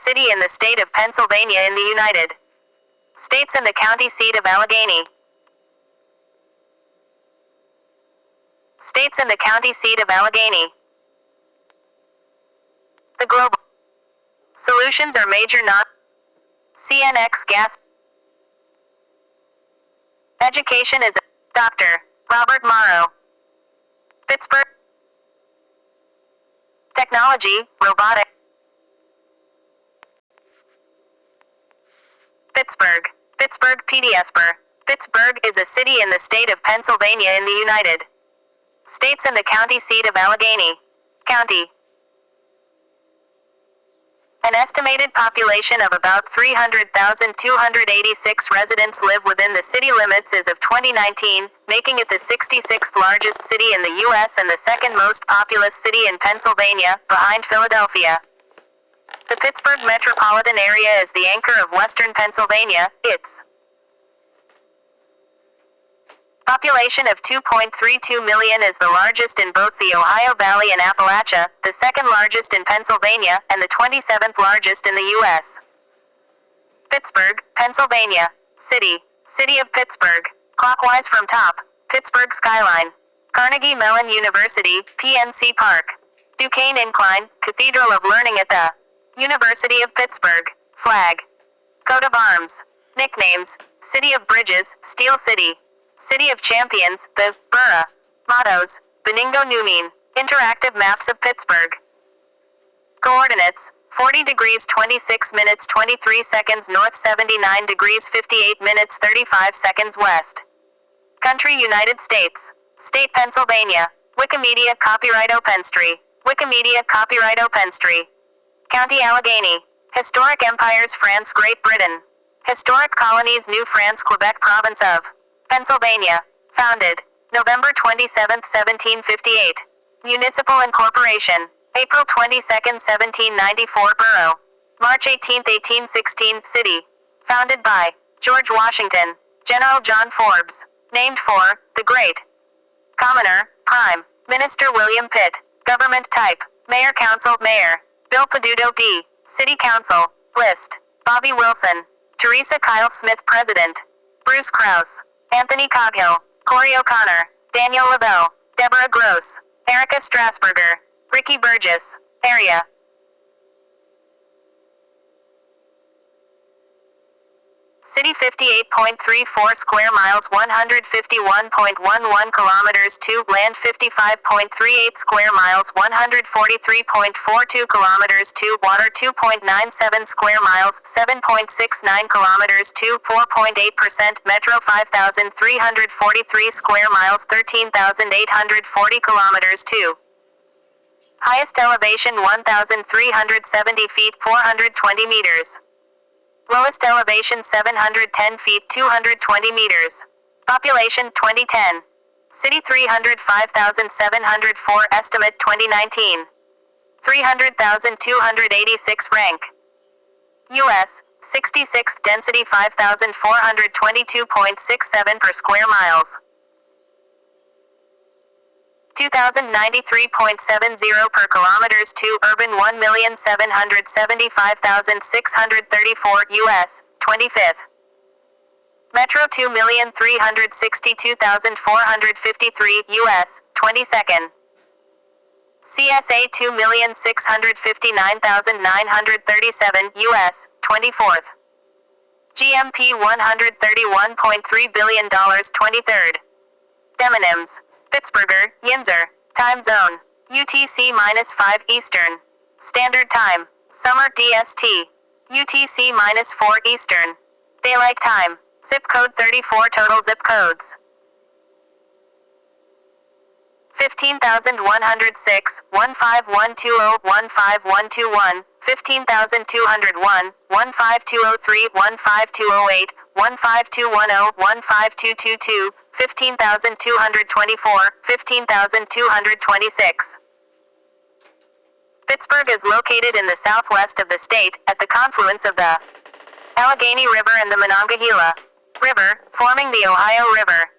city in the state of Pennsylvania in the United States and the county seat of Allegheny. States and the county seat of Allegheny. The global solutions are major not CNX gas. Education is Dr. Robert Morrow. Pittsburgh. Technology, robotic. Pittsburgh. Pittsburgh PDSper. Pittsburgh is a city in the state of Pennsylvania in the United States and the county seat of Allegheny County. An estimated population of about 300,286 residents live within the city limits as of 2019, making it the 66th largest city in the U.S. and the second most populous city in Pennsylvania, behind Philadelphia. The Pittsburgh metropolitan area is the anchor of western Pennsylvania. Its population of 2.32 million is the largest in both the Ohio Valley and Appalachia, the second largest in Pennsylvania, and the 27th largest in the U.S. Pittsburgh, Pennsylvania. City. City of Pittsburgh. Clockwise from top. Pittsburgh skyline. Carnegie Mellon University, PNC Park. Duquesne Incline, Cathedral of Learning at the University of Pittsburgh. Flag. Coat of arms. Nicknames. City of Bridges, Steel City. City of Champions, the Borough. Mottos. Benigno Numen. Interactive maps of Pittsburgh. Coordinates. 40 degrees 26 minutes 23 seconds north, 79 degrees 58 minutes 35 seconds west. Country United States. State Pennsylvania. Wikimedia copyright OpenStreet. Wikimedia copyright OpenStreet. County Allegheny. Historic empires France Great Britain. Historic colonies New France Quebec Province of Pennsylvania. Founded November 27, 1758. Municipal incorporation. April 22, 1794. Borough. March 18, 1816. City. Founded by George Washington. General John Forbes. Named for the Great Commoner. Prime Minister William Pitt. Government type. Mayor Council. Mayor Bill Peduto D. City Council. List. Bobby Wilson. Teresa Kyle Smith President. Bruce Krause. Anthony Coghill. Corey O'Connor. Daniel Lavelle. Deborah Gross. Erica Strasburger. Ricky Burgess. Area. City 58.34 square miles 151.11 kilometers 2 land 55.38 square miles 143.42 kilometers 2 water 2.97 square miles 7.69 kilometers 2 4.8% metro 5,343 square miles 13,840 kilometers 2 highest elevation 1,370 feet 420 meters. Lowest elevation 710 feet 220 meters. Population 2010. City 305,704 estimate 2019. 300,286 rank. U.S. 66th density 5,422.67 per square miles. 2,093.70 per kilometers 2 urban 1,775,634 U.S. 25th. Metro 2,362,453 U.S. 22nd. CSA 2,659,937 U.S. 24th. GMP $131.3 billion 23rd. Demonyms. Pittsburgher, Yinzer. Time zone. UTC-5 Eastern. Standard Time. Summer DST. UTC-4 Eastern. Daylight Time. Zip code 34 total zip codes. 15,106, 15120, 15121, 15,201, 15203, 15208, 15210, 15222, 15,224, 15,226. Pittsburgh is located in the southwest of the state, at the confluence of the Allegheny River and the Monongahela River, forming the Ohio River.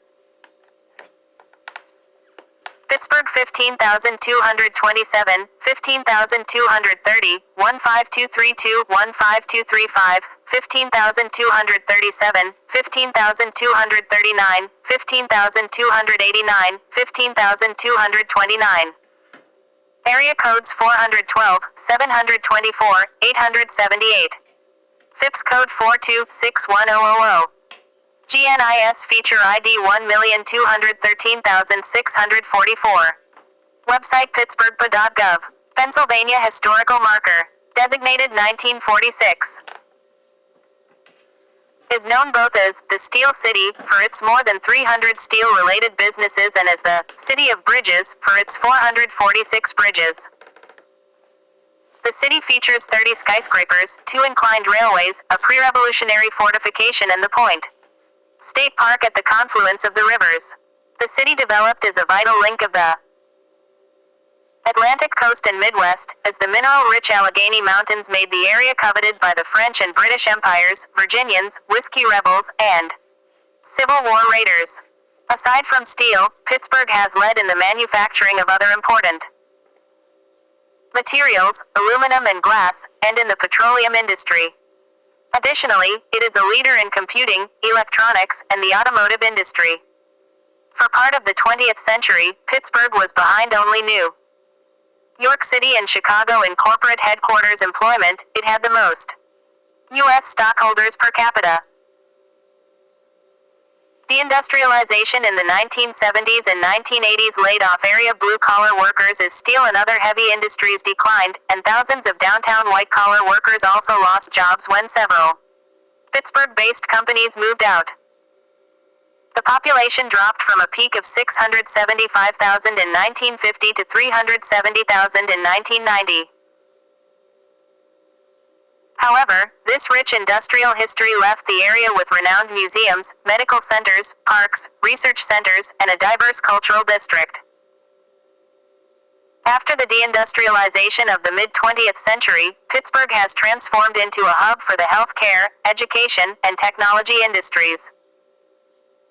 Pittsburgh 15,227, 15,230, 15232, 15235, 15,237, 15,239, 15,289, 15,229. Area codes 412, 724, 878. FIPS code 4261000. GNIS feature ID 1,213,644. Website pittsburghpa.gov. Pennsylvania historical marker. Designated 1946. Is known both as the Steel City for its more than 300 steel-related businesses and as the City of Bridges for its 446 bridges. The city features 30 skyscrapers, 2 inclined railways, a pre-revolutionary fortification and the Point State Park at the confluence of the rivers. The city developed as a vital link of the Atlantic coast and Midwest, as the mineral-rich Allegheny Mountains made the area coveted by the French and British empires, Virginians, whiskey rebels, and Civil War raiders. Aside from steel, Pittsburgh has led in the manufacturing of other important materials, aluminum and glass, and in the petroleum industry. Additionally, it is a leader in computing, electronics, and the automotive industry. For part of the 20th century, Pittsburgh was behind only New York City and Chicago in corporate headquarters employment. It had the most U.S. stockholders per capita. Deindustrialization in the 1970s and 1980s laid off area blue-collar workers as steel and other heavy industries declined, and thousands of downtown white-collar workers also lost jobs when several Pittsburgh-based companies moved out. The population dropped from a peak of 675,000 in 1950 to 370,000 in 1990. However, this rich industrial history left the area with renowned museums, medical centers, parks, research centers, and a diverse cultural district. After the deindustrialization of the mid-20th century, Pittsburgh has transformed into a hub for the healthcare, education, and technology industries.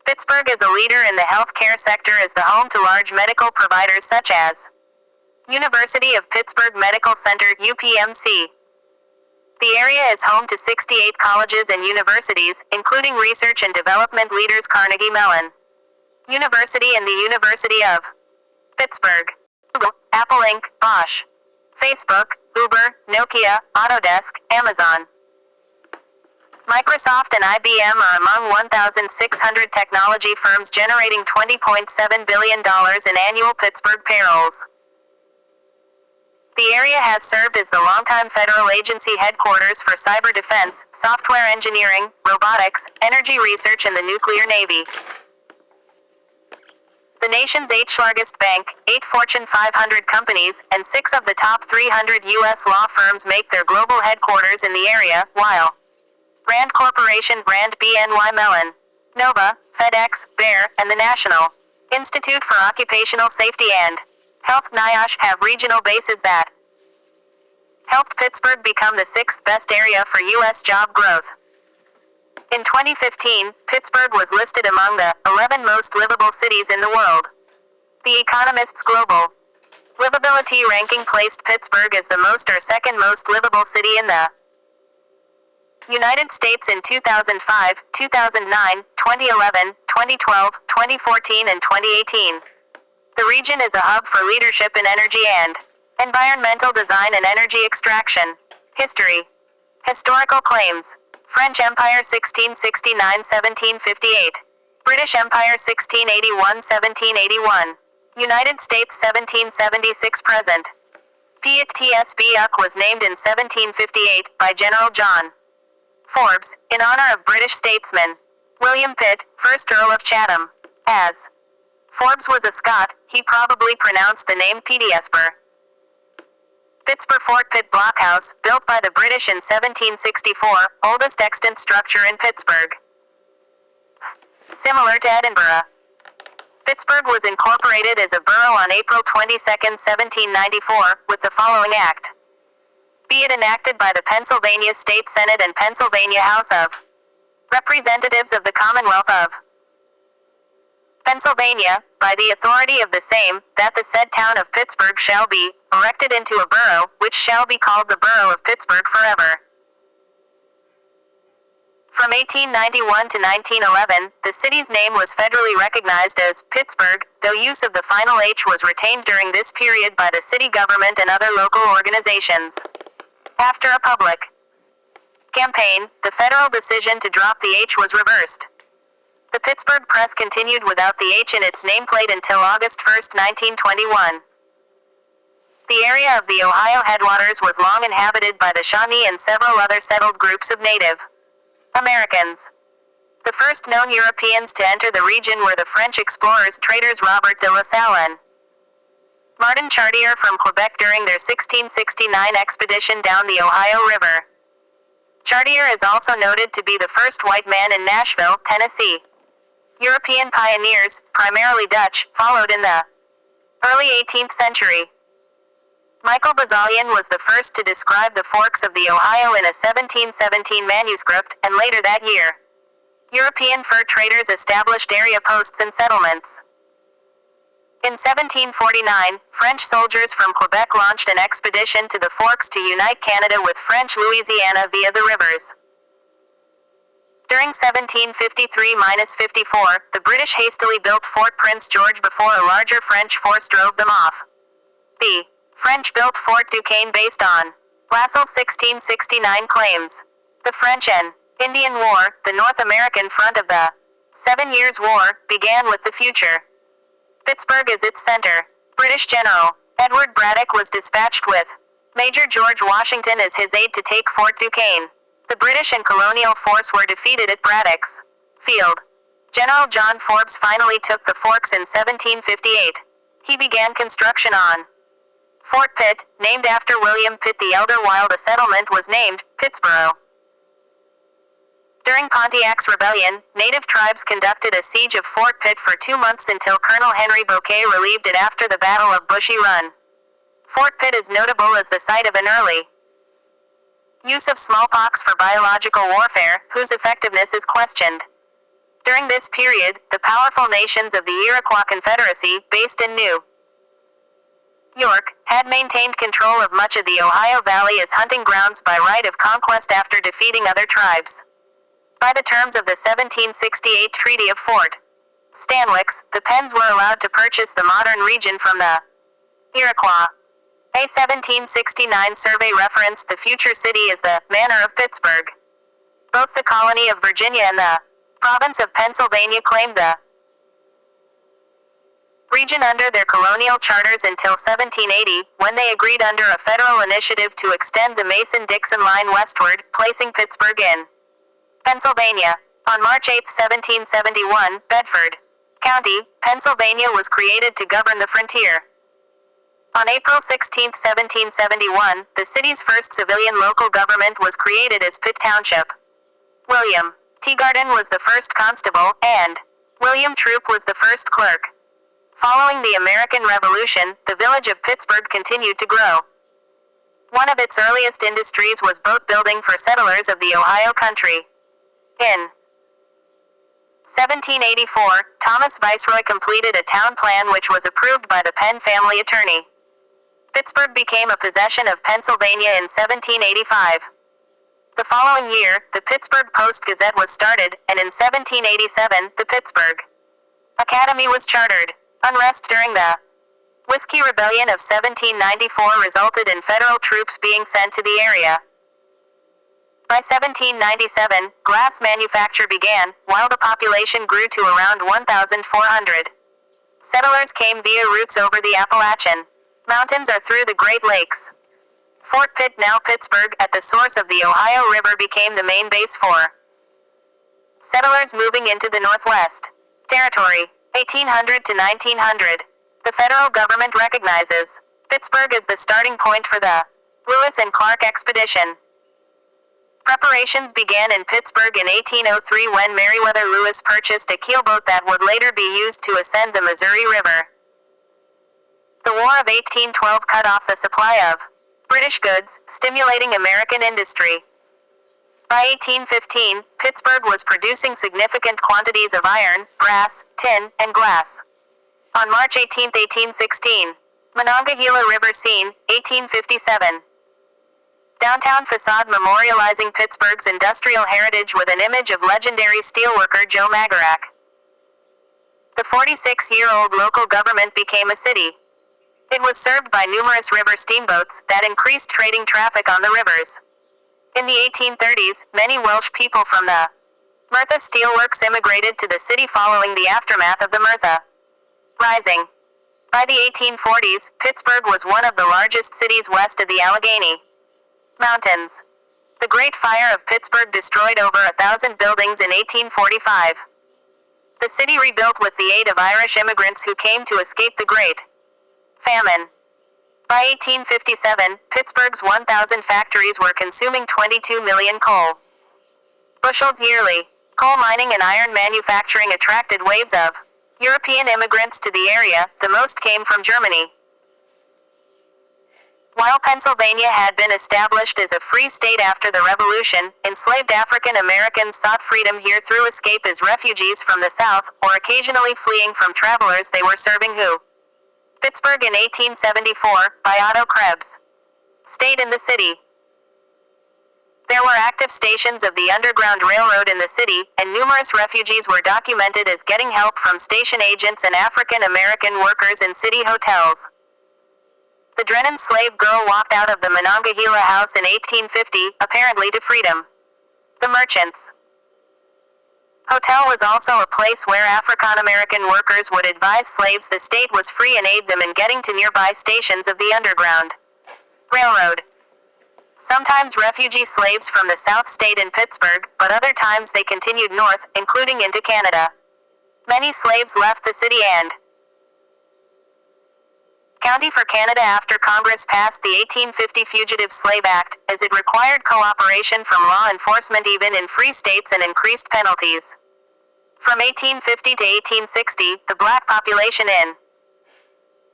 Pittsburgh is a leader in the healthcare sector as the home to large medical providers such as University of Pittsburgh Medical Center (UPMC). The area is home to 68 colleges and universities, including research and development leaders Carnegie Mellon University and the University of Pittsburgh. Google, Apple Inc., Bosch, Facebook, Uber, Nokia, Autodesk, Amazon, Microsoft and IBM are among 1,600 technology firms generating $20.7 billion in annual Pittsburgh payrolls. The area has served as the longtime federal agency headquarters for cyber defense, software engineering, robotics, energy research and the nuclear navy. The nation's 8th largest bank, 8 Fortune 500 companies, and 6 of the top 300 U.S. law firms make their global headquarters in the area, while Rand Corporation, Rand BNY Mellon, Nova, FedEx, Bayer, and the National Institute for Occupational Safety and Health NIOSH have regional bases that helped Pittsburgh become the 6th best area for U.S. job growth. In 2015, Pittsburgh was listed among the 11 most livable cities in the world. The Economist's Global Livability ranking placed Pittsburgh as the most or second most livable city in the United States in 2005, 2009, 2011, 2012, 2014, and 2018. The region is a hub for leadership in energy and environmental design and energy extraction. History. Historical claims. French Empire 1669-1758. British Empire 1681-1781. United States 1776 present. Pittsburgh was named in 1758 by General John Forbes, in honor of British statesman William Pitt, 1st Earl of Chatham. As Forbes was a Scot, he probably pronounced the name Pittsburgh. Pittsburgh Fort Pitt Blockhouse, built by the British in 1764, oldest extant structure in Pittsburgh. Similar to Edinburgh, Pittsburgh was incorporated as a borough on April 22, 1794, with the following act. Be it enacted by the Pennsylvania State Senate and Pennsylvania House of Representatives of the Commonwealth of Pennsylvania, by the authority of the same, that the said town of Pittsburgh shall be erected into a borough, which shall be called the borough of Pittsburgh forever. From 1891 to 1911, the city's name was federally recognized as Pittsburgh, though use of the final H was retained during this period by the city government and other local organizations. After a public campaign, the federal decision to drop the H was reversed. The Pittsburgh Press continued without the H in its nameplate until August 1, 1921. The area of the Ohio headwaters was long inhabited by the Shawnee and several other settled groups of Native Americans. The first known Europeans to enter the region were the French explorers traders Robert de La Salle and Martin Chartier from Quebec during their 1669 expedition down the Ohio River. Chartier is also noted to be the first white man in Nashville, Tennessee. European pioneers, primarily Dutch, followed in the early 18th century. Michael Bazalian was the first to describe the forks of the Ohio in a 1717 manuscript, and later that year, European fur traders established area posts and settlements. In 1749, French soldiers from Quebec launched an expedition to the forks to unite Canada with French Louisiana via the rivers. During 1753–54, the British hastily built Fort Prince George before a larger French force drove them off. The French built Fort Duquesne based on Lassalle's 1669 claims. The French and Indian War, the North American front of the 7 Years' War, began with the future. Pittsburgh is its center. British General Edward Braddock was dispatched with Major George Washington as his aide to take Fort Duquesne. The British and colonial force were defeated at Braddock's field. General John Forbes finally took the forks in 1758. He began construction on Fort Pitt, named after William Pitt the Elder, while the settlement was named Pittsburgh. During Pontiac's rebellion, native tribes conducted a siege of Fort Pitt for 2 months until Colonel Henry Bouquet relieved it after the Battle of Bushy Run. Fort Pitt is notable as the site of an early use of smallpox for biological warfare, whose effectiveness is questioned. During this period, the powerful nations of the Iroquois Confederacy, based in New York, had maintained control of much of the Ohio Valley as hunting grounds by right of conquest after defeating other tribes. By the terms of the 1768 Treaty of Fort Stanwix, the Penns were allowed to purchase the modern region from the Iroquois. A 1769 survey referenced the future city as the Manor of Pittsburgh. Both the colony of Virginia and the province of Pennsylvania claimed the region under their colonial charters until 1780, when they agreed under a federal initiative to extend the Mason-Dixon line westward, placing Pittsburgh in Pennsylvania. On March 8, 1771, Bedford County, Pennsylvania was created to govern the frontier. On April 16, 1771, the city's first civilian local government was created as Pitt Township. William Teagarden was the first constable, and William Troup was the first clerk. Following the American Revolution, the village of Pittsburgh continued to grow. One of its earliest industries was boat building for settlers of the Ohio country. In 1784, Thomas Viceroy completed a town plan which was approved by the Penn family attorney. Pittsburgh became a possession of Pennsylvania in 1785. The following year, the Pittsburgh Post-Gazette was started, and in 1787, the Pittsburgh Academy was chartered. Unrest during the Whiskey Rebellion of 1794 resulted in federal troops being sent to the area. By 1797, glass manufacture began, while the population grew to around 1,400. Settlers came via routes over the Appalachian Mountains or through the Great Lakes. Fort Pitt, now Pittsburgh, at the source of the Ohio River became the main base for settlers moving into the Northwest Territory. 1800 to 1900. The federal government recognizes Pittsburgh as the starting point for the Lewis and Clark expedition. Preparations began in Pittsburgh in 1803 when Meriwether Lewis purchased a keelboat that would later be used to ascend the Missouri River. The War of 1812 cut off the supply of British goods, stimulating American industry. By 1815, Pittsburgh was producing significant quantities of iron, brass, tin, and glass. On March 18, 1816, Monongahela River scene, 1857. Downtown facade memorializing Pittsburgh's industrial heritage with an image of legendary steelworker Joe Magarac. The 46-year-old local government became a city. It was served by numerous river steamboats that increased trading traffic on the rivers. In the 1830s, many Welsh people from the Merthyr Steelworks immigrated to the city following the aftermath of the Merthyr Rising. By the 1840s, Pittsburgh was one of the largest cities west of the Allegheny Mountains. The Great Fire of Pittsburgh destroyed over 1,000 buildings in 1845. The city rebuilt with the aid of Irish immigrants who came to escape the Great Famine. By 1857, Pittsburgh's 1,000 factories were consuming 22 million coal bushels yearly. Coal mining and iron manufacturing attracted waves of European immigrants to the area, the most came from Germany. While Pennsylvania had been established as a free state after the Revolution, enslaved African Americans sought freedom here through escape as refugees from the South, or occasionally fleeing from travelers they were serving who Pittsburgh in 1874, by Otto Krebs, stayed in the city. There were active stations of the Underground Railroad in the city, and numerous refugees were documented as getting help from station agents and African American workers in city hotels. The Drennan slave girl walked out of the Monongahela house in 1850, apparently to freedom. The Merchants Hotel was also a place where African American workers would advise slaves the state was free and aid them in getting to nearby stations of the Underground Railroad. Sometimes refugee slaves from the South stayed in Pittsburgh, but other times they continued north, including into Canada. Many slaves left the city and county for Canada after Congress passed the 1850 Fugitive Slave Act, as it required cooperation from law enforcement even in free states and increased penalties. From 1850 to 1860, the black population in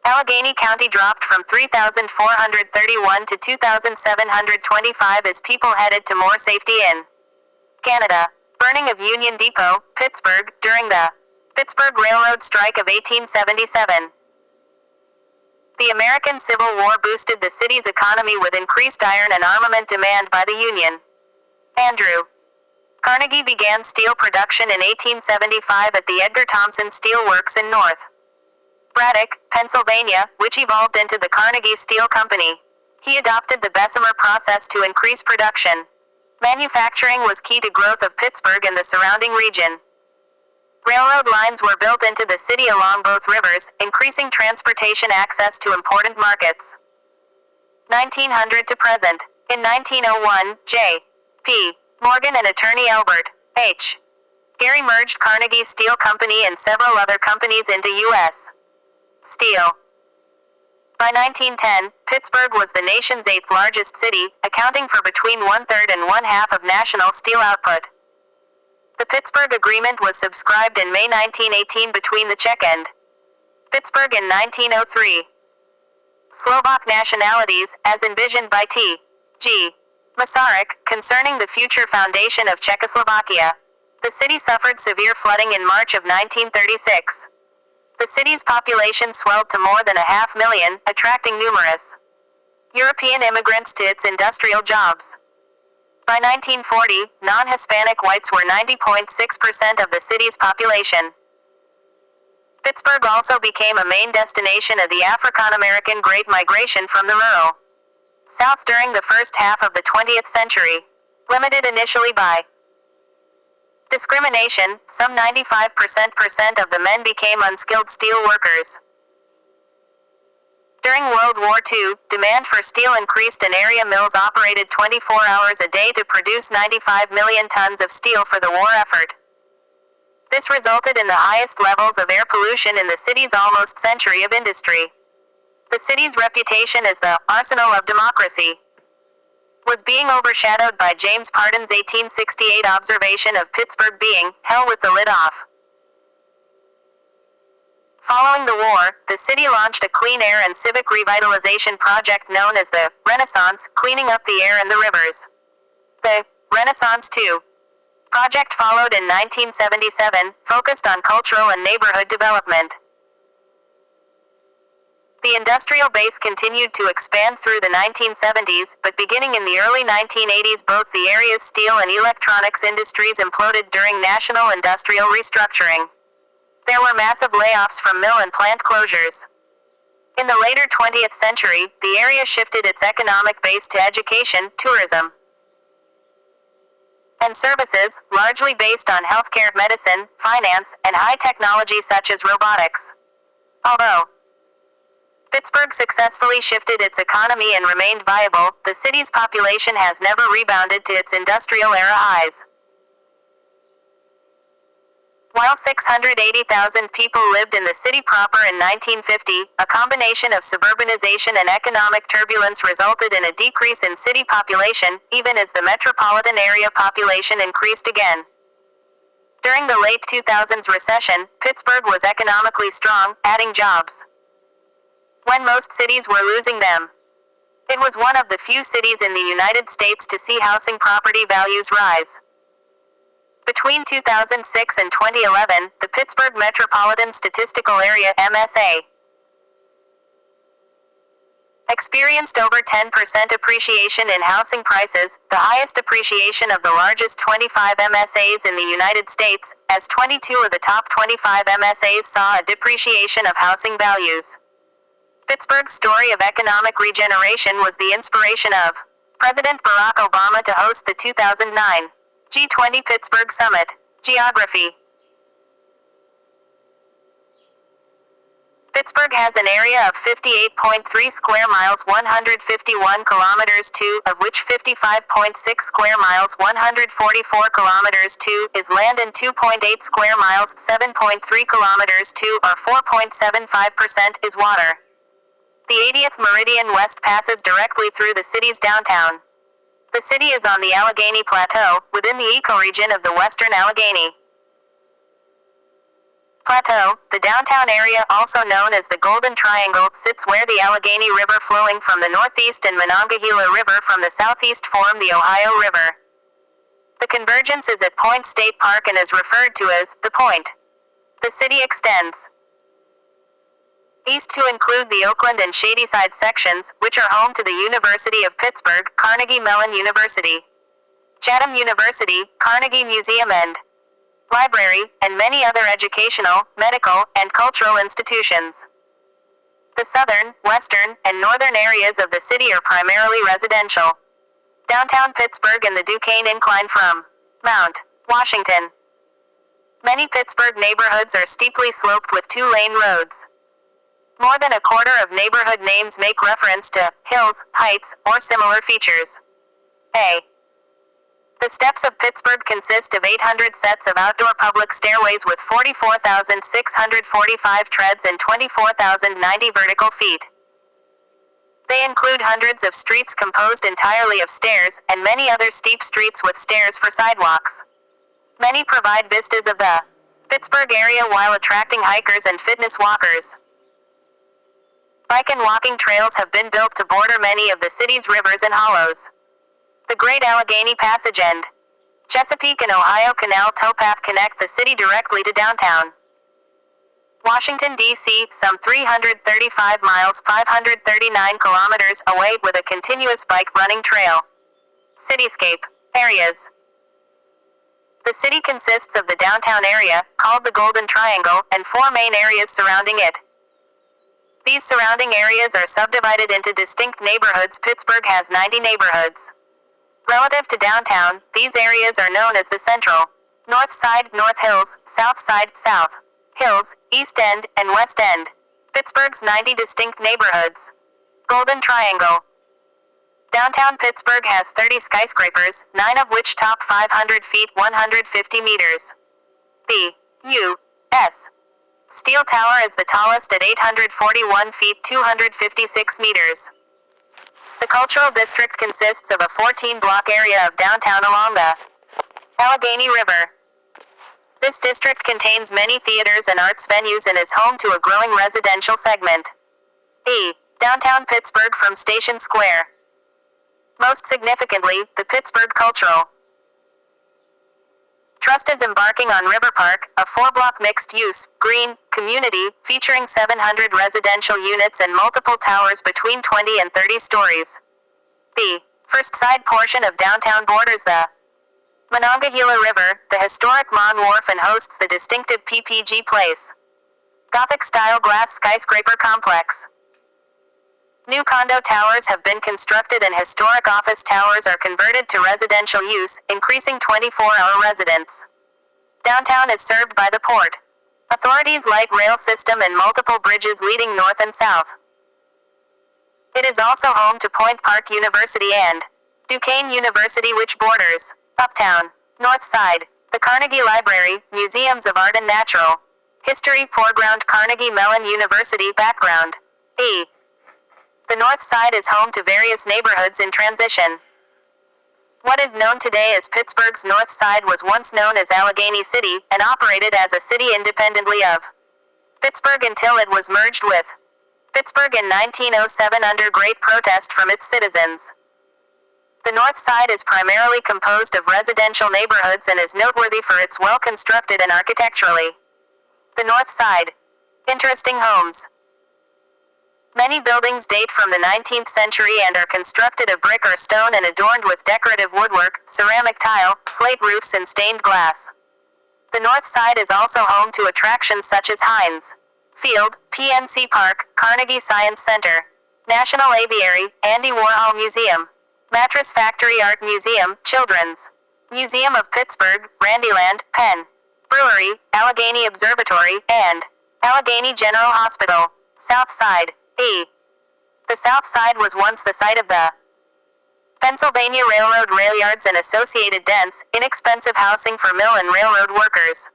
Allegheny County dropped from 3,431 to 2,725 as people headed to more safety in Canada. Burning of Union Depot, Pittsburgh, during the Pittsburgh Railroad Strike of 1877. The American Civil War boosted the city's economy with increased iron and armament demand by the Union. Andrew Carnegie began steel production in 1875 at the Edgar Thomson Steel Works in North Braddock, Pennsylvania, which evolved into the Carnegie Steel Company. He adopted the Bessemer process to increase production. Manufacturing was key to growth of Pittsburgh and the surrounding region. Railroad lines were built into the city along both rivers, increasing transportation access to important markets. 1900 to present. In 1901, J. P. Morgan and attorney Albert H. Gary merged Carnegie Steel Company and several other companies into U.S. Steel. By 1910, Pittsburgh was the nation's 8th largest city, accounting for between 1/3 and 1/2 of national steel output. The Pittsburgh Agreement was subscribed in May 1918 between the Czech and Pittsburgh in 1903. Slovak nationalities, as envisioned by T. G. Masaryk, concerning the future foundation of Czechoslovakia. The city suffered severe flooding in March of 1936. The city's population swelled to more than 500,000, attracting numerous European immigrants to its industrial jobs. By 1940, non-Hispanic whites were 90.6% of the city's population. Pittsburgh also became a main destination of the African-American Great Migration from the rural South during the first half of the 20th century. Limited initially by discrimination, some 95% of the men became unskilled steel workers. During World War II, demand for steel increased and area mills operated 24 hours a day to produce 95 million tons of steel for the war effort. This resulted in the highest levels of air pollution in the city's almost century of industry. The city's reputation as the arsenal of democracy was being overshadowed by James Pardon's 1868 observation of Pittsburgh being hell with the lid off. Following the war, the city launched a clean air and civic revitalization project known as the Renaissance, cleaning up the air and the rivers. The Renaissance 2. Project followed in 1977, focused on cultural and neighborhood development. The industrial base continued to expand through the 1970s, but beginning in the early 1980s both the area's steel and electronics industries imploded during national industrial restructuring. There were massive layoffs from mill and plant closures. In the later 20th century, the area shifted its economic base to education, tourism, and services, largely based on healthcare, medicine, finance, and high technology such as robotics. Although Pittsburgh successfully shifted its economy and remained viable, the city's population has never rebounded to its industrial era highs. While 680,000 people lived in the city proper in 1950, a combination of suburbanization and economic turbulence resulted in a decrease in city population, even as the metropolitan area population increased again. During the late 2000s recession, Pittsburgh was economically strong, adding jobs when most cities were losing them. It was one of the few cities in the United States to see housing property values rise. Between 2006 and 2011, the Pittsburgh Metropolitan Statistical Area (MSA) experienced over 10% appreciation in housing prices, the highest appreciation of the largest 25 MSAs in the United States, as 22 of the top 25 MSAs saw a depreciation of housing values. Pittsburgh's story of economic regeneration was the inspiration of President Barack Obama to host the 2009 G20 Pittsburgh Summit. Geography. Pittsburgh has an area of 58.3 square miles 151 kilometers 2, of which 55.6 square miles 144 kilometers 2 is land and 2.8 square miles 7.3 kilometers 2 or 4.75% is water. The 80th Meridian West passes directly through the city's downtown. The city is on the Allegheny Plateau, within the ecoregion of the Western Allegheny Plateau. The downtown area, also known as the Golden Triangle, sits where the Allegheny River flowing from the northeast and Monongahela River from the southeast form the Ohio River. The convergence is at Point State Park and is referred to as the Point. The city extends east to include the Oakland and Shadyside sections, which are home to the University of Pittsburgh, Carnegie Mellon University, Chatham University, Carnegie Museum and Library, and many other educational, medical, and cultural institutions. The southern, western, and northern areas of the city are primarily residential. Downtown Pittsburgh and the Duquesne Incline from Mount Washington. Many Pittsburgh neighborhoods are steeply sloped with two-lane roads. More than a quarter of neighborhood names make reference to hills, heights, or similar features. The steps of Pittsburgh consist of 800 sets of outdoor public stairways with 44,645 treads and 24,090 vertical feet. They include hundreds of streets composed entirely of stairs, and many other steep streets with stairs for sidewalks. Many provide vistas of the Pittsburgh area while attracting hikers and fitness walkers. Bike and walking trails have been built to border many of the city's rivers and hollows. The Great Allegheny Passage and Chesapeake and Ohio Canal towpath connect the city directly to downtown Washington, D.C., some 335 miles 539 kilometers away with a continuous bike running trail. Cityscape areas. The city consists of the downtown area, called the Golden Triangle, and four main areas surrounding it. These surrounding areas are subdivided into distinct neighborhoods. Pittsburgh has 90 neighborhoods. Relative to downtown, these areas are known as the Central, North Side, North Hills, South Side, South Hills, East End, and West End. Pittsburgh's 90 distinct neighborhoods. Golden Triangle. Downtown Pittsburgh has 30 skyscrapers, 9 of which top 500 feet 150 meters. The U.S. Steel Tower is the tallest at 841 feet 256 meters. The Cultural District consists of a 14-block area of downtown along the Allegheny River. This district contains many theaters and arts venues and is home to a growing residential segment. Downtown Pittsburgh from Station Square. Most significantly, the Pittsburgh Cultural Trust is embarking on River Park, a 4-block mixed-use, green, community, featuring 700 residential units and multiple towers between 20 and 30 stories. The first side portion of downtown borders the Monongahela River, the historic Mon Wharf, and hosts the distinctive PPG Place Gothic-style glass skyscraper complex. New condo towers have been constructed and historic office towers are converted to residential use, increasing 24-hour residence. Downtown is served by the Port Authority's light rail system and multiple bridges leading north and south. It is also home to Point Park University and Duquesne University, which borders Uptown, North Side, the Carnegie Library, Museums of Art and Natural History, foreground Carnegie Mellon University, background The North Side is home to various neighborhoods in transition. What is known today as Pittsburgh's North Side was once known as Allegheny City, and operated as a city independently of Pittsburgh until it was merged with Pittsburgh in 1907 under great protest from its citizens. The North Side is primarily composed of residential neighborhoods and is noteworthy for its well-constructed and architecturally. The North Side. Interesting homes. Many buildings date from the 19th century and are constructed of brick or stone and adorned with decorative woodwork, ceramic tile, slate roofs, and stained glass. The North Side is also home to attractions such as Heinz Field, PNC Park, Carnegie Science Center, National Aviary, Andy Warhol Museum, Mattress Factory Art Museum, Children's Museum of Pittsburgh, Randyland, Penn Brewery, Allegheny Observatory, and Allegheny General Hospital. South Side. The South Side was once the site of the Pennsylvania Railroad rail yards and associated dense, inexpensive housing for mill and railroad workers.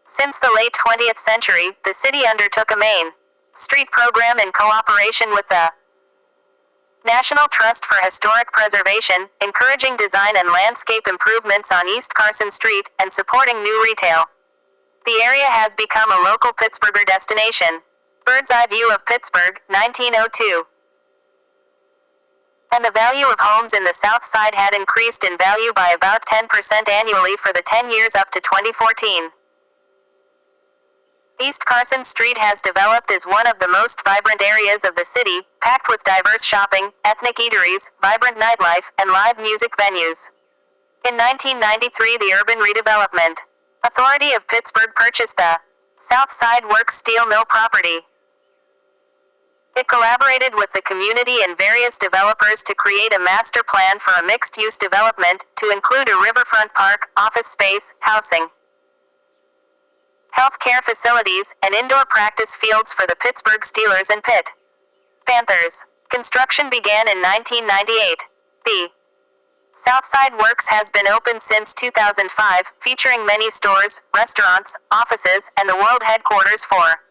Since the late 20th century, the city undertook a Main Street program in cooperation with the National Trust for Historic Preservation, encouraging design and landscape improvements on East Carson Street, and supporting new retail. The area has become a local Pittsburgher destination. Bird's Eye View of Pittsburgh, 1902. And the value of homes in the South Side had increased in value by about 10% annually for the 10 years up to 2014. East Carson Street has developed as one of the most vibrant areas of the city, packed with diverse shopping, ethnic eateries, vibrant nightlife, and live music venues. In 1993, the Urban Redevelopment Authority of Pittsburgh purchased the South Side Works steel mill property. It collaborated with the community and various developers to create a master plan for a mixed-use development, to include a riverfront park, office space, housing, health-care facilities, and indoor practice fields for the Pittsburgh Steelers and Pitt Panthers. Construction began in 1998. The Southside Works has been open since 2005, featuring many stores, restaurants, offices, and the world headquarters for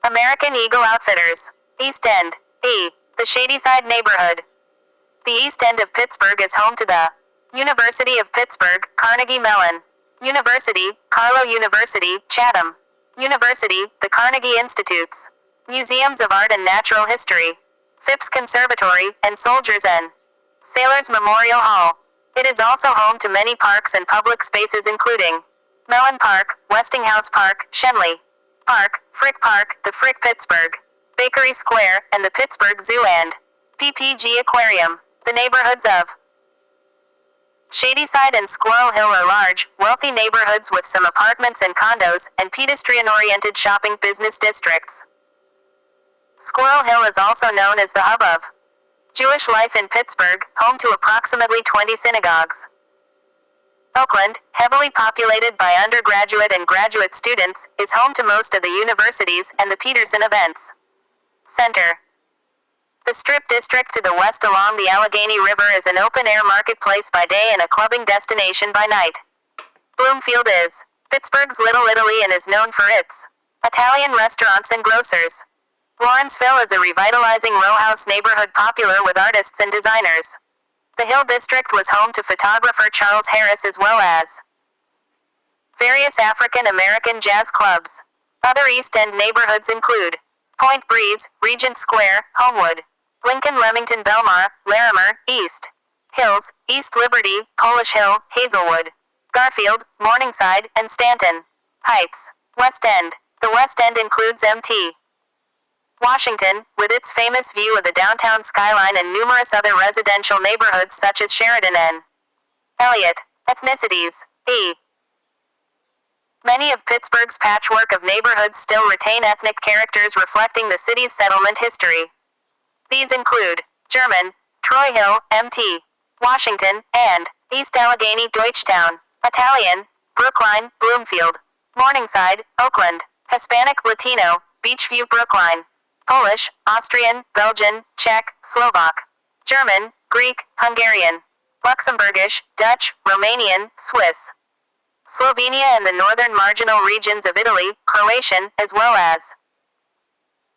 American Eagle Outfitters. East End. The Shadyside neighborhood. The East End of Pittsburgh is home to the University of Pittsburgh, Carnegie Mellon University, Carlow University, Chatham University, the Carnegie Institutes, Museums of Art and Natural History, Phipps Conservatory, and Soldiers and Sailors Memorial Hall. It is also home to many parks and public spaces including Mellon Park, Westinghouse Park, Shenley Park, Frick Park, the Frick Pittsburgh, Bakery Square, and the Pittsburgh Zoo and PPG Aquarium. The neighborhoods of Shadyside and Squirrel Hill are large, wealthy neighborhoods with some apartments and condos, and pedestrian-oriented shopping business districts. Squirrel Hill is also known as the hub of Jewish life in Pittsburgh, home to approximately 20 synagogues. Oakland, heavily populated by undergraduate and graduate students, is home to most of the universities and the Peterson Events Center. The Strip District to the west along the Allegheny River is an open-air marketplace by day and a clubbing destination by night. Bloomfield is Pittsburgh's Little Italy and is known for its Italian restaurants and grocers. Lawrenceville is a revitalizing row house neighborhood popular with artists and designers. The Hill District was home to photographer Charles Harris as well as various African-American jazz clubs. Other East End neighborhoods include Point Breeze, Regent Square, Homewood, Lincoln, Leamington, Belmar, Larimer, East Hills, East Liberty, Polish Hill, Hazelwood, Garfield, Morningside, and Stanton. Heights. West End. The West End includes Mt. Washington, with its famous view of the downtown skyline and numerous other residential neighborhoods such as Sheridan and Elliott. Ethnicities. E. Many of Pittsburgh's patchwork of neighborhoods still retain ethnic characters reflecting the city's settlement history. These include German, Troy Hill, Mt. Washington, and East Allegheny, Deutschtown. Italian, Brookline, Bloomfield. Morningside, Oakland. Hispanic, Latino, Beachview, Brookline. Polish, Austrian, Belgian, Czech, Slovak. German, Greek, Hungarian. Luxembourgish, Dutch, Romanian, Swiss. Slovenia and the northern marginal regions of Italy, Croatian, as well as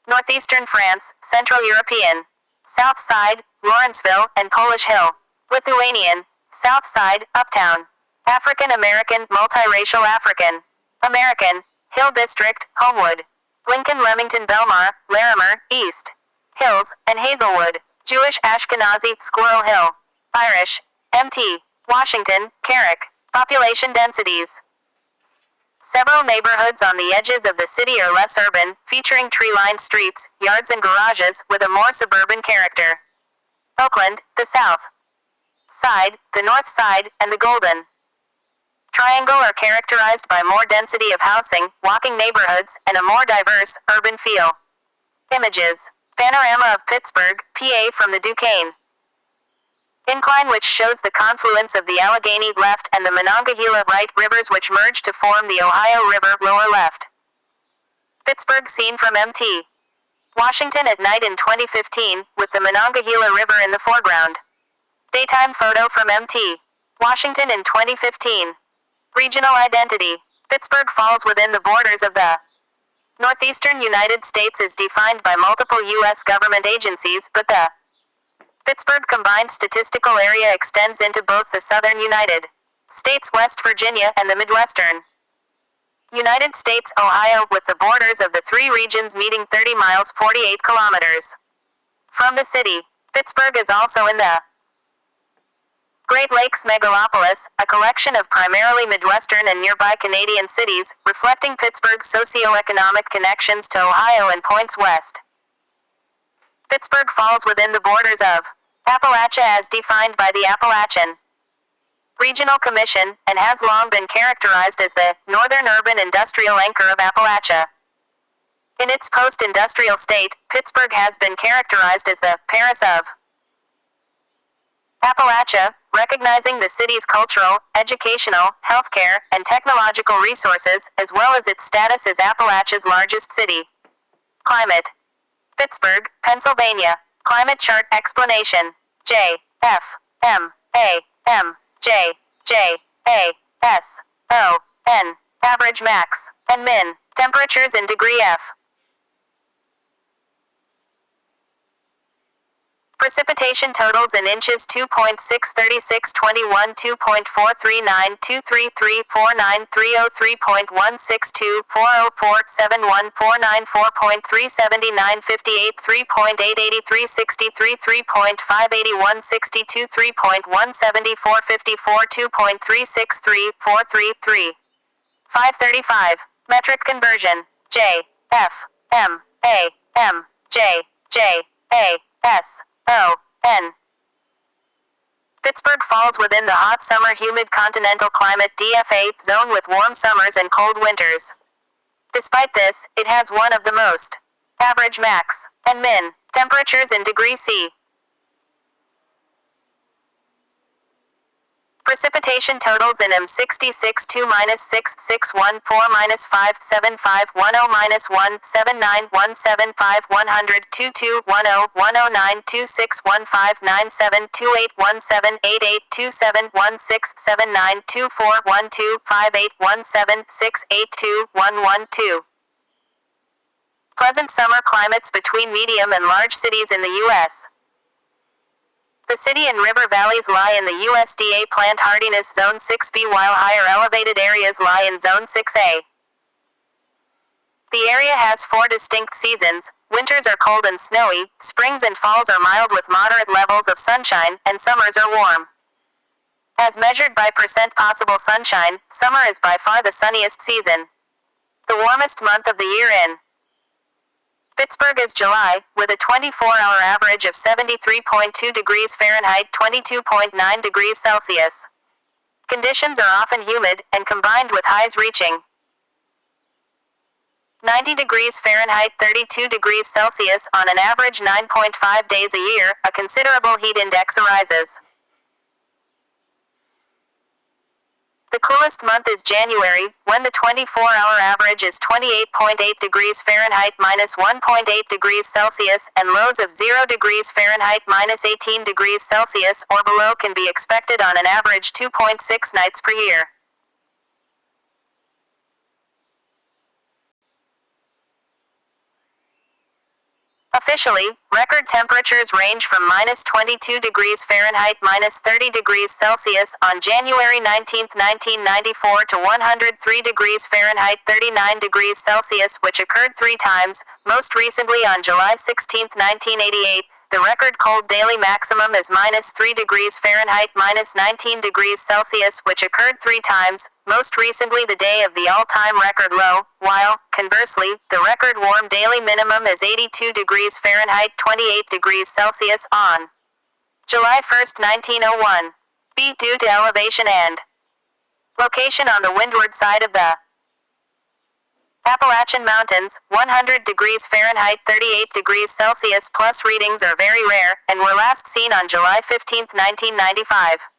northeastern France, Central European. South Side, Lawrenceville, and Polish Hill. Lithuanian, South Side, Uptown. African American, multiracial African. American, Hill District, Homewood. Lincoln, Leamington, Belmar, Larimer, East Hills, and Hazelwood. Jewish, Ashkenazi, Squirrel Hill. Irish, Mt. Washington, Carrick. Population densities. Several neighborhoods on the edges of the city are less urban, featuring tree-lined streets, yards and garages, with a more suburban character. Oakland, the South Side, the North Side, and the Golden Triangle are characterized by more density of housing, walking neighborhoods, and a more diverse, urban feel. Images. Panorama of Pittsburgh, PA from the Duquesne Incline, which shows the confluence of the Allegheny left and the Monongahela right rivers, which merge to form the Ohio River lower left. Pittsburgh seen from Mt. Washington at night in 2015, with the Monongahela River in the foreground. Daytime photo from Mt. Washington in 2015. Regional identity. Pittsburgh falls within the borders of the northeastern United States as defined by multiple U.S. government agencies, but the Pittsburgh Combined Statistical Area extends into both the southern United States, West Virginia, and the Midwestern United States, Ohio, with the borders of the three regions meeting 30 miles 48 kilometers from the city. Pittsburgh is also in the Great Lakes megalopolis, a collection of primarily Midwestern and nearby Canadian cities, reflecting Pittsburgh's socio-economic connections to Ohio and points west. Pittsburgh falls within the borders of Appalachia as defined by the Appalachian Regional Commission, and has long been characterized as the northern urban industrial anchor of Appalachia. In its post-industrial state, Pittsburgh has been characterized as the Paris of Appalachia, recognizing the city's cultural, educational, healthcare, and technological resources, as well as its status as Appalachia's largest city. Climate. Pittsburgh, Pennsylvania. Climate chart explanation. J. F. M. A. M. J. J. A. S. O. N. Average max and min temperatures in degree F. Precipitation totals in inches 2.63621 2.439 23349 303.162 40471 494.379 58 3.883 63 3.581 62 3.174 54 2.363 433 535 Metric conversion. J. F. M. A. M. J. J. A. S. O. N. Pittsburgh falls within the hot summer humid continental climate DFA zone with warm summers and cold winters. Despite this, it has one of the most average max and min temperatures in degree C. Precipitation totals in M66 2 6 6 1 4 5 7 5 10 1 7 9 1 7 5 100 22 10 109 26 15 97 28 17 88 27 16 79 24 12 58 17 6 82 112. Pleasant summer climates between medium and large cities in the U.S. The city and river valleys lie in the USDA Plant Hardiness Zone 6B, while higher elevated areas lie in Zone 6A. The area has 4 distinct seasons. Winters are cold and snowy, springs and falls are mild with moderate levels of sunshine, and summers are warm. As measured by percent possible sunshine, summer is by far the sunniest season. The warmest month of the year in Pittsburgh is July, with a 24-hour average of 73.2 degrees Fahrenheit, 22.9 degrees Celsius. Conditions are often humid, and combined with highs reaching 90 degrees Fahrenheit, 32 degrees Celsius on an average 9.5 days a year, a considerable heat index arises. The coolest month is January, when the 24-hour average is 28.8 degrees Fahrenheit minus 1.8 degrees Celsius, and lows of 0 degrees Fahrenheit minus 18 degrees Celsius or below can be expected on an average 2.6 nights per year. Officially, record temperatures range from minus 22 degrees Fahrenheit minus 30 degrees Celsius on January 19, 1994 to 103 degrees Fahrenheit 39 degrees Celsius, which occurred 3 times, most recently on July 16, 1988. The record cold daily maximum is minus 3 degrees Fahrenheit minus 19 degrees Celsius, which occurred 3 times, most recently the day of the all-time record low, while, conversely, the record warm daily minimum is 82 degrees Fahrenheit 28 degrees Celsius on July 1, 1901. B. Due to elevation and location on the windward side of the Appalachian Mountains, 100 degrees Fahrenheit 38 degrees Celsius plus readings are very rare, and were last seen on July 15, 1995.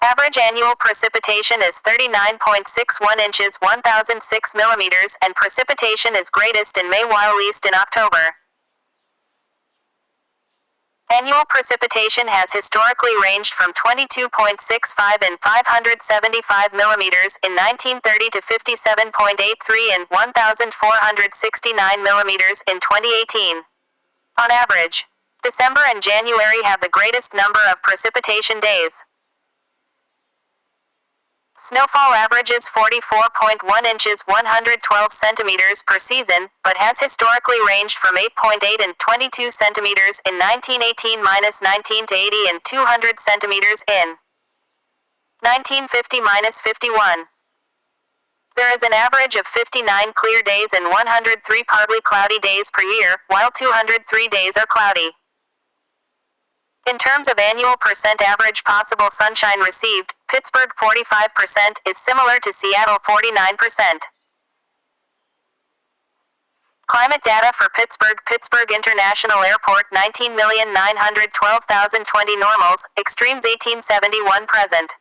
Average annual precipitation is 39.61 inches 1,006 millimeters, and precipitation is greatest in May while least in October. Annual precipitation has historically ranged from 22.65 and 575 millimeters in 1930 to 57.83 and 1,469 millimeters in 2018. On average, December and January have the greatest number of precipitation days. Snowfall averages 44.1 inches 112 centimeters per season, but has historically ranged from 8.8 and 22 centimeters in 1918-19 to 80 and 200 centimeters in 1950-51. There is an average of 59 clear days and 103 partly cloudy days per year, while 203 days are cloudy. In terms of annual percent average possible sunshine received, Pittsburgh 45% is similar to Seattle 49%. Climate data for Pittsburgh. Pittsburgh International Airport 19,912,020 normals, extremes 1871 present.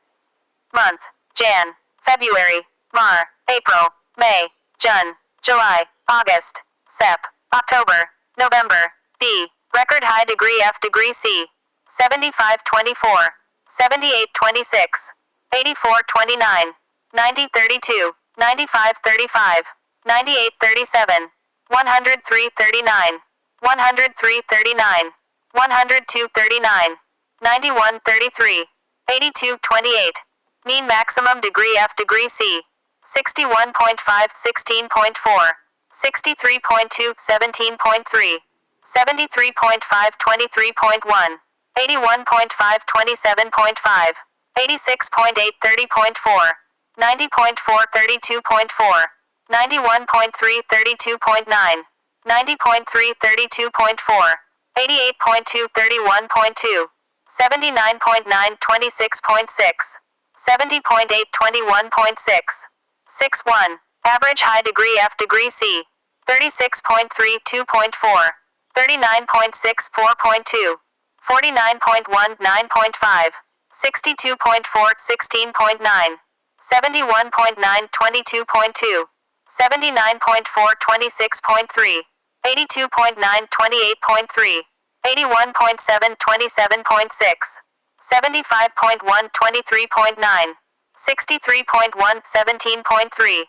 Month: Jan, February, Mar, April, May, June, July, August, Sep, October, November. D. Record high degree F degree C. 75-24, 78-26, 84-29, 90-32, 95-35, 98-37, 103-39, 103-39, 102-39, 91-33, 82-28. Mean maximum degree F degree C. 61.5, 16.4, 63.2, 17.3, 73.5, 23.1. 81.5, 27.5, 86.8, 30.4, 90.4, 32.4, 91.3, 32.9, 90.3, 32.4, 88.2, 31.2, 79.9, 26.6, 70.8, 21.6, 61. Average high degree F degree C. 36.3, 2.4, 39.6, 4.2. 49.1, 9.5, 62.4, 16.9, 71.9, 22.2, 79.4, 26.3, 82.9, 28.3, 81.7, 27.6, 75.1, 23.9, 63.1, 17.3,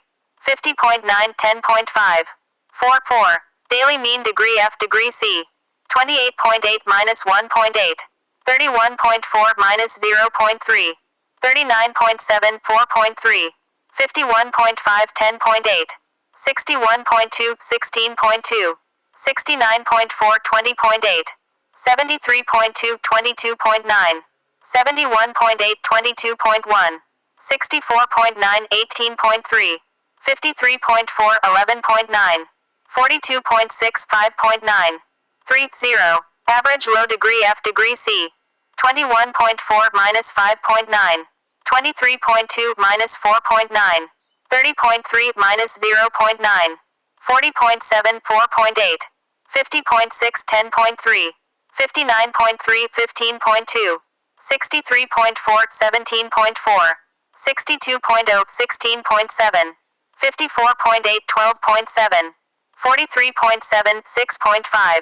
50.9, 10.5, 44. Daily mean degree F degree C. 28.8 minus 1.8, 31.4 minus 0.3, 39.7 4.3, 51.5 10.8, 61.2 16.2, 69.4 20.8, 73.2 22.9, 71.8 22.1, 64.9 18.3, 53.4 11.9, 42.6 5.9, 30. Average low degree F degree C. 21.4 minus 5.9, 23.2 minus 4.9, 30.3 minus 0.9, 40.7 4.8, 50.6 10.3, 59.3 15.2, 63.4 17.4, 62.0 16.7, 54.8 12.7, 43.7 6.5,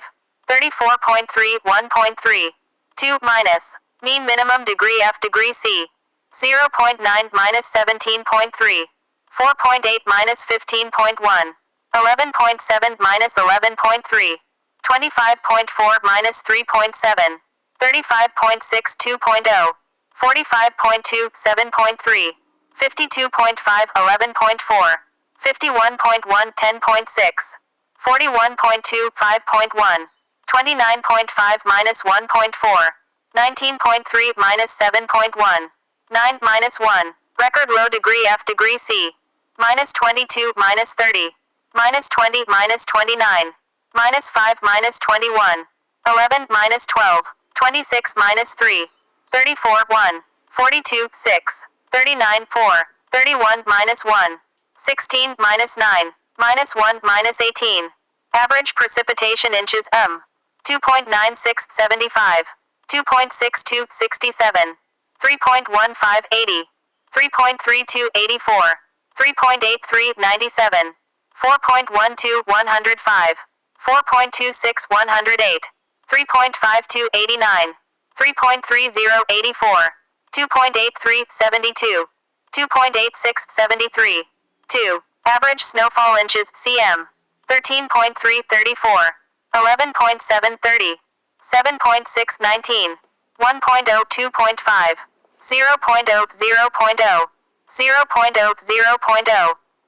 34.3 1.3, 2 minus. Mean minimum degree F degree C. 0.9 minus 17.3, 4.8 minus 15.1, 11.7 minus 11.3, 25.4 minus 3.7, 35.6 2.0, 45.2 7.3, 52.5 11.4, 51.1 10.6, 41.2 5.1, 29.5 minus 1.4, 19.3 minus 7.1, 9 minus 1. Record low degree F degree C. Minus 22 minus 30. Minus 20 minus 29. Minus 5 minus 21. 11 minus 12. 26 minus 3. 34 1. 42 6. 39 4. 31 minus 1. 16 minus 9. Minus 1 minus 18. Average precipitation inches 2.96 75. 2.62 67. 3.15 80. 3.32 84. 3.83 97. 4.12 105. 4.26 108. 3.52 89. 3.30 84. 2.83 72. 2.86 73. 2. Average snowfall inches cm. 13.3 34. 11.7 30. 7.6 19. 1.0 2.5. 0.0 0.0. 0.0 0.0.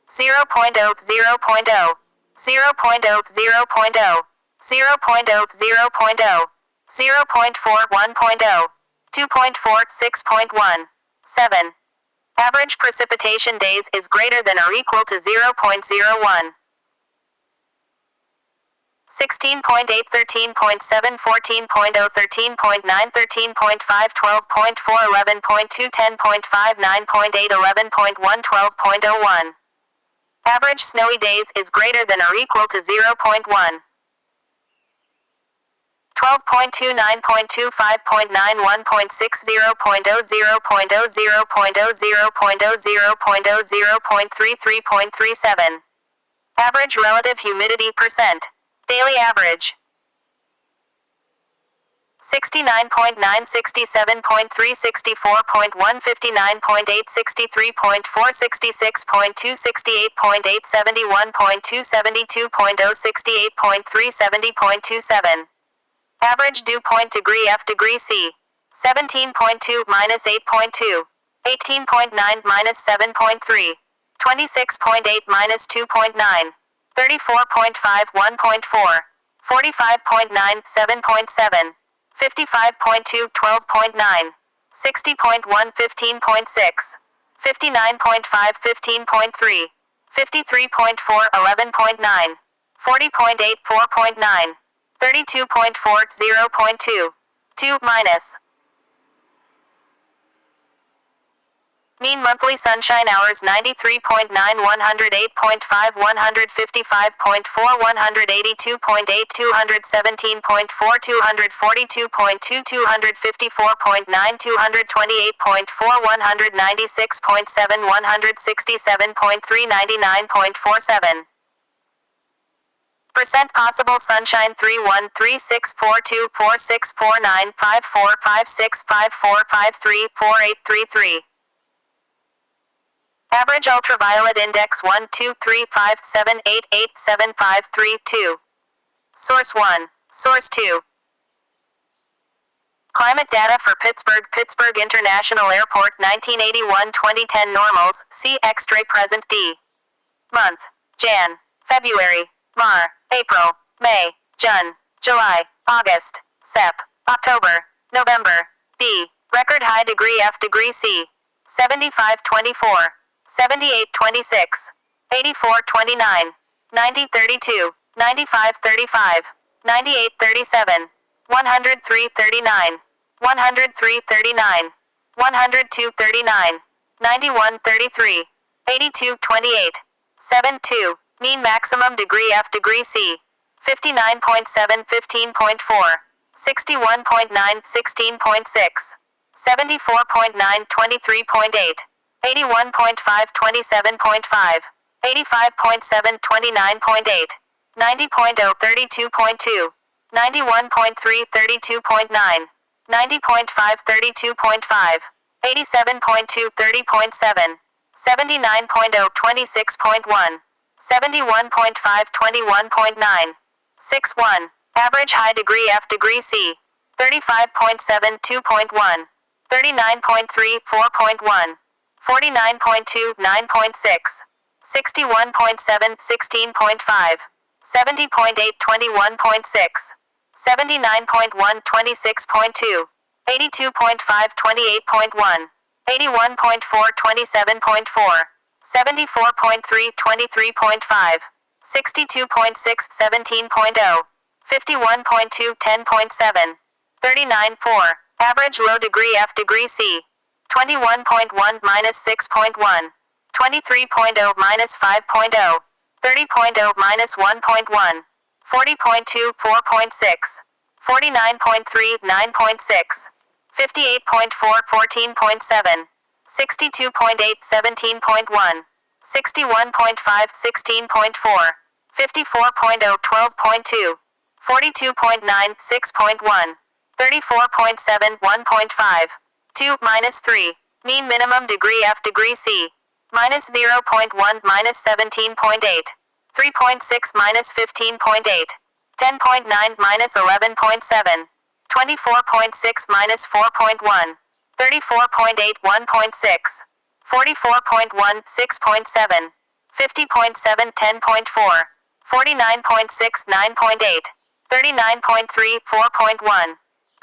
0.0 0.0. 0.0 0.0. 0.0 0.0. 0.4 1.0. 2.4 6.1. 7. Average precipitation days is greater than or equal to 0.01. 16.8 13.7 14.0 13.9 13.5 12.4 11.2 10.5 9.8 11.1 12.01. Average snowy days is greater than or equal to 0.1. 12.2 9.2 5.9 1.6 0.0 0.0 0.0 0.0 0.0 0.33.37. Average relative humidity percent. Daily average. 69.9 67.3 64.1 59.8 63.4 66.2 68.8 71.2 72.0 68.3 70.27. Average dew point degree F degree C. 17.2 minus 8.2. 18.9 minus 7.3. 26.8 minus 2.9. 34.5 1.4. 45.9 7.7. 55.2 12.9. 60.1 15.6. 59.5 15.3. 53.4 11.9. 40.8 4.9. 32.4 0.2. 2 minus. Mean monthly sunshine hours 93.9 108.5 155.4 182.8 217.4 242.2 254.9 228.4 196.7 167.3 99.47. Percent possible sunshine 31 36 42 46 49 54 56 54 53 48 33. Average ultraviolet index 1 2 3 5 7 8 8 7 5 3 2. Source 1. Source 2. Climate data for Pittsburgh International Airport 1981-2010 normals, see X-ray present D. Month. Jan. February. Mar. April. May. June. July. August. Sep. October. November. D. Record high degree F degree C. 75-24. 78-26. 84-29. 90-32. 95-35. 98-37. 103-39. 103-39. 102-39. 91-33. 82-28. 7-2. Mean maximum degree F degree C. 59.7 15.4. 61.9 16.6. 74.9 23.8. 81.5 27.5. 85.7 29.8. 90.0 32.2. 91.3 32.9. 90.5 32.5. 87.2 30.7. 79.0 26.1. 71.5 21.9. 6-1. Average high degree F degree C. 35.7 2.1. 39.3 4.1. 49.2 9.6. 61.7 16.5. 70.8 21.6. 79.1 26.2. 82.5 28.1. 81.4 27.4. 74.3 23.5. 62.6 17.0. 51.2 10.7. 39.4. Average low degree F degree C. 21.1 minus 6.1. 23.0 minus 5.0. 30.0 minus 1.1. 40.2 4.6. 49.3 9.6. 58.4 14.7. 62.8 17.1. 61.5 16.4. 54.0 12.2. 42.9 6.1. 34.7 1.5. 2 minus 3. Mean minimum degree F degree C. Minus 0.1 minus 17.8. 3.6 minus 15.8. 10.9 minus 11.7. 24.6 minus 4.1. 34.8 1.6. 44.1 6.7. 50.7 10.4. 49.6 9.8. 39.3 4.1.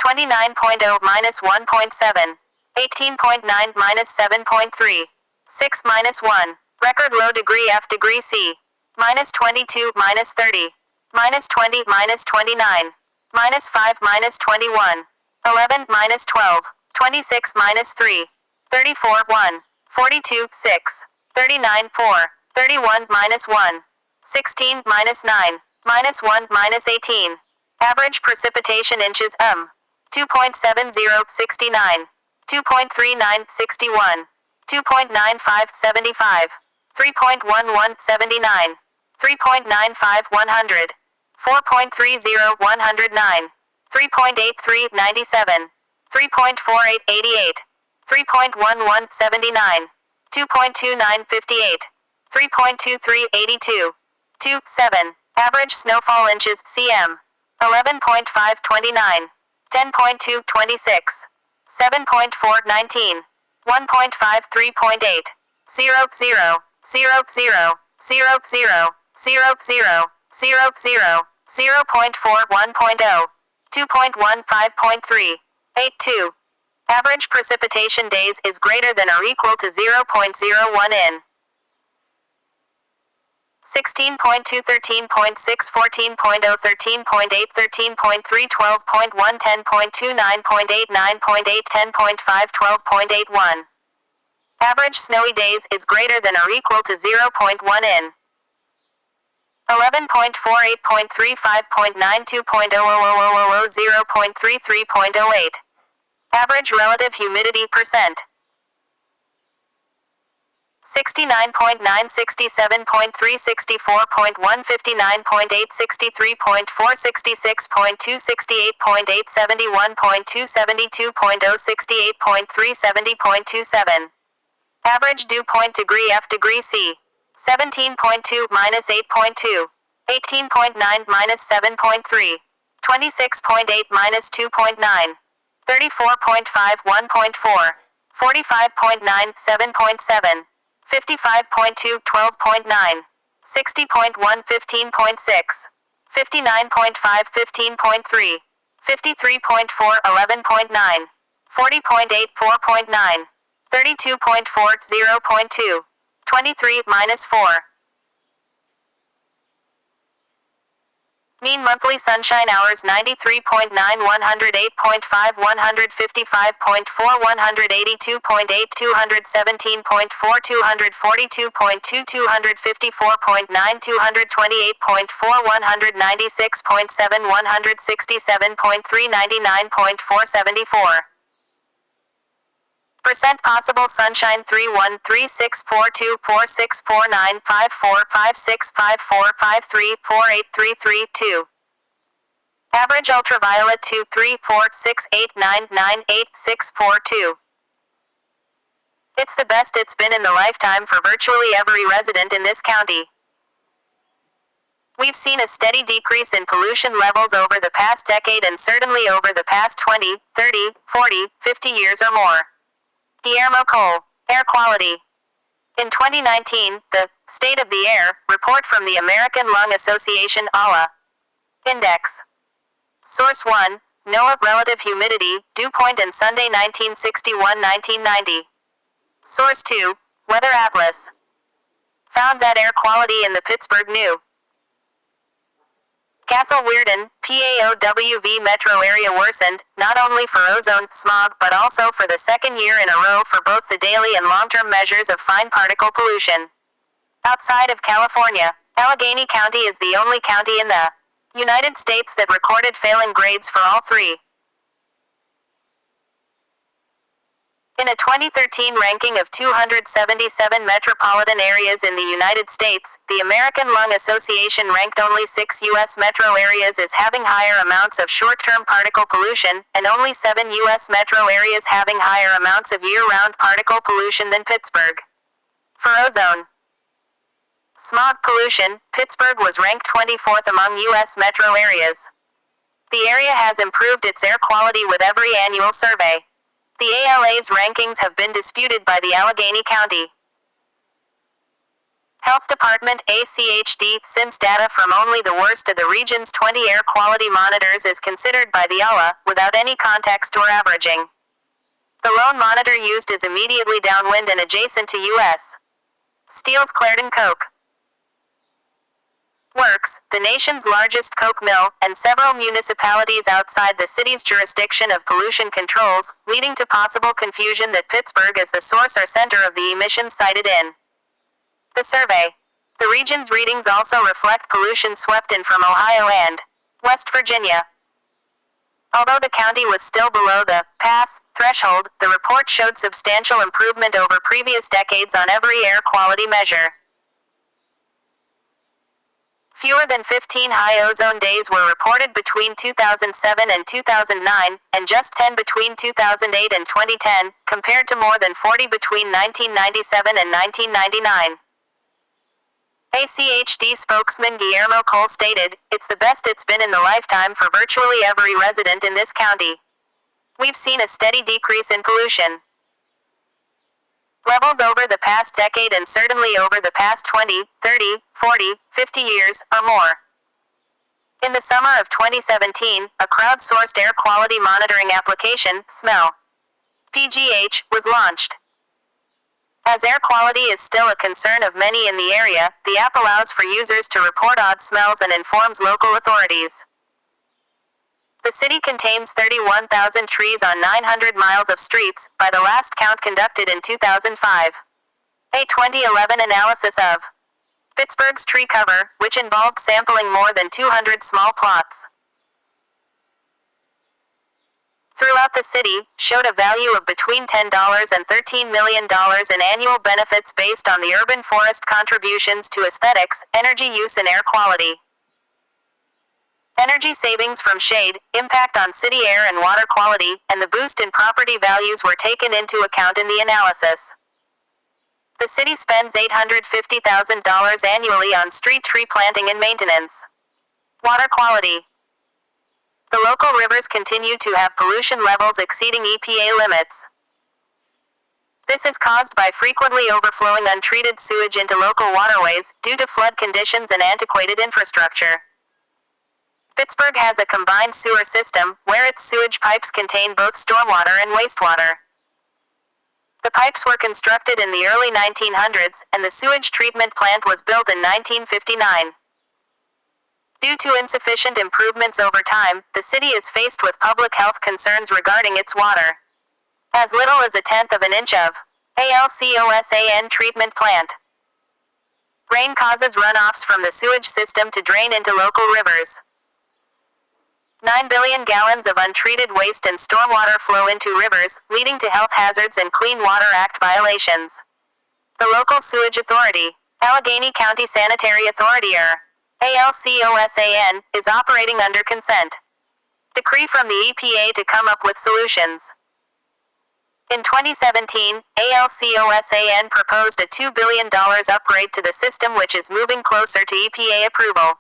29.0 minus 1.7. 18.9 minus 7.3. 6 minus 1. Record low degree F degree C. Minus 22 minus 30. Minus 20 minus 29. Minus 5 minus 21. 11 minus 12. 26 minus 3. 34 1. 42 6. 39 4. 31 minus 1. 16 minus 9. Minus 1 minus 18. Average precipitation inches 2.70 69. 2.39 61. 2.95 75. 3.11 79. 3.95 100. 4.30 109. 3.83 97. 3.48 88. 3.11 79. 2.29 58. 3.23 82. 2 7. Average snowfall inches cm. 11.5 29. 10.2 26. 7.4 19. 1.5 3.8. 0 0. 0 0. 0 0. 0 0. 0 0. 0.4 1.0. 2.1 5.3. 8 2. Average precipitation days is greater than or equal to 0.01 in 16.2 13.6 14.0 13.8 13.3 12.1 10.2 9.8 9.8 10.5 12.81. Average snowy days is greater than or equal to 0.1 in 11.4 8.35.92.00000 0.33.08. Average relative humidity percent 69.9 67.3 64.1 59.8 63.4 66.2 68.8 71.2 72.0 68.3 70.27. Average dew point degree F degree C. 17.2 minus 8.2. 18.9 minus 7.3. 26.8 minus 2.9. 34.5 1.4. 45.9 7.7. 55.2 12.9. 60.1 15.6. 59.5 15.3. 53.4 11.9. 40.84.9, 32.40.2, 23-4. Mean monthly sunshine hours 93.9, 108.5, 155.4, 182.8, 217.4, 242.2, 254.9, 228.4, 196.7, 167.3, 99.4, 74. Percent possible sunshine 313642464954565453483332. Average ultraviolet 23468998642. It's the best it's been in the lifetime for virtually every resident in this county. We've seen a steady decrease in pollution levels over the past decade and certainly over the past 20, 30, 40, 50 years or more. Guillermo Cole, Air Quality. In 2019, the State of the Air report from the American Lung Association ALA. Index. Source 1, NOAA Relative Humidity, Dew Point and Sunday 1961-1990. Source 2, Weather Atlas. Found that air quality in the Pittsburgh New Castle Weirden, PAOWV metro area worsened, not only for ozone smog but also for the second year in a row for both the daily and long-term measures of fine particle pollution. Outside of California, Allegheny County is the only county in the United States that recorded failing grades for all three. In a 2013 ranking of 277 metropolitan areas in the United States, the American Lung Association ranked only 6 U.S. metro areas as having higher amounts of short-term particle pollution, and only 7 U.S. metro areas having higher amounts of year-round particle pollution than Pittsburgh. For ozone smog pollution, Pittsburgh was ranked 24th among U.S. metro areas. The area has improved its air quality with every annual survey. The ALA's rankings have been disputed by the Allegheny County Health Department ACHD, since data from only the worst of the region's 20 air quality monitors is considered by the ALA, without any context or averaging. The lone monitor used is immediately downwind and adjacent to U.S. Steel's Clarendon Coke Works, the nation's largest coke mill, and several municipalities outside the city's jurisdiction of pollution controls, leading to possible confusion that Pittsburgh is the source or center of the emissions cited in the survey. The region's readings also reflect pollution swept in from Ohio and West Virginia. Although the county was still below the pass threshold, the report showed substantial improvement over previous decades on every air quality measure. Fewer than 15 high ozone days were reported between 2007 and 2009, and just 10 between 2008 and 2010, compared to more than 40 between 1997 and 1999. ACHD spokesman Guillermo Cole stated, "It's the best it's been in the lifetime for virtually every resident in this county. We've seen a steady decrease in pollution levels over the past decade and certainly over the past 20, 30, 40, 50 years, or more." In the summer of 2017, a crowdsourced air quality monitoring application, Smell PGH, was launched. As air quality is still a concern of many in the area, the app allows for users to report odd smells and informs local authorities. The city contains 31,000 trees on 900 miles of streets, by the last count conducted in 2005. A 2011 analysis of Pittsburgh's tree cover, which involved sampling more than 200 small plots throughout the city, showed a value of between $10 and $13 million in annual benefits based on the urban forest contributions to aesthetics, energy use and air quality. Energy savings from shade, impact on city air and water quality, and the boost in property values were taken into account in the analysis. The city spends $850,000 annually on street tree planting and maintenance. Water quality. The local rivers continue to have pollution levels exceeding EPA limits. This is caused by frequently overflowing untreated sewage into local waterways, due to flood conditions and antiquated infrastructure. Pittsburgh has a combined sewer system, where its sewage pipes contain both stormwater and wastewater. The pipes were constructed in the early 1900s, and the sewage treatment plant was built in 1959. Due to insufficient improvements over time, the city is faced with public health concerns regarding its water. As little as 1/10 of an inch of ALCOSAN treatment plant. Rain causes runoffs from the sewage system to drain into local rivers. 9 billion gallons of untreated waste and stormwater flow into rivers, leading to health hazards and Clean Water Act violations. The local sewage authority, Allegheny County Sanitary Authority ALCOSAN, is operating under consent decree from the EPA to come up with solutions. In 2017, ALCOSAN proposed a $2 billion upgrade to the system, which is moving closer to EPA approval.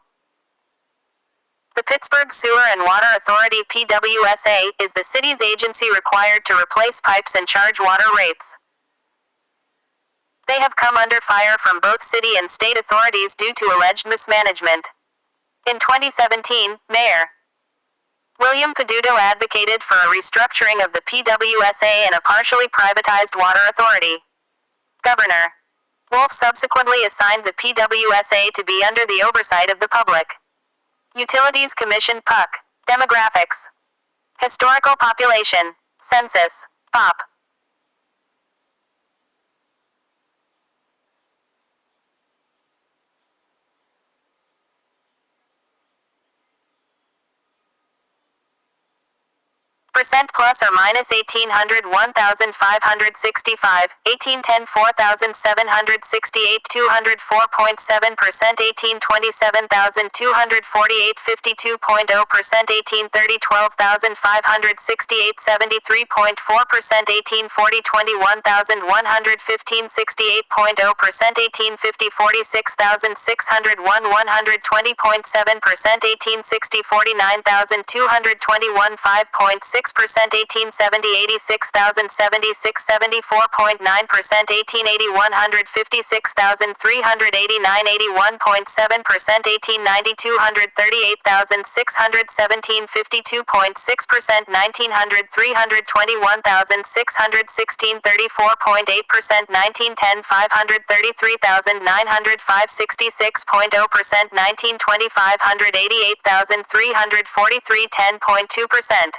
The Pittsburgh Sewer and Water Authority (PWSA) is the city's agency required to replace pipes and charge water rates. They have come under fire from both city and state authorities due to alleged mismanagement. In 2017, Mayor William Peduto advocated for a restructuring of the PWSA and a partially privatized water authority. Governor Wolf subsequently assigned the PWSA to be under the oversight of the Public Utilities Commission (PUC). Demographics: Historical population, Census, POP. Percent plus or minus 1800 1565, 1810 4768 204.7%, 1827 248 52.0%, 1830 12568 73.4%, 1840 21115 68.0%, 1850 46601 120.7%, 1860 49221 5.6%, 1870 86,076 74.9%, 1880 156,389 81.7%, 1890 238,617 52.6%, 1900 321,616 34.8%, 1910 533,905 66.0%, 1920 588,343 10.2%.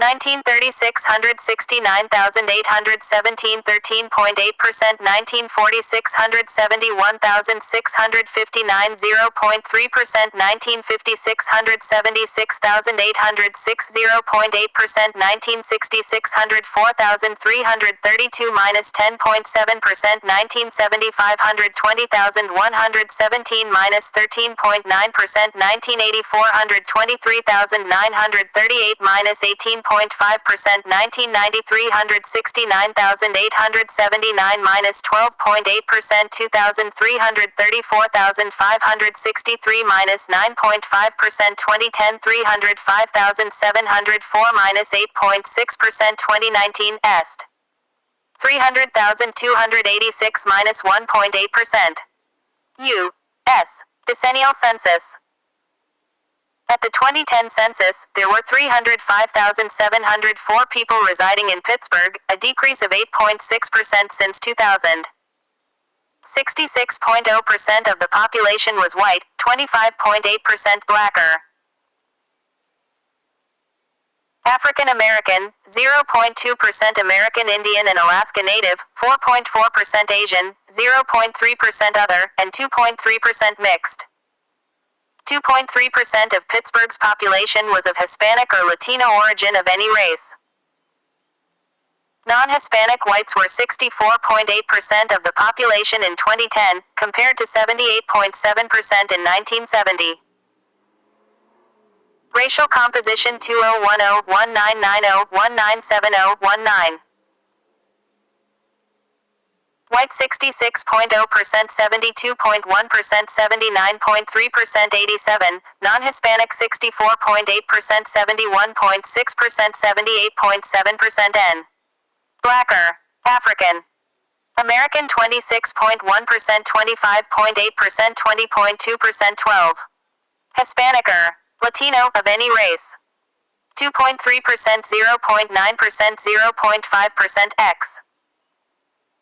$1936 $169,817 13.8%, $1946 $171,659 0.3%, $1956 $176,806 0.8%, $1966 $104,332 minus 10.7%, $1975 $120,117 minus 13.9%, $1984 $123,938 minus 18.5%, 1993 $169,879 minus 12.8%, 2003 $134,563 minus 9.5%, 2010 $305,704 minus 8.6%, 2019 Est 300,286 minus 1.8%. U.S. Decennial Census. At the 2010 census, there were 305,704 people residing in Pittsburgh, a decrease of 8.6% since 2000. 66.0% of the population was white, 25.8% blacker. African American, 0.2% American Indian and Alaska Native, 4.4% Asian, 0.3% other, and 2.3% mixed. 2.3% of Pittsburgh's population was of Hispanic or Latino origin of any race. Non-Hispanic whites were 64.8% of the population in 2010, compared to 78.7% in 1970. Racial composition 2010-1990-1970-19. White 66.0%, 72.1%, 79.3%, 87, non-Hispanic 64.8%, 71.6%, 78.7%, N. Blacker. African American 26.1%, 25.8%, 20.2%, 12. Hispanicer. Latino of any race. 2.3%, 0.9%, 0.5%, X.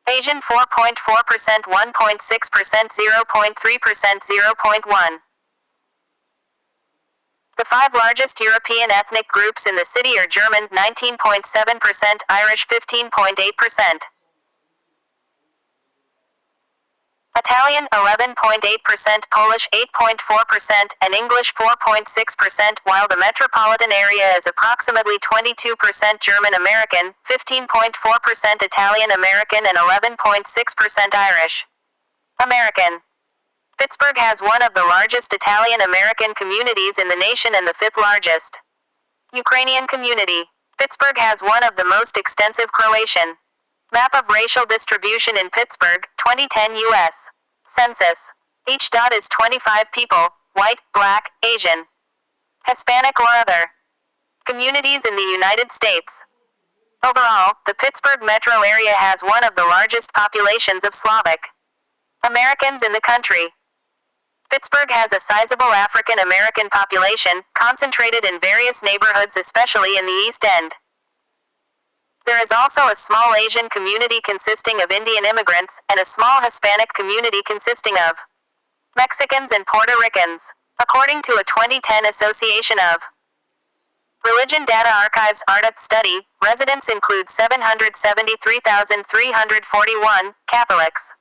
Asian 4.4%, 1.6%, 0.3%, 0.1. The 5 largest European ethnic groups in the city are German 19.7%, Irish 15.8%. Italian 11.8%, Polish 8.4%, and English 4.6%, while the metropolitan area is approximately 22% German American, 15.4% Italian American, and 11.6% Irish American. Pittsburgh has one of the largest Italian American communities in the nation and the 5th largest Ukrainian community. Pittsburgh has one of the most extensive Croatian map of racial distribution in Pittsburgh, 2010 U.S. Census. Each dot is 25 people, white, black, Asian, Hispanic or other communities in the United States. Overall, the Pittsburgh metro area has one of the largest populations of Slavic Americans in the country. Pittsburgh has a sizable African American population, concentrated in various neighborhoods especially in the East End. There is also a small Asian community consisting of Indian immigrants, and a small Hispanic community consisting of Mexicans and Puerto Ricans. According to a 2010 Association of Religion Data Archives ARDA study, residents include 773,341 Catholics,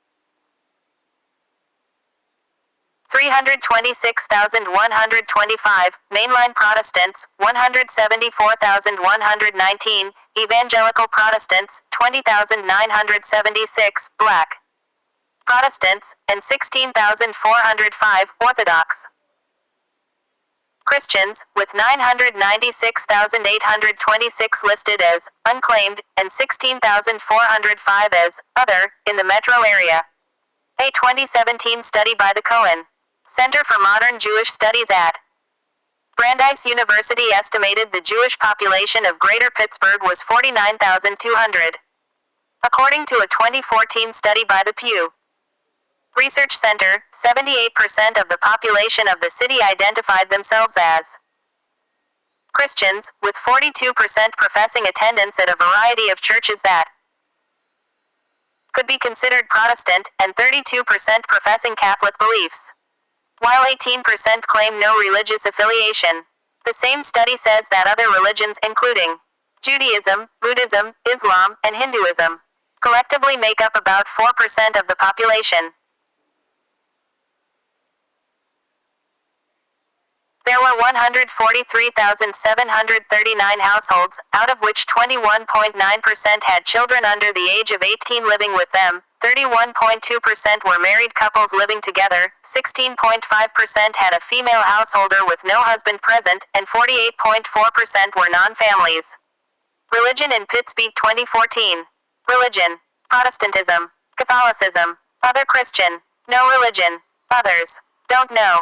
326,125 mainline Protestants, 174,119 evangelical Protestants, 20,976 black Protestants, and 16,405 Orthodox Christians, with 996,826 listed as unclaimed and 16,405 as other in the metro area. A 2017 study by the Cohen Center for Modern Jewish Studies at Brandeis University estimated the Jewish population of Greater Pittsburgh was 49,200. According to a 2014 study by the Pew Research Center, 78% of the population of the city identified themselves as Christians, with 42% professing attendance at a variety of churches that could be considered Protestant, and 32% professing Catholic beliefs, while 18% claim no religious affiliation. The same study says that other religions including Judaism, Buddhism, Islam, and Hinduism collectively make up about 4% of the population. There were 143,739 households, out of which 21.9% had children under the age of 18 living with them, 31.2% were married couples living together, 16.5% had a female householder with no husband present, and 48.4% were non-families. Religion in Pittsburgh 2014. Religion. Protestantism. Catholicism. Other Christian. No religion. Others. Don't know.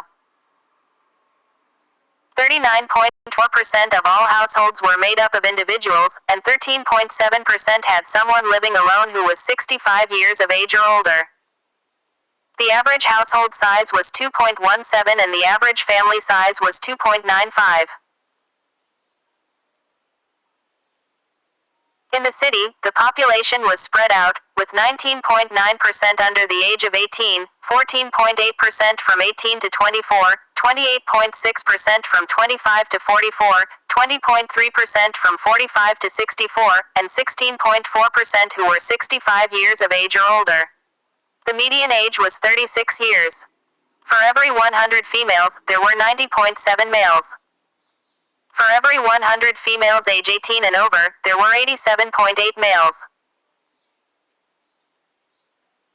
39.4% of all households were made up of individuals, and 13.7% had someone living alone who was 65 years of age or older. The average household size was 2.17 and the average family size was 2.95. In the city, the population was spread out, with 19.9% under the age of 18, 14.8% from 18 to 24, 28.6% from 25 to 44, 20.3% from 45 to 64, and 16.4% who were 65 years of age or older. The median age was 36 years. For every 100 females, there were 90.7 males. For every 100 females age 18 and over, there were 87.8 males.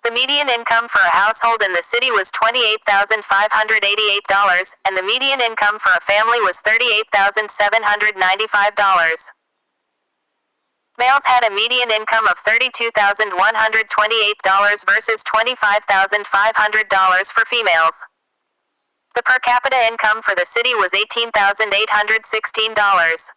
The median income for a household in the city was $28,588, and the median income for a family was $38,795. Males had a median income of $32,128 versus $25,500 for females. The per capita income for the city was $18,816.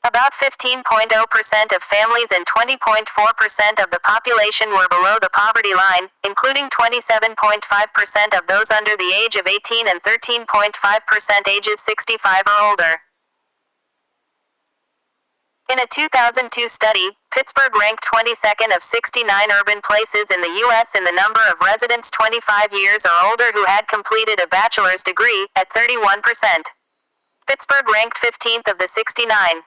About 15.0% of families and 20.4% of the population were below the poverty line, including 27.5% of those under the age of 18 and 13.5% ages 65 or older. In a 2002 study, Pittsburgh ranked 22nd of 69 urban places in the U.S. in the number of residents 25 years or older who had completed a bachelor's degree, at 31%. Pittsburgh ranked 15th of the 69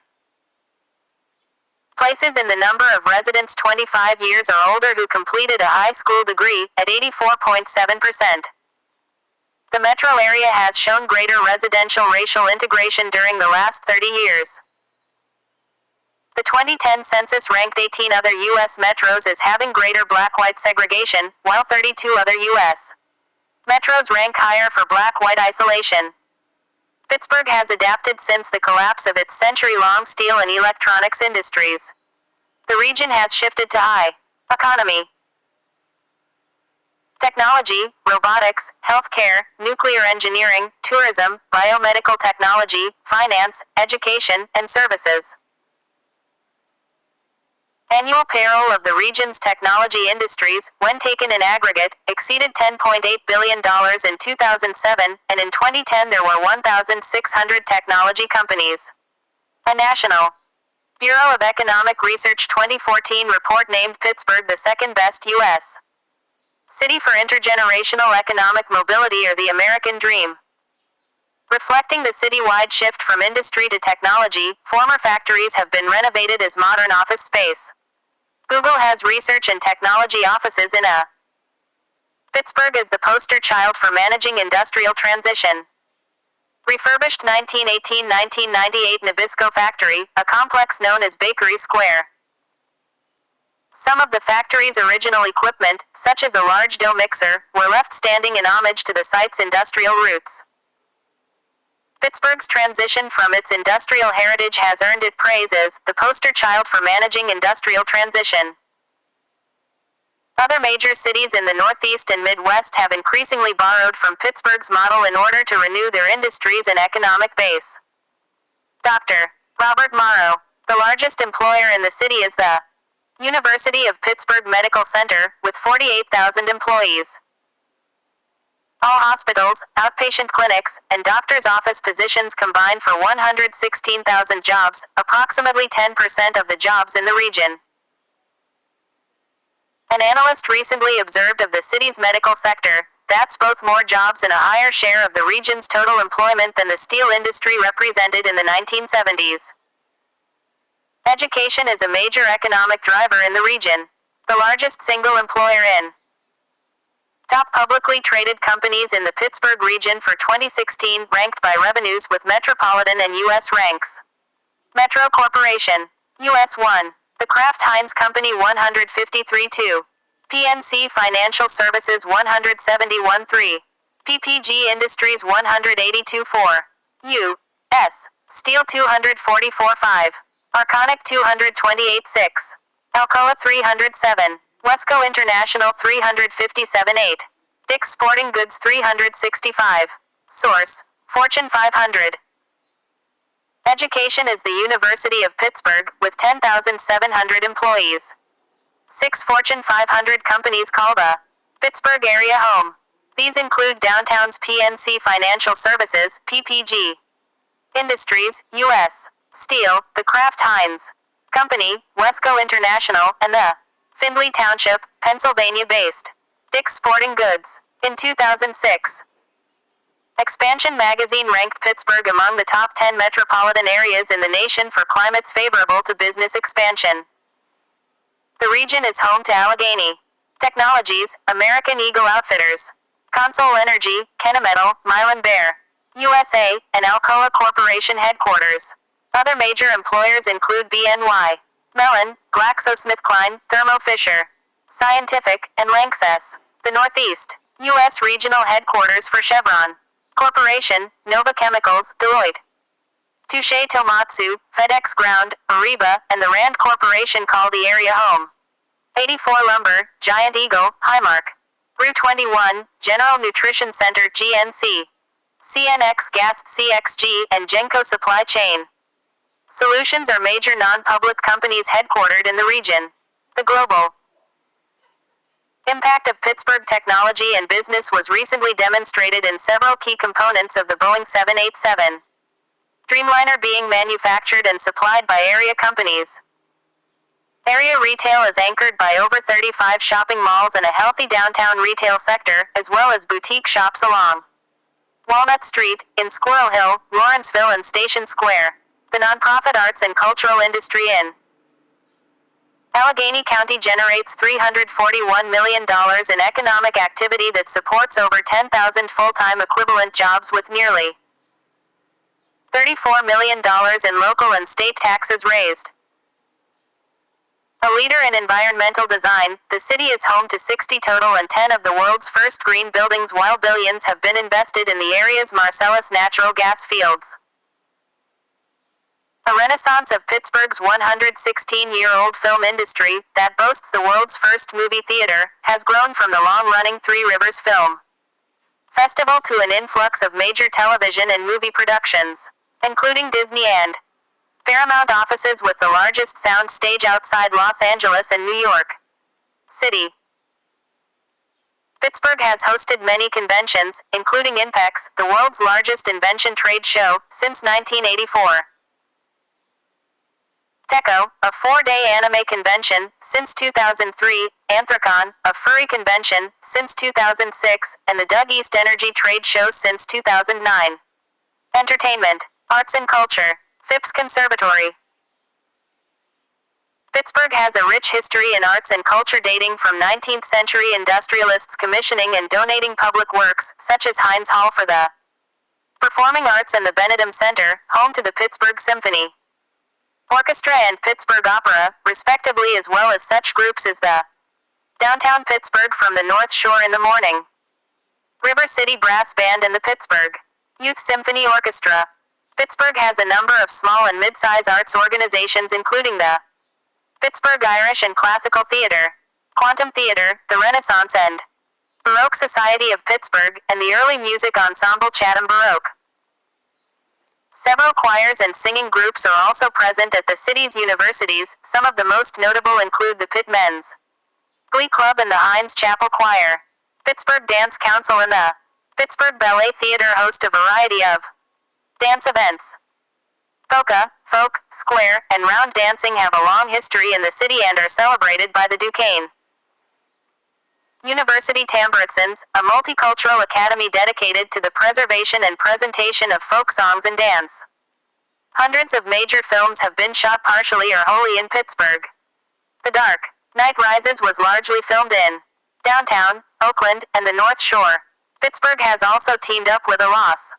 places in the number of residents 25 years or older who completed a high school degree, at 84.7%. The metro area has shown greater residential racial integration during the last 30 years. The 2010 census ranked 18 other U.S. metros as having greater black-white segregation, while 32 other U.S. metros rank higher for black-white isolation. Pittsburgh has adapted since the collapse of its century-long steel and electronics industries. The region has shifted to high economy technology, robotics, healthcare, nuclear engineering, tourism, biomedical technology, finance, education, and services. Annual payroll of the region's technology industries, when taken in aggregate, exceeded $10.8 billion in 2007, and in 2010 there were 1,600 technology companies. A National Bureau of Economic Research 2014 report named Pittsburgh the second best U.S. city for intergenerational economic mobility, or the American dream. Reflecting the citywide shift from industry to technology, former factories have been renovated as modern office space. Google has research and technology offices in Pittsburgh as the poster child for managing industrial transition. Refurbished 1918-1998 Nabisco Factory, a complex known as Bakery Square. Some of the factory's original equipment, such as a large dough mixer, were left standing in homage to the site's industrial roots. Pittsburgh's transition from its industrial heritage has earned it praise as the poster child for managing industrial transition. Other major cities in the Northeast and Midwest have increasingly borrowed from Pittsburgh's model in order to renew their industries and economic base. Dr. Robert Morrow. The largest employer in the city is the University of Pittsburgh Medical Center, with 48,000 employees. All hospitals, outpatient clinics, and doctor's office positions combine for 116,000 jobs, approximately 10% of the jobs in the region. An analyst recently observed of the city's medical sector, that's both more jobs and a higher share of the region's total employment than the steel industry represented in the 1970s. Education is a major economic driver in the region. The largest single employer in top publicly traded companies in the Pittsburgh region for 2016, ranked by revenues with metropolitan and U.S. ranks. Metro Corporation. U.S. 1. The Kraft Heinz Company 153.2. PNC Financial Services 171.3. PPG Industries 182.4. U.S. Steel 244.5. Arconic 228.6. Alcoa 307. Wesco International 357.8. Dick's Sporting Goods 365. Source: Fortune 500. Education is the University of Pittsburgh, with 10,700 employees. 6 Fortune 500 companies call the Pittsburgh area home. These include downtown's PNC Financial Services, PPG Industries, U.S. Steel, the Kraft Heinz Company, Wesco International, and the Findlay Township, Pennsylvania-based Dick's Sporting Goods. In 2006, Expansion magazine ranked Pittsburgh among the top 10 metropolitan areas in the nation for climates favorable to business expansion. The region is home to Allegheny Technologies, American Eagle Outfitters, Consol Energy, Kennametal, Milan Bear, USA, and Alcoa Corporation headquarters. Other major employers include BNY Mellon, GlaxoSmithKline, Thermo Fisher Scientific, and Lanxess. The Northeast, U.S. regional headquarters for Chevron Corporation, Nova Chemicals, Deloitte, Touche Tomatsu, FedEx Ground, Ariba, and the Rand Corporation call the area home. 84 Lumber, Giant Eagle, Highmark, Route 21, General Nutrition Center GNC, CNX Gas CXG, and Genco Supply Chain. Solutions are major non-public companies headquartered in the region. The global impact of Pittsburgh technology and business was recently demonstrated in several key components of the Boeing 787 Dreamliner being manufactured and supplied by area companies. Area retail is anchored by over 35 shopping malls and a healthy downtown retail sector, as well as boutique shops along Walnut Street, in Squirrel Hill, Lawrenceville and Station Square. The nonprofit arts and cultural industry in Allegheny County generates $341 million in economic activity that supports over 10,000 full-time equivalent jobs with nearly $34 million in local and state taxes raised. A leader in environmental design, the city is home to 60 total and 10 of the world's first green buildings, while billions have been invested in the area's Marcellus natural gas fields. A renaissance of Pittsburgh's 116-year-old film industry, that boasts the world's first movie theater, has grown from the long-running Three Rivers Film Festival to an influx of major television and movie productions, including Disney and Paramount offices with the largest sound stage outside Los Angeles and New York City. Pittsburgh has hosted many conventions, including INPEX, the world's largest invention trade show, since 1984. Teco, a 4-day anime convention, since 2003, Anthrocon, a furry convention, since 2006, and the Doug East Energy Trade Show since 2009. Entertainment, arts and culture, Phipps Conservatory. Pittsburgh has a rich history in arts and culture dating from 19th century industrialists commissioning and donating public works, such as Heinz Hall for the Performing Arts and the Benedum Center, home to the Pittsburgh Symphony Orchestra and Pittsburgh Opera, respectively, as well as such groups as the Downtown Pittsburgh from the North Shore in the Morning, River City Brass Band and the Pittsburgh Youth Symphony Orchestra. Pittsburgh has a number of small and mid-size arts organizations, including the Pittsburgh Irish and Classical Theater, Quantum Theater, the Renaissance and Baroque Society of Pittsburgh, and the early music ensemble Chatham Baroque. Several choirs and singing groups are also present at the city's universities. Some of the most notable include the Pitt Men's Glee Club and the Heinz Chapel Choir. Pittsburgh Dance Council and the Pittsburgh Ballet Theater host a variety of dance events. Polka, folk, square, and round dancing have a long history in the city and are celebrated by the Duquesne University Tamburetsons, a multicultural academy dedicated to the preservation and presentation of folk songs and dance. Hundreds of major films have been shot partially or wholly in Pittsburgh. The Dark Knight Rises was largely filmed in downtown, Oakland, and the North Shore. Pittsburgh has also teamed up with a Los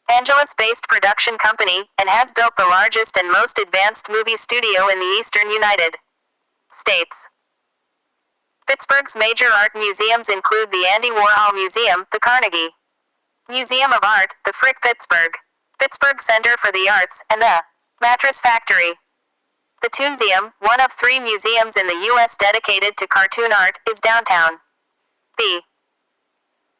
Angeles-based production company, and has built the largest and most advanced movie studio in the eastern United States. Pittsburgh's major art museums include the Andy Warhol Museum, the Carnegie Museum of Art, the Frick Pittsburgh Pittsburgh Center for the Arts, and the Mattress Factory. The Toonseum, one of 3 museums in the U.S. dedicated to cartoon art, is downtown. The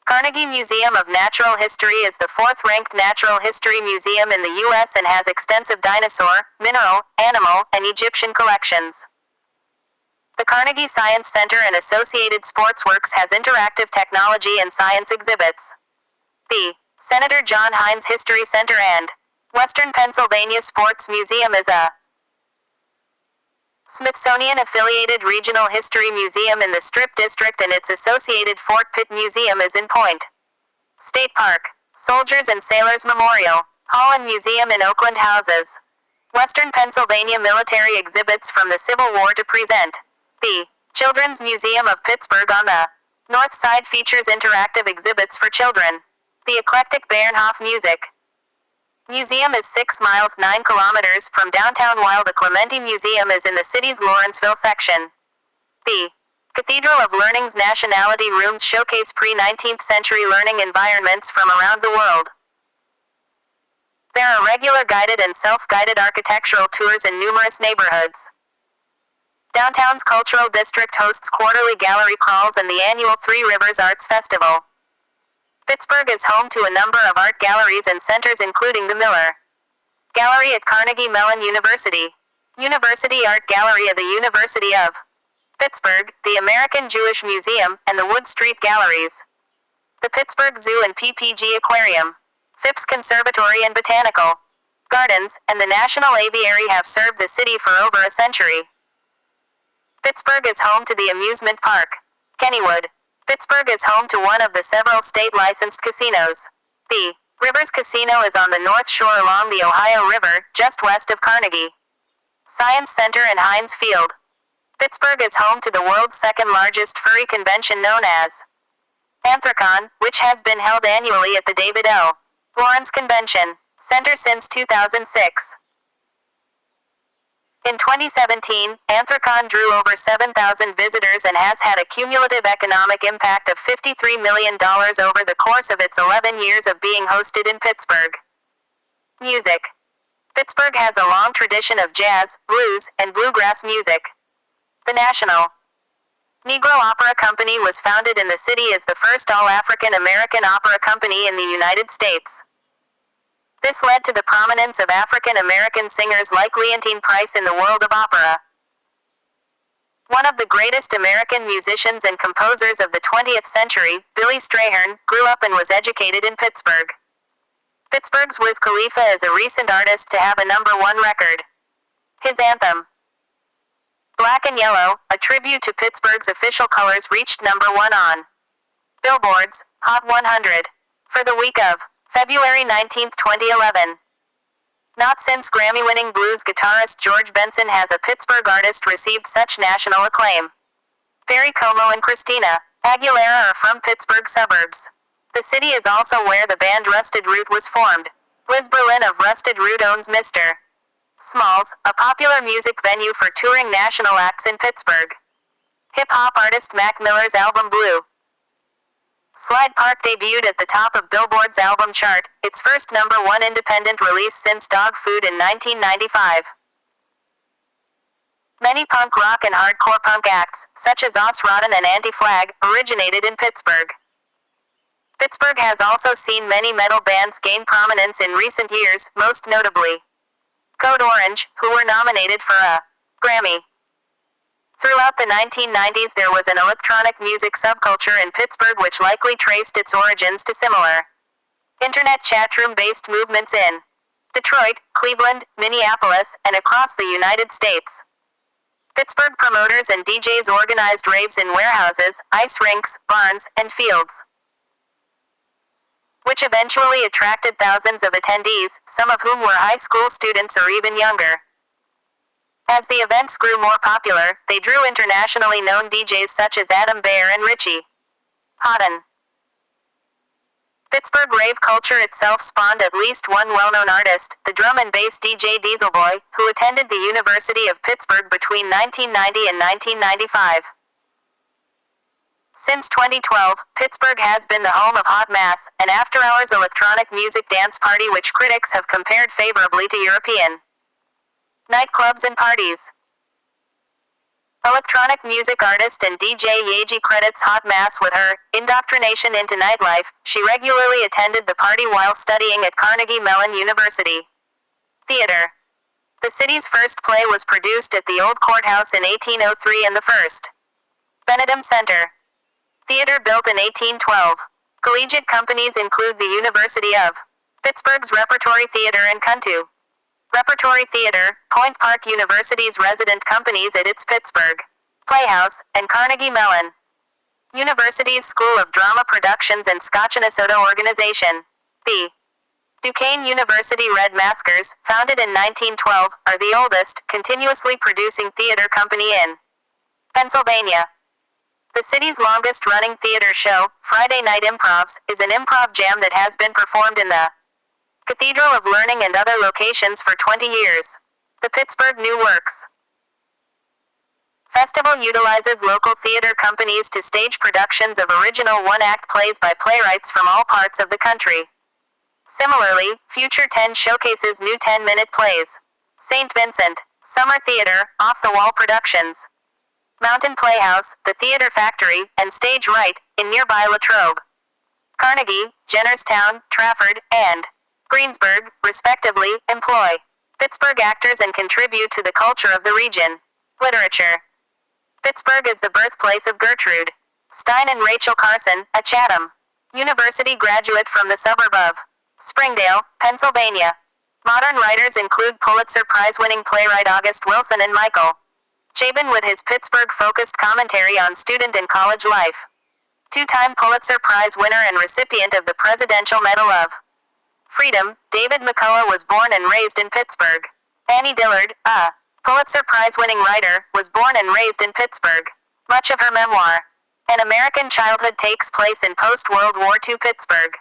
Carnegie Museum of Natural History is the 4th-ranked natural history museum in the U.S. and has extensive dinosaur, mineral, animal, and Egyptian collections. The Carnegie Science Center and Associated Sportsworks has interactive technology and science exhibits. The Senator John Heinz History Center and Western Pennsylvania Sports Museum is a Smithsonian-affiliated regional history museum in the Strip District, and its associated Fort Pitt Museum is in Point State Park. Soldiers and Sailors Memorial Hall and Museum in Oakland houses Western Pennsylvania military exhibits from the Civil War to present. The Children's Museum of Pittsburgh on the North Side features interactive exhibits for children. The eclectic Baernhof Music Museum is 6 miles 9 kilometers from downtown, while the Clementi Museum is in the city's Lawrenceville section. The Cathedral of Learning's nationality rooms showcase pre-19th century learning environments from around the world. There are regular guided and self-guided architectural tours in numerous neighborhoods. Downtown's Cultural District hosts quarterly gallery crawls and the annual Three Rivers Arts Festival. Pittsburgh is home to a number of art galleries and centers, including the Miller Gallery at Carnegie Mellon University. University Art Gallery of the University of Pittsburgh, the American Jewish Museum, and the Wood Street Galleries. The Pittsburgh Zoo and PPG Aquarium. Phipps Conservatory and Botanical Gardens, and the National Aviary have served the city for over a century. Pittsburgh is home to the amusement park, Kennywood. Pittsburgh is home to one of the several state-licensed casinos. The Rivers Casino is on the North Shore along the Ohio River, just west of Carnegie Science Center and Heinz Field. Pittsburgh is home to the world's second-largest furry convention known as Anthrocon, which has been held annually at the David L. Lawrence Convention Center since 2006. In 2017, Anthrocon drew over 7,000 visitors and has had a cumulative economic impact of $53 million over the course of its 11 years of being hosted in Pittsburgh. Music. Pittsburgh has a long tradition of jazz, blues, and bluegrass music. The National Negro Opera Company was founded in the city as the first all-African American opera company in the United States. This led to the prominence of African American singers like Leontyne Price in the world of opera. One of the greatest American musicians and composers of the 20th century, Billy Strayhorn, grew up and was educated in Pittsburgh. Pittsburgh's Wiz Khalifa is a recent artist to have a #1 record. His anthem, Black and Yellow, a tribute to Pittsburgh's official colors, reached #1 on Billboard's Hot 100 for the week of February 19, 2011. Not since Grammy-winning blues guitarist George Benson has a Pittsburgh artist received such national acclaim. Perry Como and Christina Aguilera are from Pittsburgh suburbs. The city is also where the band Rusted Root was formed. Liz Berlin of Rusted Root owns Mr. Smalls, a popular music venue for touring national acts in Pittsburgh. Hip-hop artist Mac Miller's album Blue Slide Park debuted at the top of Billboard's album chart, its first #1 independent release since Dog Food in 1995. Many punk rock and hardcore punk acts, such as Os Rotten and Anti-Flag, originated in Pittsburgh. Pittsburgh has also seen many metal bands gain prominence in recent years, most notably Code Orange, who were nominated for a Grammy. Throughout the 1990s there was an electronic music subculture in Pittsburgh which likely traced its origins to similar internet chatroom-based movements in Detroit, Cleveland, Minneapolis, and across the United States. Pittsburgh promoters and DJs organized raves in warehouses, ice rinks, barns, and fields, which eventually attracted thousands of attendees, some of whom were high school students or even younger. As the events grew more popular, they drew internationally known DJs such as Adam Beyer and Richie Houghton. Pittsburgh rave culture itself spawned at least one well-known artist, the drum and bass DJ Dieselboy, who attended the University of Pittsburgh between 1990 and 1995. Since 2012, Pittsburgh has been the home of Hot Mass, an after-hours electronic music dance party which critics have compared favorably to European nightclubs and parties. Electronic music artist and DJ Yeji credits Hot Mass with her indoctrination into nightlife. She regularly attended the party while studying at Carnegie Mellon University. Theater. The city's first play was produced at the Old Courthouse in 1803 and the first Benedum Center Theater built in 1812. Collegiate companies include the University of Pittsburgh's Repertory Theater and Kuntu Repertory Theater, Point Park University's resident companies at its Pittsburgh Playhouse, and Carnegie Mellon University's School of Drama Productions and Scotch-Minnesota Organization. The Duquesne University Red Maskers, founded in 1912, are the oldest, continuously producing theater company in Pennsylvania. The city's longest-running theater show, Friday Night Improvs, is an improv jam that has been performed in the Cathedral of Learning and other locations for 20 years. The Pittsburgh New Works Festival utilizes local theater companies to stage productions of original one-act plays by playwrights from all parts of the country. Similarly, Future 10 showcases new 10-minute plays. St. Vincent Summer Theater, Off-the-Wall Productions. Mountain Playhouse, The Theater Factory, and Stage Right, in nearby Latrobe. Carnegie, Jennerstown, Trafford, and Greensburg, respectively, employ Pittsburgh actors and contribute to the culture of the region. Literature. Pittsburgh is the birthplace of Gertrude Stein and Rachel Carson, a Chatham University graduate from the suburb of Springdale, Pennsylvania. Modern writers include Pulitzer Prize-winning playwright August Wilson and Michael Chabon with his Pittsburgh-focused commentary on student and college life. Two-time Pulitzer Prize winner and recipient of the Presidential Medal of Freedom, David McCullough was born and raised in Pittsburgh. Annie Dillard, a Pulitzer Prize-winning writer, was born and raised in Pittsburgh. Much of her memoir, An American Childhood, takes place in post-World War II Pittsburgh.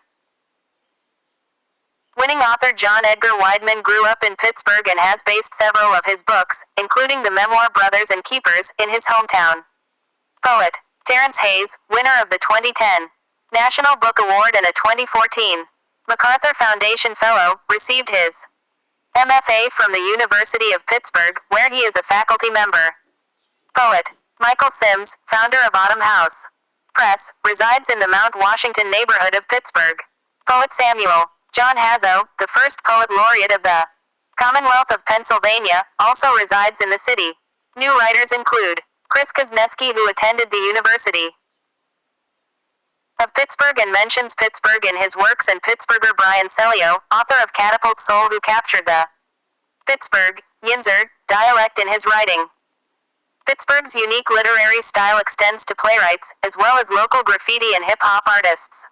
Winning author John Edgar Wideman grew up in Pittsburgh and has based several of his books, including the memoir Brothers and Keepers, in his hometown. Poet Terrence Hayes, winner of the 2010 National Book Award and a 2014 MacArthur Foundation Fellow, received his MFA from the University of Pittsburgh, where he is a faculty member. Poet Michael Sims, founder of Autumn House Press, resides in the Mount Washington neighborhood of Pittsburgh. Poet Samuel John Hazo, the first poet laureate of the Commonwealth of Pennsylvania, also resides in the city. New writers include Chris Kuzneski, who attended the University of Pittsburgh and mentions Pittsburgh in his works, and Pittsburgher Brian Celio, author of Catapult Soul, who captured the Pittsburgh Yinzer dialect in his writing. Pittsburgh's unique literary style extends to playwrights, as well as local graffiti and hip-hop artists.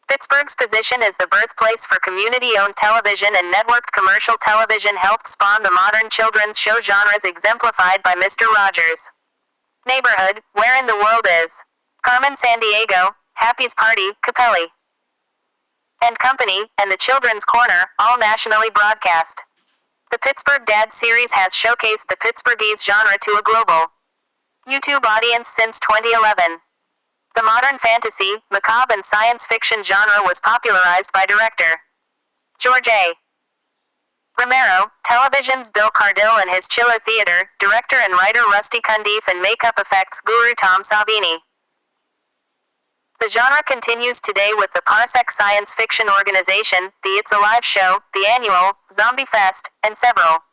Pittsburgh's position as the birthplace for community-owned television and networked commercial television helped spawn the modern children's show genres exemplified by Mr. Rogers' Neighborhood, Where in the World Is Carmen Sandiego, Happy's Party, Capelli and Company, and The Children's Corner, all nationally broadcast. The Pittsburgh Dad series has showcased the Pittsburghese genre to a global YouTube audience since 2011. The modern fantasy, macabre and science fiction genre was popularized by director George A. Romero, television's Bill Cardille and his Chiller Theater, director and writer Rusty Cundiff, and makeup effects guru Tom Savini. The genre continues today with the Parsec science fiction organization, the It's Alive show, the annual Zombie Fest, and several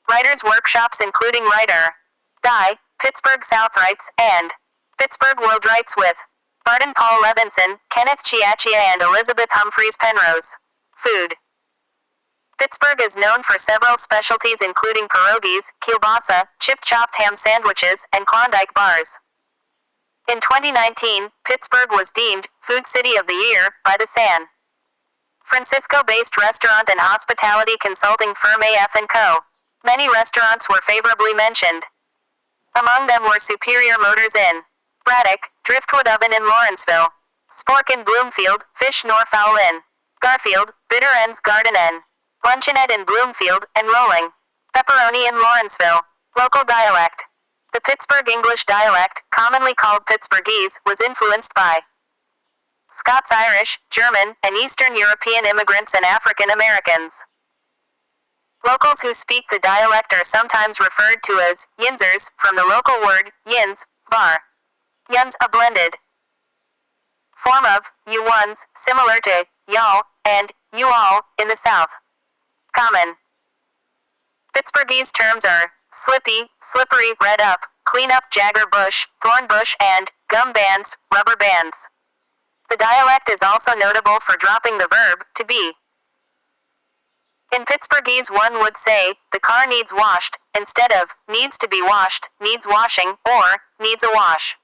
writers' workshops including Writer Die, Pittsburgh South Writes, and Pittsburgh World Writes with Barton Paul Levinson, Kenneth Chiachia and Elizabeth Humphreys Penrose. Food. Pittsburgh is known for several specialties including pierogies, kielbasa, chip-chopped ham sandwiches, and Klondike bars. In 2019, Pittsburgh was deemed Food City of the Year by the San Francisco-based restaurant and hospitality consulting firm AF & Co. Many restaurants were favorably mentioned. Among them were Superior Motors in Braddock, Driftwood Oven in Lawrenceville, Spork in Bloomfield, Fish nor Fowl in Garfield, Bitter Ends Garden Inn, Luncheonette in Bloomfield, and Rolling Pepperoni in Lawrenceville. Local dialect. The Pittsburgh English dialect, commonly called Pittsburghese, was influenced by Scots-Irish, German, and Eastern European immigrants and African Americans. Locals who speak the dialect are sometimes referred to as Yinzers, from the local word yins, var. Yuns, a blended form of you-ones, similar to y'all and you-all in the South. Common Pittsburghese terms are slippy, slippery, red up, clean up, jagger bush, thorn bush, and gum bands, rubber bands. The dialect is also notable for dropping the verb to be. In Pittsburghese, one would say, the car needs washed, instead of needs to be washed, needs washing, or needs a wash.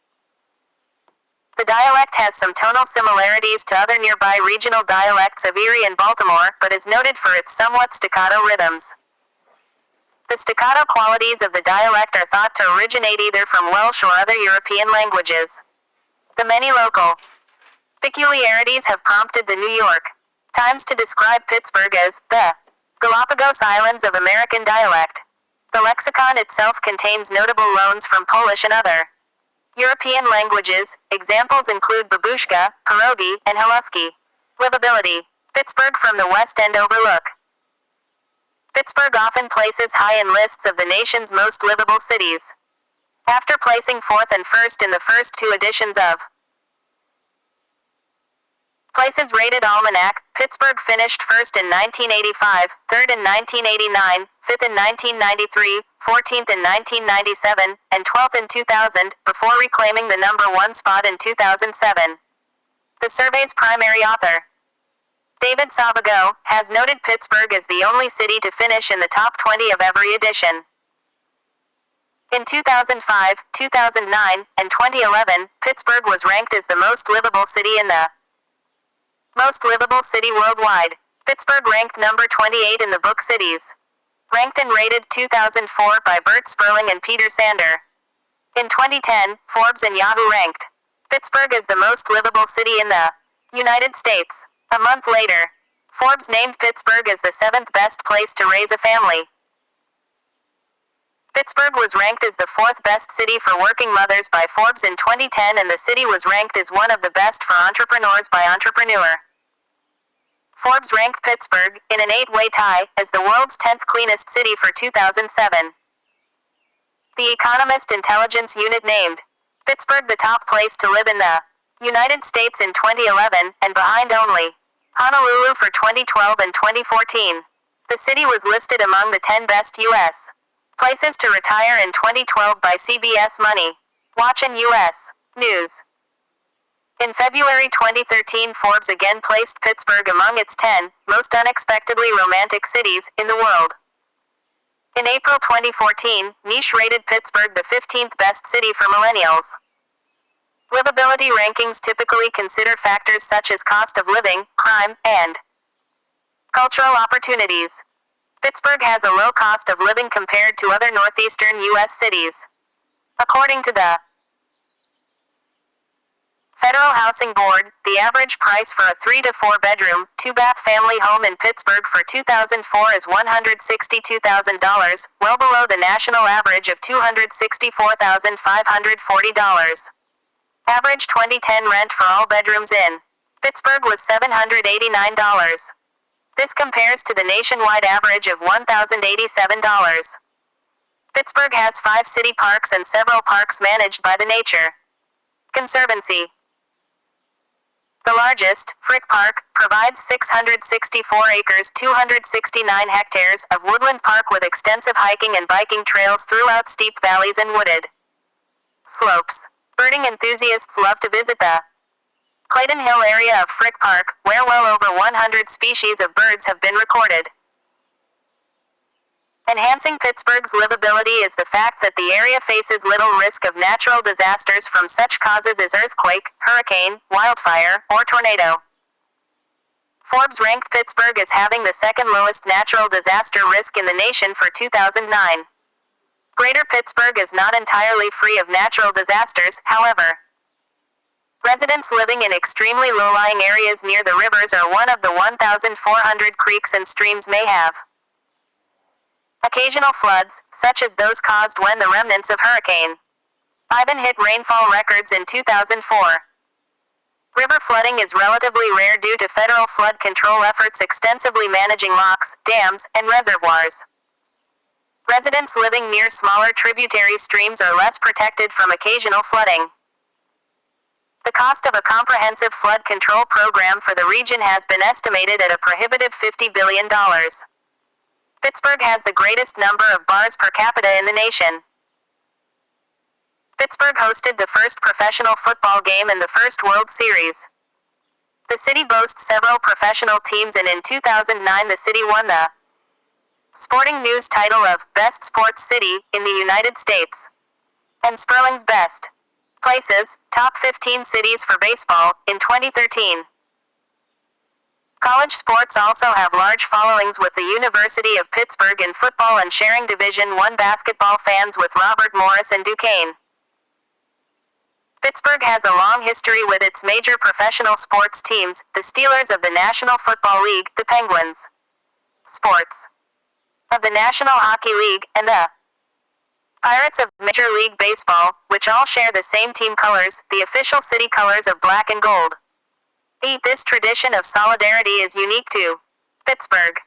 The dialect has some tonal similarities to other nearby regional dialects of Erie and Baltimore, but is noted for its somewhat staccato rhythms. The staccato qualities of the dialect are thought to originate either from Welsh or other European languages. The many local peculiarities have prompted the New York Times to describe Pittsburgh as the Galapagos Islands of American dialect. The lexicon itself contains notable loans from Polish and other European languages. Examples include babushka, pierogi, and haluski. Livability. Pittsburgh from the West End overlook. Pittsburgh often places high in lists of the nation's most livable cities. After placing fourth and first in the first two editions of Places rated Almanac: Pittsburgh finished first in 1985, third in 1989, fifth in 1993, 14th in 1997, and 12th in 2000, before reclaiming the number 1 spot in 2007. The survey's primary author, David Savago, has noted Pittsburgh as the only city to finish in the top 20 of every edition. In 2005, 2009, and 2011, Pittsburgh was ranked as the most livable city in the Most Livable City Worldwide. Pittsburgh ranked number 28 in the book Cities. Ranked and rated 2004 by Bert Sperling and Peter Sander. In 2010, Forbes and Yahoo ranked Pittsburgh as the most livable city in the United States. A month later, Forbes named Pittsburgh as the 7th best place to raise a family. Pittsburgh was ranked as the 4th best city for working mothers by Forbes in 2010, and the city was ranked as one of the best for entrepreneurs by Entrepreneur. Forbes ranked Pittsburgh, in an 8-way tie, as the world's 10th cleanest city for 2007. The Economist Intelligence Unit named Pittsburgh the top place to live in the United States in 2011, and behind only Honolulu for 2012 and 2014. The city was listed among the 10 best U.S. places to retire in 2012 by CBS Money. Watch and U.S. News. In February 2013, Forbes again placed Pittsburgh among its 10 most unexpectedly romantic cities in the world. In April 2014, Niche rated Pittsburgh the 15th best city for millennials. Livability rankings typically consider factors such as cost of living, crime, and cultural opportunities. Pittsburgh has a low cost of living compared to other northeastern U.S. cities. According to the Federal Housing Board, the average price for a 3 to 4 bedroom, 2-bath family home in Pittsburgh for 2004 is $162,000, well below the national average of $264,540. Average 2010 rent for all bedrooms in Pittsburgh was $789. This compares to the nationwide average of $1,087. Pittsburgh has 5 city parks and several parks managed by the Nature Conservancy. The largest, Frick Park, provides 664 acres, 269 hectares of woodland park with extensive hiking and biking trails throughout steep valleys and wooded slopes. Birding enthusiasts love to visit the Clayton Hill area of Frick Park, where well over 100 species of birds have been recorded. Enhancing Pittsburgh's livability is the fact that the area faces little risk of natural disasters from such causes as earthquake, hurricane, wildfire, or tornado. Forbes ranked Pittsburgh as having the second lowest natural disaster risk in the nation for 2009. Greater Pittsburgh is not entirely free of natural disasters, however. Residents living in extremely low-lying areas near the rivers or one of the 1,400 creeks and streams may have occasional floods, such as those caused when the remnants of Hurricane Ivan hit rainfall records in 2004. River flooding is relatively rare due to federal flood control efforts extensively managing locks, dams, and reservoirs. Residents living near smaller tributary streams are less protected from occasional flooding. The cost of a comprehensive flood control program for the region has been estimated at a prohibitive $50 billion. Pittsburgh has the greatest number of bars per capita in the nation. Pittsburgh hosted the first professional football game in the first World Series. The city boasts several professional teams, and in 2009 the city won the Sporting News title of Best Sports City in the United States and Sperling's Best Places, Top 15 Cities for Baseball, in 2013. College sports also have large followings, with the University of Pittsburgh in football and sharing Division I basketball fans with Robert Morris and Duquesne. Pittsburgh has a long history with its major professional sports teams, the Steelers of the National Football League, the Penguins Sports of the National Hockey League, and the Pirates of Major League Baseball, which all share the same team colors, the official city colors of black and gold. This tradition of solidarity is unique to Pittsburgh.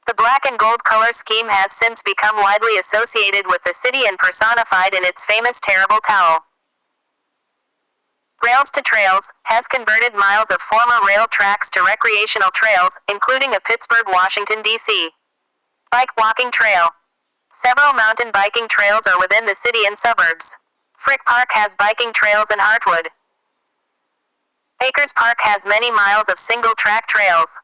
The black and gold color scheme has since become widely associated with the city and personified in its famous terrible towel. Rails to Trails has converted miles of former rail tracks to recreational trails, including a Pittsburgh, Washington, D.C. Bike walking trail. Several mountain biking trails are within the city and suburbs. Frick Park has biking trails in Hartwood. Acres Park has many miles of single-track trails.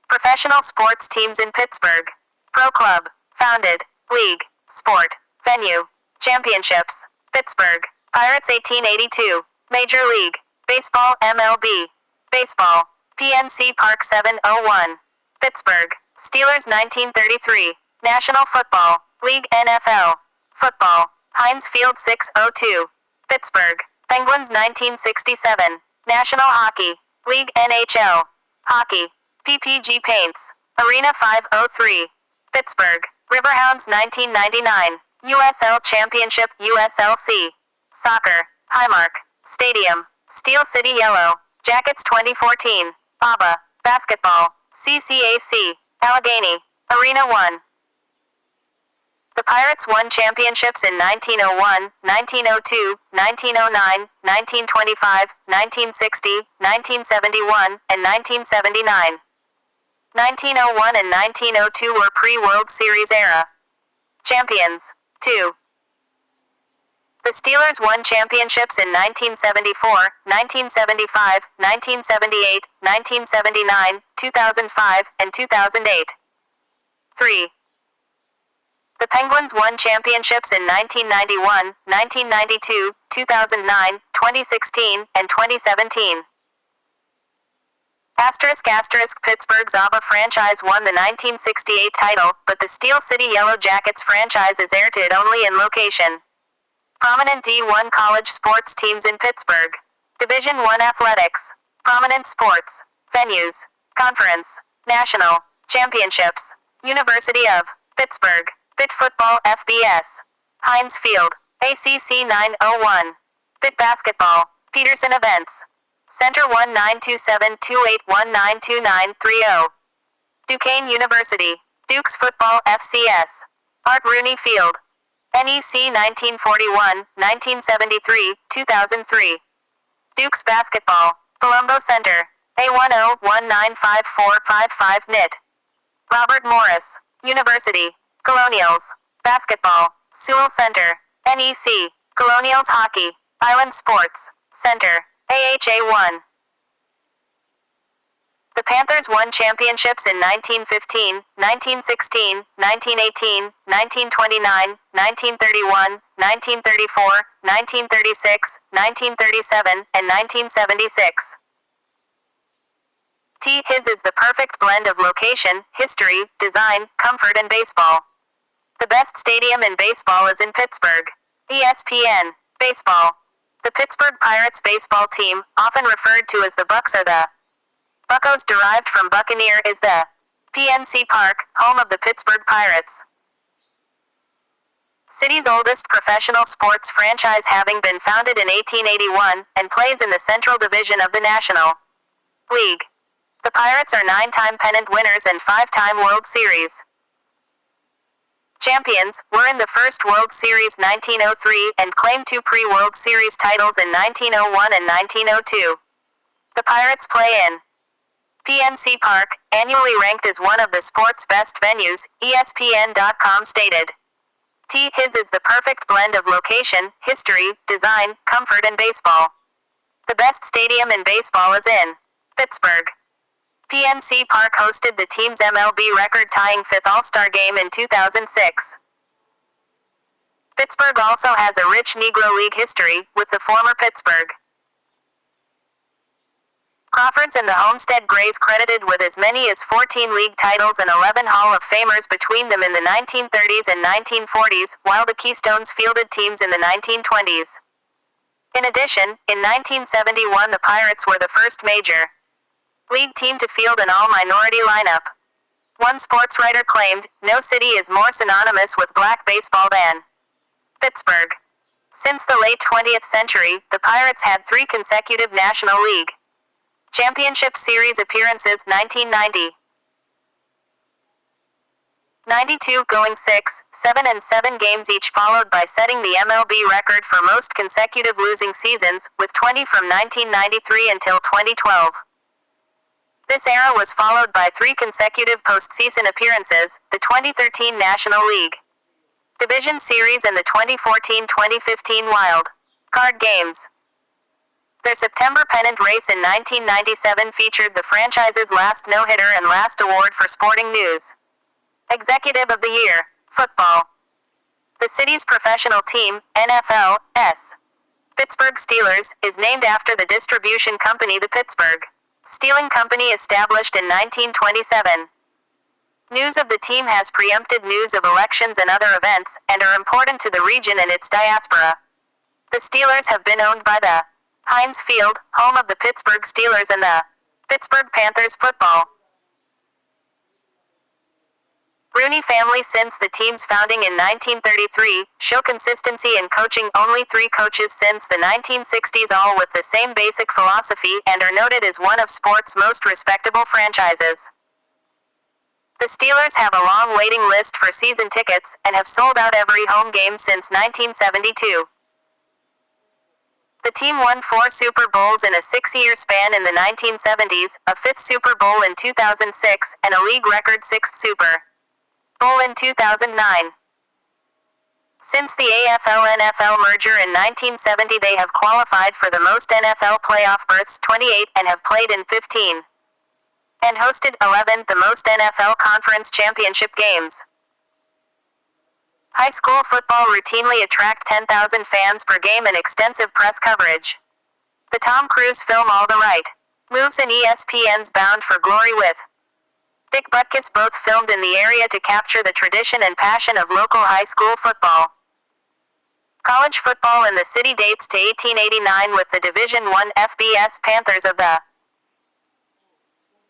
Professional sports teams in Pittsburgh. Pro Club. Founded. League. Sport. Venue. Championships. Pittsburgh Pirates 1882. Major League Baseball MLB. Baseball. PNC Park 701. Pittsburgh Steelers 1933. National Football League NFL. Football. Heinz Field 602. Pittsburgh Penguins 1967. National Hockey League NHL. Hockey. PPG Paints. Arena 503. Pittsburgh Riverhounds 1999. USL Championship USLC. Soccer. Highmark Stadium. Steel City Yellow Jackets 2014. ABA. Basketball. CCAC. Allegheny. Arena 1. The Pirates won championships in 1901, 1902, 1909, 1925, 1960, 1971, and 1979. 1901 and 1902 were pre-World Series era. Champions. 2. The Steelers won championships in 1974, 1975, 1978, 1979, 2005, and 2008. 3. The Penguins won championships in 1991, 1992, 2009, 2016, and 2017. Pittsburgh's ABA franchise won the 1968 title, but the Steel City Yellow Jackets franchise is airted only in location. Prominent D1 college sports teams in Pittsburgh. Division I athletics. Prominent sports. Venues. Conference. National. Championships. University of Pittsburgh. Pitt Football FBS. Heinz Field. ACC 901. Pitt Basketball. Peterson Events. Center 192728192930. Duquesne University. Dukes Football FCS. Art Rooney Field. NEC 1941, 1973, 2003. Dukes Basketball. Palumbo Center. A10195455 NIT. Robert Morris. University. Colonials. Basketball. Sewell Center. NEC. Colonials Hockey. Island Sports. Center. AHA 1. The Panthers won championships in 1915, 1916, 1918, 1929, 1931, 1934, 1936, 1937, and 1976. His is the perfect blend of location, history, design, comfort, and baseball. The best stadium in baseball is in Pittsburgh. ESPN. Baseball. The Pittsburgh Pirates baseball team, often referred to as the Bucks or the Buccos derived from Buccaneer, is the PNC Park, home of the Pittsburgh Pirates. City's oldest professional sports franchise, having been founded in 1881, and plays in the Central Division of the National League. The Pirates are 9-time pennant winners and 5-time World Series champions, were in the first World Series 1903, and claimed 2 pre-World Series titles in 1901 and 1902. The Pirates play in PNC Park, annually ranked as one of the sport's best venues, ESPN.com stated. His is the perfect blend of location, history, design, comfort, and baseball. The best stadium in baseball is in Pittsburgh. PNC Park hosted the team's MLB record-tying 5th All-Star Game in 2006. Pittsburgh also has a rich Negro League history, with the former Pittsburgh Crawfords and the Homestead Grays credited with as many as 14 league titles and 11 Hall of Famers between them in the 1930s and 1940s, while the Keystones fielded teams in the 1920s. In addition, in 1971 the Pirates were the first major league team to field an all-minority lineup. One sports writer claimed, "No city is more synonymous with black baseball than Pittsburgh." Since the late 20th century, the Pirates had 3 consecutive National League Championship Series appearances. 1990. 92 going 6, 7 and 7 games each, followed by setting the MLB record for most consecutive losing seasons, with 20 from 1993 until 2012. This era was followed by 3 consecutive postseason appearances, the 2013 National League Division Series and the 2014-2015 Wild Card Games. Their September pennant race in 1997 featured the franchise's last no-hitter and last award for Sporting News Executive of the Year, Football. The city's professional team, NFL's Pittsburgh Steelers, is named after the distribution company the Pittsburgh Steeling Company, established in 1927. News of the team has preempted news of elections and other events, and are important to the region and its diaspora. The Steelers have been owned by the Heinz Field, home of the Pittsburgh Steelers, and the Pittsburgh Panthers football Rooney family. Since the team's founding in 1933, show consistency in coaching. Only 3 coaches since the 1960s, all with the same basic philosophy, and are noted as one of sports' most respectable franchises. The Steelers have a long waiting list for season tickets, and have sold out every home game since 1972. The team won 4 Super Bowls in a 6-year span in the 1970s, a 5th Super Bowl in 2006, and a league record 6th Super Bowl in 2009. Since the AFL-NFL merger in 1970, they have qualified for the most NFL playoff berths, 28, and have played in 15. And hosted 11, the most NFL conference championship games. High school football routinely attract 10,000 fans per game and extensive press coverage. The Tom Cruise film All the Right Moves and ESPN's Bound for Glory with Dick Butkus both filmed in the area to capture the tradition and passion of local high school football. College football in the city dates to 1889 with the Division I FBS Panthers of the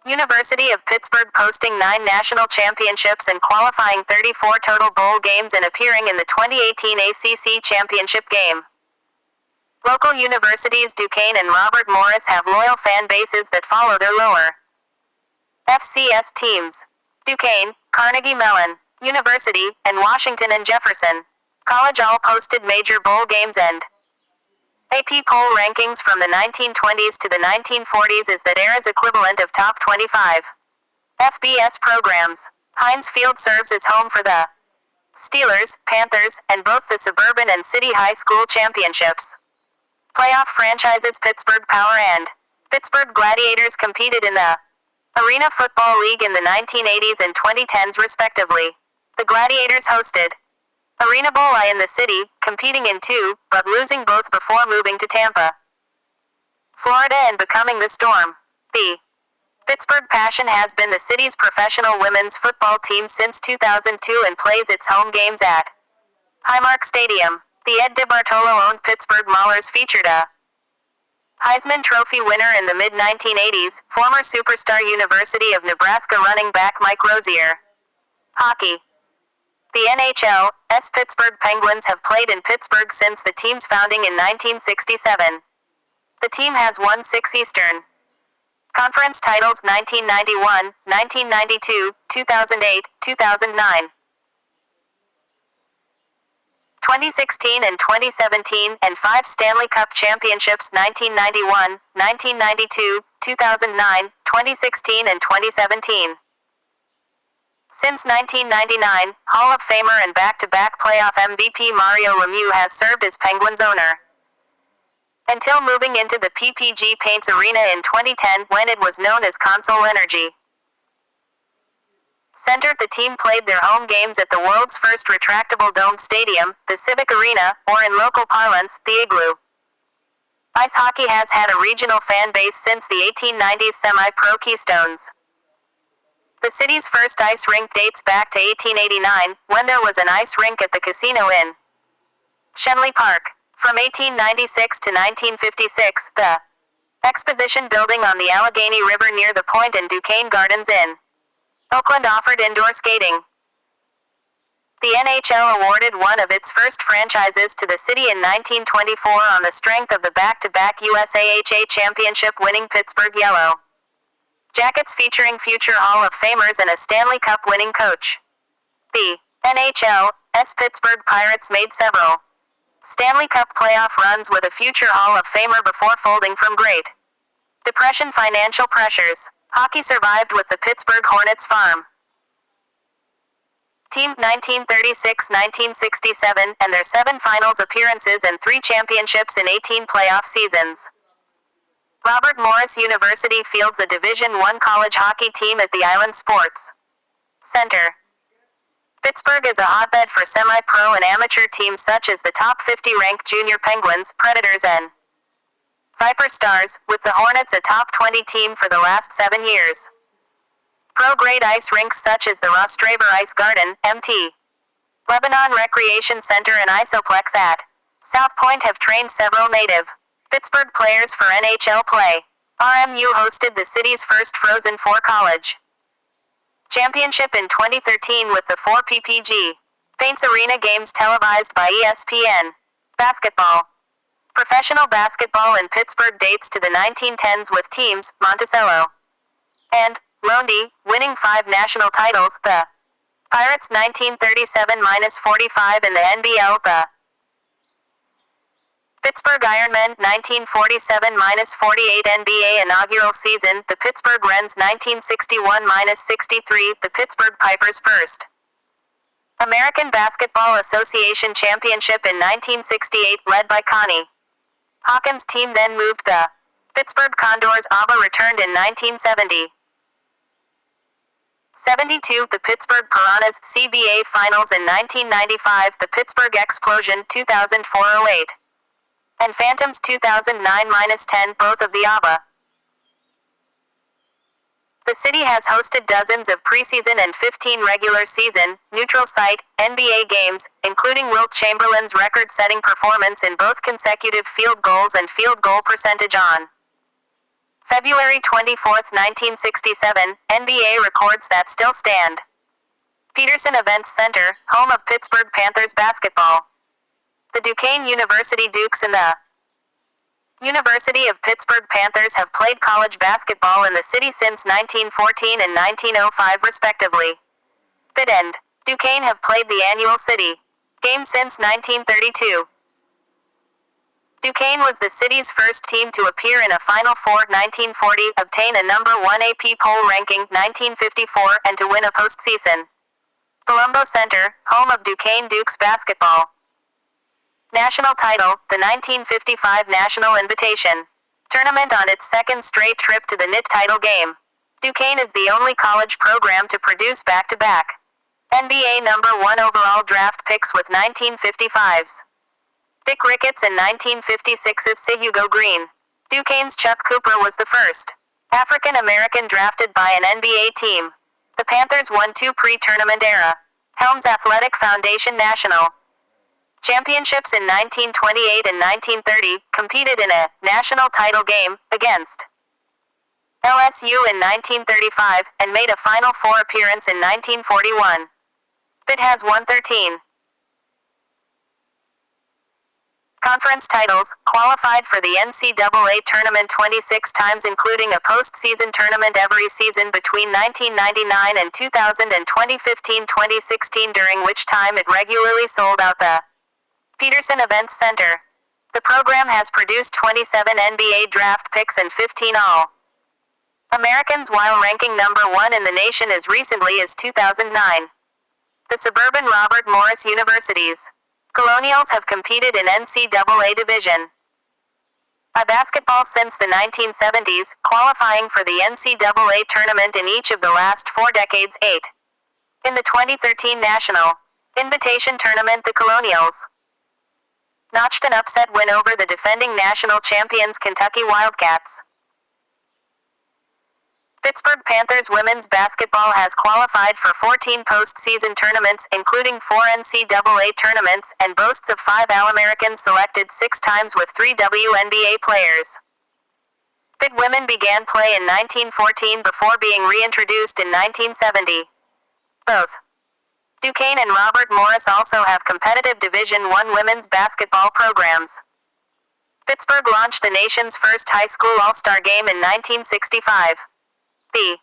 University of Pittsburgh posting 9 national championships and qualifying 34 total bowl games and appearing in the 2018 ACC championship game. Local universities Duquesne and Robert Morris have loyal fan bases that follow their lower FCS teams. Duquesne, Carnegie Mellon University, and Washington and Jefferson College all posted major bowl games, and AP poll rankings from the 1920s to the 1940s is that era's equivalent of top 25 FBS programs. Heinz Field serves as home for the Steelers, Panthers, and both the suburban and city high school championships. Playoff franchises Pittsburgh Power and Pittsburgh Gladiators competed in the Arena Football League in the 1980s and 2010s respectively. The Gladiators hosted Arena Bowl I in the city, competing in 2, but losing both before moving to Tampa, Florida and becoming the Storm. The Pittsburgh Passion has been the city's professional women's football team since 2002 and plays its home games at Highmark Stadium. The Ed DeBartolo-owned Pittsburgh Maulers featured a Heisman Trophy winner in the mid-1980s, former superstar University of Nebraska running back Mike Rozier. Hockey. The NHL's Pittsburgh Penguins have played in Pittsburgh since the team's founding in 1967. The team has won 6 Eastern Conference titles: 1991, 1992, 2008, 2009. 2016 and 2017, and 5 Stanley Cup championships: 1991, 1992, 2009, 2016 and 2017. Since 1999, Hall of Famer and back-to-back playoff MVP Mario Lemieux has served as Penguins owner, until moving into the PPG Paints Arena in 2010, when it was known as Consol Energy Center. The team played their home games at the world's first retractable domed stadium, the Civic Arena, or in local parlance, the Igloo. Ice hockey has had a regional fan base since the 1890s semi-pro Keystones. The city's first ice rink dates back to 1889, when there was an ice rink at the Casino in Shenley Park. From 1896 to 1956, the Exposition Building on the Allegheny River near the Point and Duquesne Gardens in Oakland offered indoor skating. The NHL awarded one of its first franchises to the city in 1924 on the strength of the back-to-back USAHA championship-winning Pittsburgh Yellow Jackets, featuring future Hall of Famers and a Stanley Cup winning coach. The NHL's Pittsburgh Pirates made several Stanley Cup playoff runs with a future Hall of Famer before folding from Great Depression financial pressures. Hockey survived with the Pittsburgh Hornets farm team 1936-1967 and their 7 finals appearances and 3 championships in 18 playoff seasons. Robert Morris University fields a Division I college hockey team at the Island Sports Center. Pittsburgh is a hotbed for semi-pro and amateur teams such as the top 50 ranked Junior Penguins, Predators and Viper Stars, with the Hornets a top 20 team for the last 7 years. Pro-grade ice rinks such as the Rostraver Ice Garden, MT. Lebanon Recreation Center and Isoplex at South Point have trained several native Pittsburgh players for NHL play. RMU hosted the city's first Frozen Four college championship in 2013 with the 4PPG Paints Arena games televised by ESPN. Basketball. Professional basketball in Pittsburgh dates to the 1910s with teams Monticello and Lundy winning 5 national titles, the Pirates 1937-45 in the NBL, the Pittsburgh Ironmen 1947-48 NBA inaugural season, the Pittsburgh Wrens 1961-63, the Pittsburgh Pipers first American Basketball Association championship in 1968 led by Connie Hawkins' team then moved the Pittsburgh Condors. ABBA returned in 1970. 72, the Pittsburgh Piranhas CBA Finals in 1995, the Pittsburgh Explosion 2004-08. And Phantoms 2009-10, both of the ABBA. The city has hosted dozens of preseason and 15 regular season, neutral site, NBA games, including Wilt Chamberlain's record-setting performance in both consecutive field goals and field goal percentage on February 24, 1967, NBA records that still stand. Peterson Events Center, home of Pittsburgh Panthers basketball. The Duquesne University Dukes and the University of Pittsburgh Panthers have played college basketball in the city since 1914 and 1905 respectively. Pitt and Duquesne have played the annual city game since 1932. Duquesne was the city's first team to appear in a Final Four 1940, obtain a number 1 AP poll ranking 1954, and to win a postseason Colombo Center, home of Duquesne Dukes basketball national title, the 1955 National Invitation Tournament on its second straight trip to the NIT title game. Duquesne is the only college program to produce back-to-back NBA number 1 overall draft picks with 1955's Dick Ricketts and 1956's C. Hugo Green. Duquesne's Chuck Cooper was the first African-American drafted by an NBA team. The Panthers won 2 pre-tournament era Helms Athletic Foundation National Championships in 1928 and 1930, competed in a national title game against LSU in 1935, and made a Final Four appearance in 1941. Pitt has won 13 conference titles, qualified for the NCAA tournament 26 times including a postseason tournament every season between 1999 and 2000 and 2015-2016 during which time it regularly sold out the Peterson Events Center. The program has produced 27 NBA draft picks and 15 All-Americans while ranking number 1 in the nation as recently as 2009. The suburban Robert Morris Universities Colonials have competed in NCAA Division I basketball since the 1970s, qualifying for the NCAA tournament in each of the last 4 decades. 8. In the 2013 National Invitation Tournament, the Colonials notched an upset win over the defending national champions Kentucky Wildcats. Pittsburgh Panthers women's basketball has qualified for 14 postseason tournaments, including 4 NCAA tournaments, and boasts of 5 All-Americans selected 6 times with 3 WNBA players. Pitt women began play in 1914 before being reintroduced in 1970. Both Duquesne and Robert Morris also have competitive Division I women's basketball programs. Pittsburgh launched the nation's first high school all-star game in 1965. The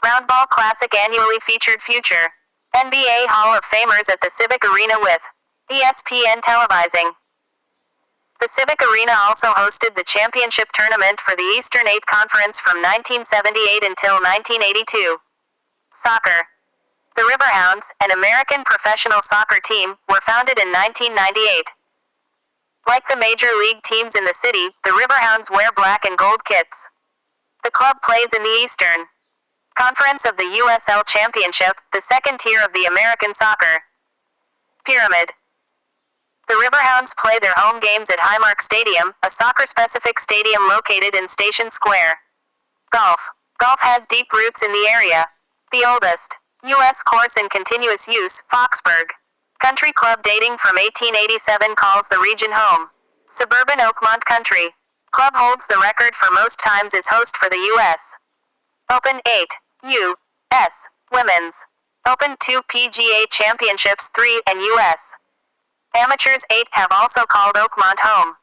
Roundball Classic annually featured future NBA Hall of Famers at the Civic Arena with ESPN televising. The Civic Arena also hosted the championship tournament for the Eastern 8 Conference from 1978 until 1982. Soccer. The Riverhounds, an American professional soccer team, were founded in 1998. Like the major league teams in the city, the Riverhounds wear black and gold kits. The club plays in the Eastern Conference of the USL Championship, the second tier of the American soccer pyramid. The Riverhounds play their home games at Highmark Stadium, a soccer-specific stadium located in Station Square. Golf. Golf has deep roots in the area. The oldest U.S. course in continuous use, Foxburg Country Club dating from 1887 calls the region home. Suburban Oakmont Country Club holds the record for most times as host for the U.S. Open 8, U.S. Women's Open 2 PGA Championships 3 and U.S. Amateurs 8 have also called Oakmont home.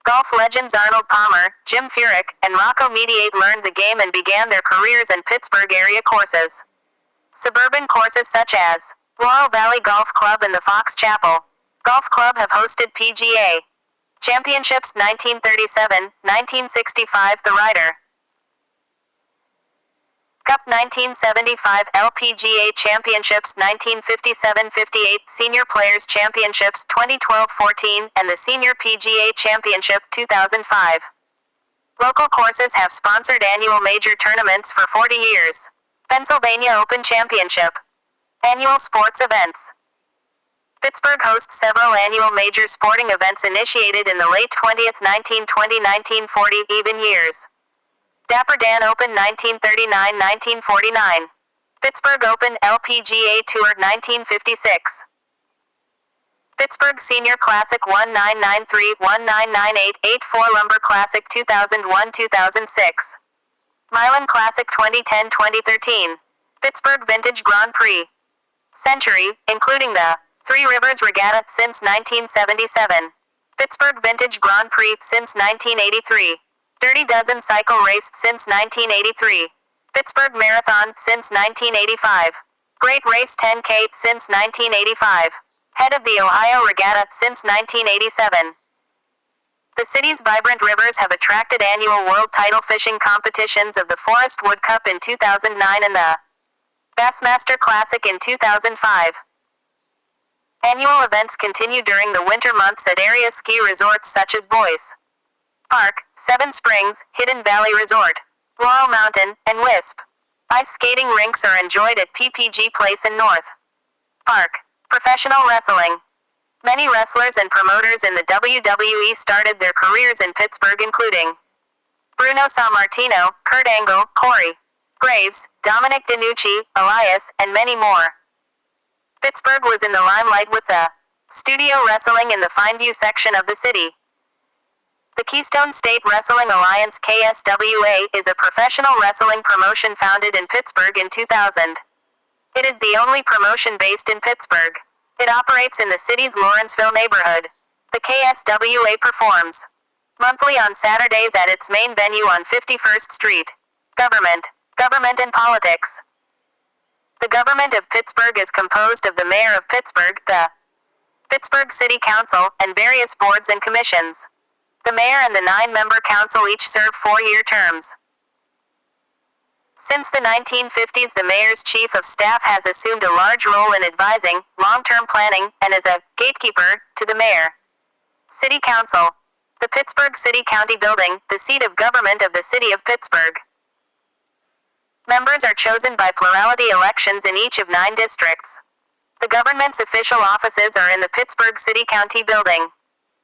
Golf legends Arnold Palmer, Jim Furyk, and Rocco Mediate learned the game and began their careers in Pittsburgh area courses. Suburban courses such as Laurel Valley Golf Club and the Fox Chapel Golf Club have hosted PGA Championships 1937, 1965 The Ryder Cup 1975 LPGA Championships 1957-58 Senior Players Championships 2012-14 and the Senior PGA Championship 2005. Local courses have sponsored annual major tournaments for 40 years. Pennsylvania Open Championship. Annual sports events. Pittsburgh hosts several annual major sporting events initiated in the late 20th 1920-1940 even years. Dapper Dan Open 1939-1949. Pittsburgh Open LPGA Tour 1956. Pittsburgh Senior Classic 1993-1998-84 Lumber Classic 2001-2006. Milan Classic 2010-2013. Pittsburgh Vintage Grand Prix. Century, including the Three Rivers Regatta since 1977. Pittsburgh Vintage Grand Prix since 1983. Dirty Dozen Cycle raced since 1983. Pittsburgh Marathon since 1985. Great Race 10K since 1985. Head of the Ohio Regatta since 1987. The city's vibrant rivers have attracted annual world title fishing competitions of the Forest Wood Cup in 2009 and the Bassmaster Classic in 2005. Annual events continue during the winter months at area ski resorts such as Boise Park, Seven Springs, Hidden Valley Resort, Laurel Mountain, and Wisp. Ice skating rinks are enjoyed at PPG Place in North Park. Professional wrestling. Many wrestlers and promoters in the WWE started their careers in Pittsburgh, including Bruno Sammartino, Kurt Angle, Corey Graves, Dominic DeNucci, Elias, and many more. Pittsburgh was in the limelight with the Studio Wrestling in the Fineview section of the city. The Keystone State Wrestling Alliance KSWA is a professional wrestling promotion founded in Pittsburgh in 2000. It is the only promotion based in Pittsburgh. It operates in the city's Lawrenceville neighborhood. The KSWA performs monthly on Saturdays at its main venue on 51st Street. Government and politics. The government of Pittsburgh is composed of the mayor of Pittsburgh, the Pittsburgh City Council, and various boards and commissions. The mayor and the 9-member council each serve 4-year terms. Since the 1950s, the mayor's chief of staff has assumed a large role in advising, long-term planning, and as a gatekeeper to the mayor. City Council. The Pittsburgh City County Building, the seat of government of the city of Pittsburgh. Members are chosen by plurality elections in each of 9 districts. The government's official offices are in the Pittsburgh City County Building.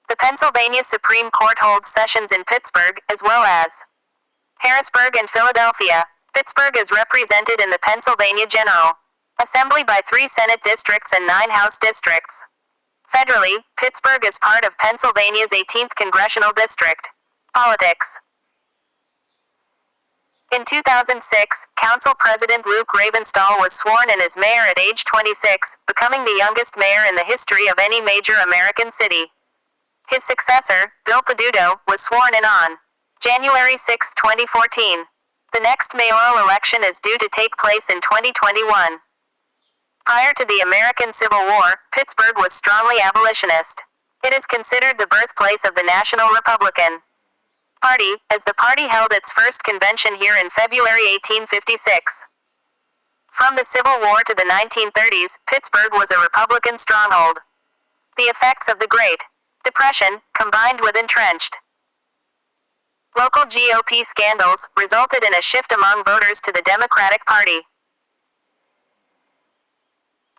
The Pennsylvania Supreme Court holds sessions in Pittsburgh, as well as Harrisburg and Philadelphia. Pittsburgh is represented in the Pennsylvania General Assembly by 3 Senate districts and 9 House districts. Federally, Pittsburgh is part of Pennsylvania's 18th Congressional District. Politics. In 2006, Council President Luke Ravenstahl was sworn in as mayor at age 26, becoming the youngest mayor in the history of any major American city. His successor, Bill Peduto, was sworn in on January 6, 2014. The next mayoral election is due to take place in 2021. Prior to the American Civil War, Pittsburgh was strongly abolitionist. It is considered the birthplace of the National Republican Party, as the party held its first convention here in February 1856. From the Civil War to the 1930s, Pittsburgh was a Republican stronghold. The effects of the Great Depression, combined with entrenched local GOP scandals, resulted in a shift among voters to the Democratic Party.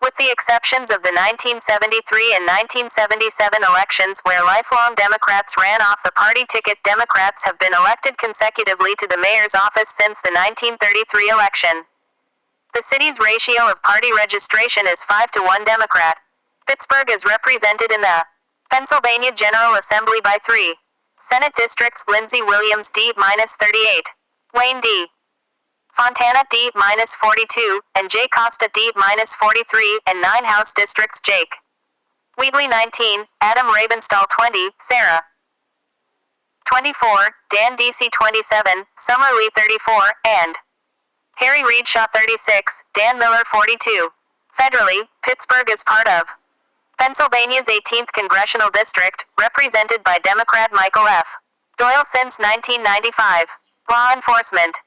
With the exceptions of the 1973 and 1977 elections where lifelong Democrats ran off the party ticket, Democrats have been elected consecutively to the mayor's office since the 1933 election. The city's ratio of party registration is 5-to-1 Democrat. Pittsburgh is represented in the Pennsylvania General Assembly by 3 Senate districts: Lindsey Williams D-38, Wayne D. Fontana D-42, and J. Costa D-43, and 9 House districts: Jake Wheatley 19, Adam Ravenstall 20, Sarah 24, Dan DC 27, Summer Lee 34, and Harry Reedshaw 36, Dan Miller 42. Federally, Pittsburgh is part of Pennsylvania's 18th Congressional District, represented by Democrat Michael F. Doyle since 1995. Law enforcement: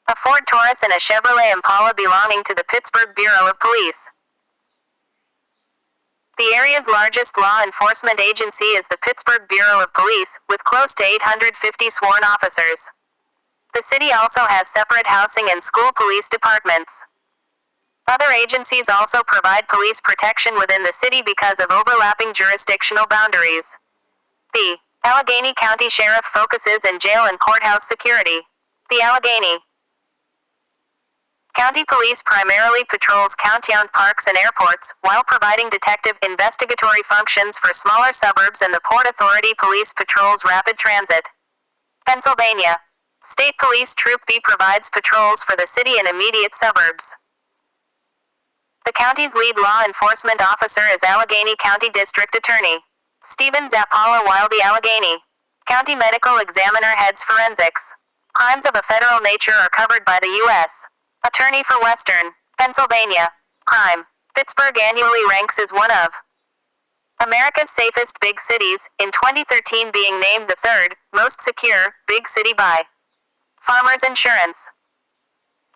a Ford Taurus and a Chevrolet Impala belonging to the Pittsburgh Bureau of Police. The area's largest law enforcement agency is the Pittsburgh Bureau of Police, with close to 850 sworn officers. The city also has separate housing and school police departments. Other agencies also provide police protection within the city because of overlapping jurisdictional boundaries. The Allegheny County Sheriff focuses in jail and courthouse security. The Allegheny County Police primarily patrols county-owned parks and airports, while providing detective investigatory functions for smaller suburbs, and the Port Authority Police patrols rapid transit. Pennsylvania State Police Troop B provides patrols for the city and immediate suburbs. The county's lead law enforcement officer is Allegheny County District Attorney Stephen Zappala, while the Allegheny County Medical Examiner heads forensics. Crimes of a federal nature are covered by the U.S. Attorney for Western Pennsylvania. Crime. Pittsburgh annually ranks as one of America's safest big cities, in 2013 being named the third most secure big city by Farmers Insurance.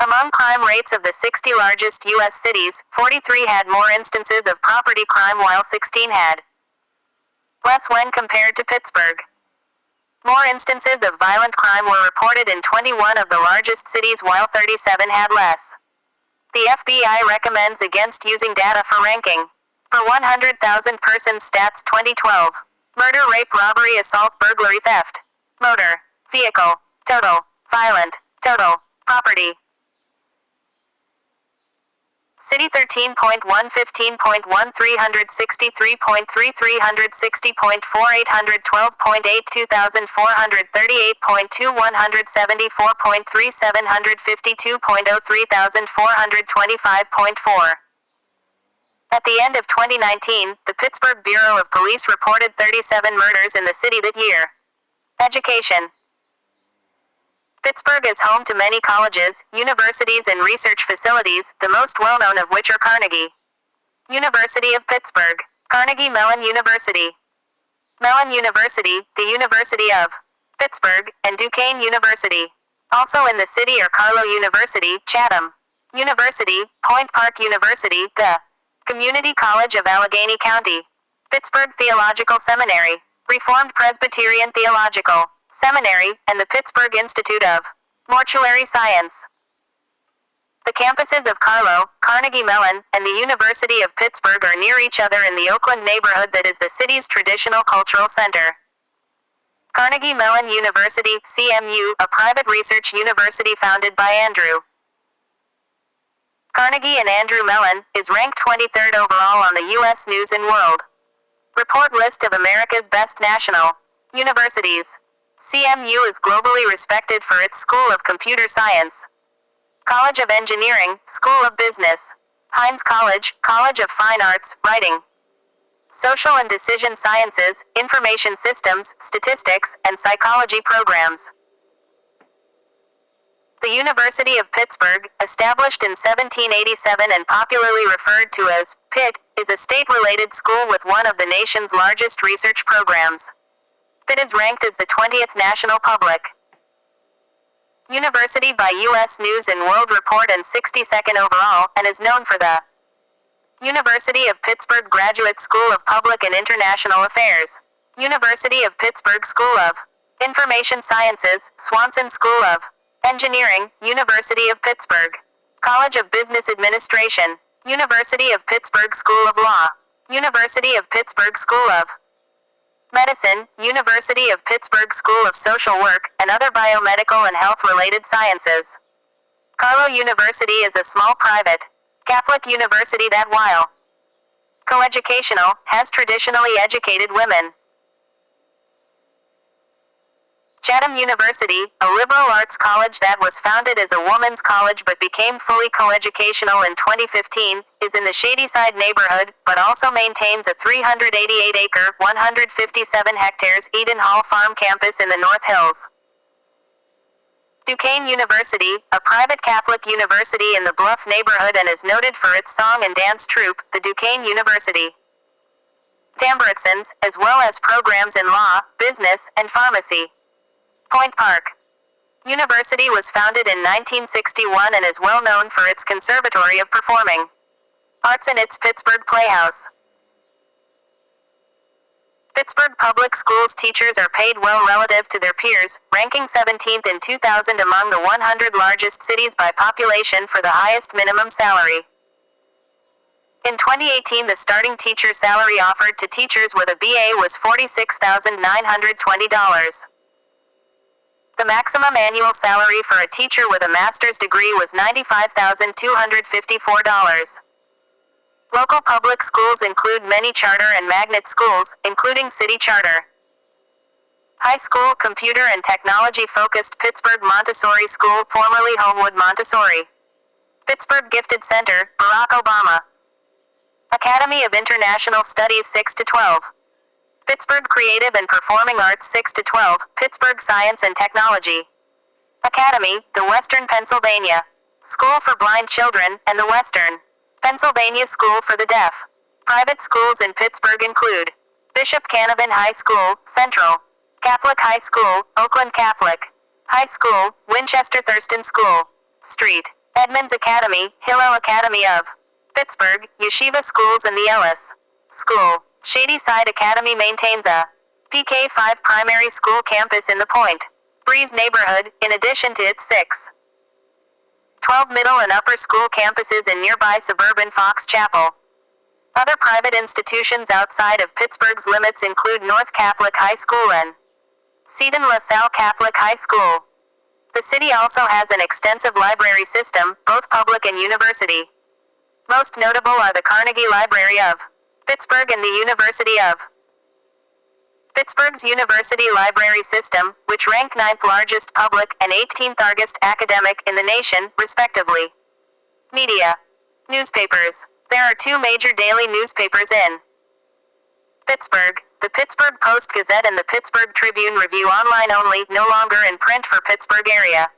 Among crime rates of the 60 largest U.S. cities, 43 had more instances of property crime while 16 had less when compared to Pittsburgh. More instances of violent crime were reported in 21 of the largest cities while 37 had less. The FBI recommends against using data for ranking. Per 100,000 persons stats 2012. Murder, rape, robbery, assault, burglary, theft. Motor vehicle. Total. Violent. Total. Property. City 13.1, 15.1, 363.3, 360.4, 812.8, 2,438.2, 174.3, 752.0, 3,425.4. At the end of 2019, the Pittsburgh Bureau of Police reported 37 murders in the city that year. Education. Pittsburgh is home to many colleges, universities, and research facilities, the most well-known of which are Carnegie University of Pittsburgh, Carnegie Mellon University, Mellon University, the University of Pittsburgh, and Duquesne University. Also in the city are Carlow University, Chatham University, Point Park University, the Community College of Allegheny County, Pittsburgh Theological Seminary, Reformed Presbyterian Theological Seminary, and the Pittsburgh Institute of Mortuary Science. The campuses of Carlow, Carnegie Mellon, and the University of Pittsburgh are near each other in the Oakland neighborhood that is the city's traditional cultural center. Carnegie Mellon University, CMU, a private research university founded by Andrew Carnegie and Andrew Mellon, is ranked 23rd overall on the U.S. News & World Report list of America's best national universities. CMU is globally respected for its School of Computer Science, College of Engineering, School of Business, Hines College, College of Fine Arts, Writing, Social and Decision Sciences, Information Systems, Statistics, and Psychology programs. The University of Pittsburgh, established in 1787 and popularly referred to as Pitt, is a state-related school with one of the nation's largest research programs. Pitt is ranked as the 20th national public university by U.S. News and World Report and 62nd overall, and is known for the University of Pittsburgh Graduate School of Public and International Affairs, University of Pittsburgh School of Information Sciences, Swanson School of Engineering, University of Pittsburgh College of Business Administration, University of Pittsburgh School of Law, University of Pittsburgh School of Medicine, University of Pittsburgh School of Social Work, and other biomedical and health-related sciences. Carlow University is a small private Catholic university that, while coeducational, has traditionally educated women. Chatham University, a liberal arts college that was founded as a woman's college but became fully coeducational in 2015, is in the Shadyside neighborhood, but also maintains a 388-acre, 157 hectares Eden Hall Farm campus in the North Hills. Duquesne University, a private Catholic university in the Bluff neighborhood and is noted for its song and dance troupe, the Duquesne University Tambertsons, as well as programs in law, business, and pharmacy. Point Park University was founded in 1961 and is well known for its Conservatory of Performing Arts and its Pittsburgh Playhouse. Pittsburgh Public Schools teachers are paid well relative to their peers, ranking 17th in 2000 among the 100 largest cities by population for the highest minimum salary. In 2018, the starting teacher salary offered to teachers with a BA was $46,920. The maximum annual salary for a teacher with a master's degree was $95,254. Local public schools include many charter and magnet schools, including City Charter High School, computer and technology-focused Pittsburgh Montessori School, formerly Homewood Montessori. Pittsburgh Gifted Center, Barack Obama. Academy of International Studies 6-12. Pittsburgh Creative and Performing Arts 6-12, Pittsburgh Science and Technology Academy, the Western Pennsylvania School for Blind Children, and the Western Pennsylvania School for the Deaf. Private schools in Pittsburgh include Bishop Canavan High School, Central Catholic High School, Oakland Catholic High School, Winchester Thurston School, Street Edmonds Academy, Hillel Academy of Pittsburgh, Yeshiva Schools, and the Ellis School. Shadyside Academy maintains a PK-5 primary school campus in the Point Breeze neighborhood, in addition to its 6-12 middle and upper school campuses in nearby suburban Fox Chapel. Other private institutions outside of Pittsburgh's limits include North Catholic High School and Seton LaSalle Catholic High School. The city also has an extensive library system, both public and university. Most notable are the Carnegie Library of Pittsburgh and the University of Pittsburgh's University Library System, which rank 9th largest public and 18th largest academic in the nation, respectively. Media. Newspapers. There are two major daily newspapers in Pittsburgh, the Pittsburgh Post-Gazette and the Pittsburgh Tribune-Review, online only, no longer in print for Pittsburgh area.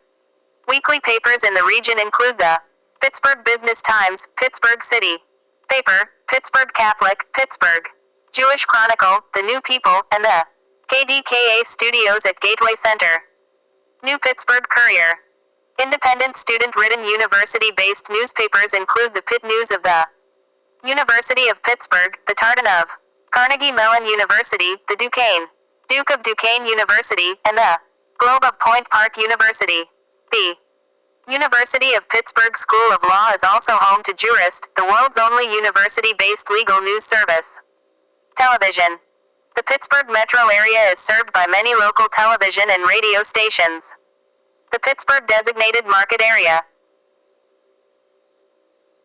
Weekly papers in the region include the Pittsburgh Business Times, Pittsburgh City Paper, Pittsburgh Catholic, Pittsburgh Jewish Chronicle, The New People, and the KDKA Studios at Gateway Center. New Pittsburgh Courier. Independent student-written university-based newspapers include the Pitt News of the University of Pittsburgh, the Tartan of Carnegie Mellon University, the Duke of Duquesne University, and the Globe of Point Park University. The University of Pittsburgh School of Law is also home to Jurist, the world's only university-based legal news service. Television. The Pittsburgh metro area is served by many local television and radio stations. The Pittsburgh Designated Market Area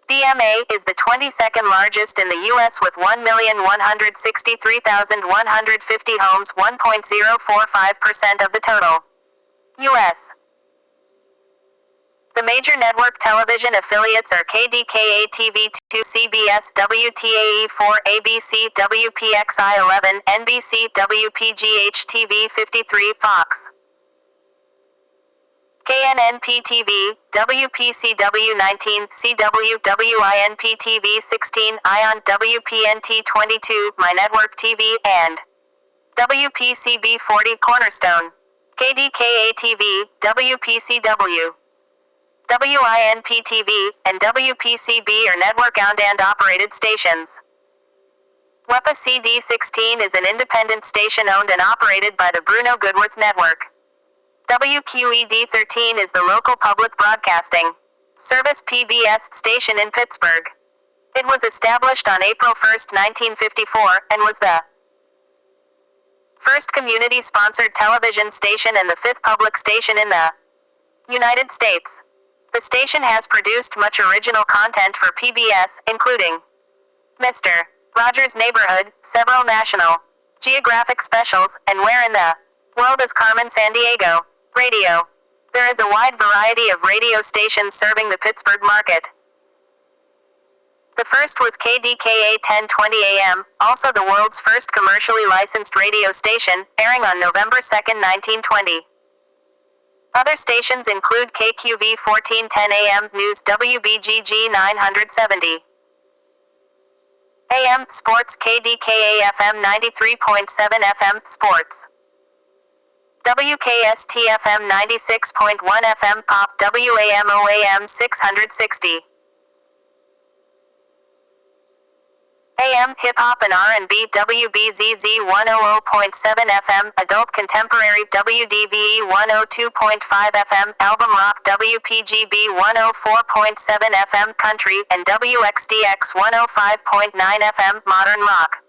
DMA is the 22nd largest in the U.S. with 1,163,150 homes, 1.045% of the total U.S. The major network television affiliates are KDKA TV2, CBS, WTAE4, ABC, WPXI11, NBC, WPGH TV 53, Fox KNNP-TV, WPCW-19, CWWINP-TV-16, ION WPNT-22, My Network TV, and WPCB-40 Cornerstone, KDKA-TV, WPCW, WINP-TV, and WPCB are network-owned and operated stations. WEPA CD16 is an independent station owned and operated by the Bruno Goodworth Network. WQED-13 is the local public broadcasting service PBS station in Pittsburgh. It was established on April 1, 1954, and was the first community-sponsored television station and the fifth public station in the United States. The station has produced much original content for PBS, including Mr. Rogers' Neighborhood, several National Geographic specials, and Where in the World is Carmen Sandiego? Radio. There is a wide variety of radio stations serving the Pittsburgh market. The first was KDKA 1020 AM, also the world's first commercially licensed radio station, airing on November 2, 1920. Other stations include KQV 1410 AM News, WBGG 970 AM Sports, KDKA FM 93.7 FM Sports, WKST FM 96.1 FM Pop, WAMO AM 660 AM Hip Hop and R&B, WBZZ 100.7 FM Adult Contemporary, WDVE 102.5 FM Album Rock, WPGB 104.7 FM Country, and WXDX 105.9 FM Modern Rock.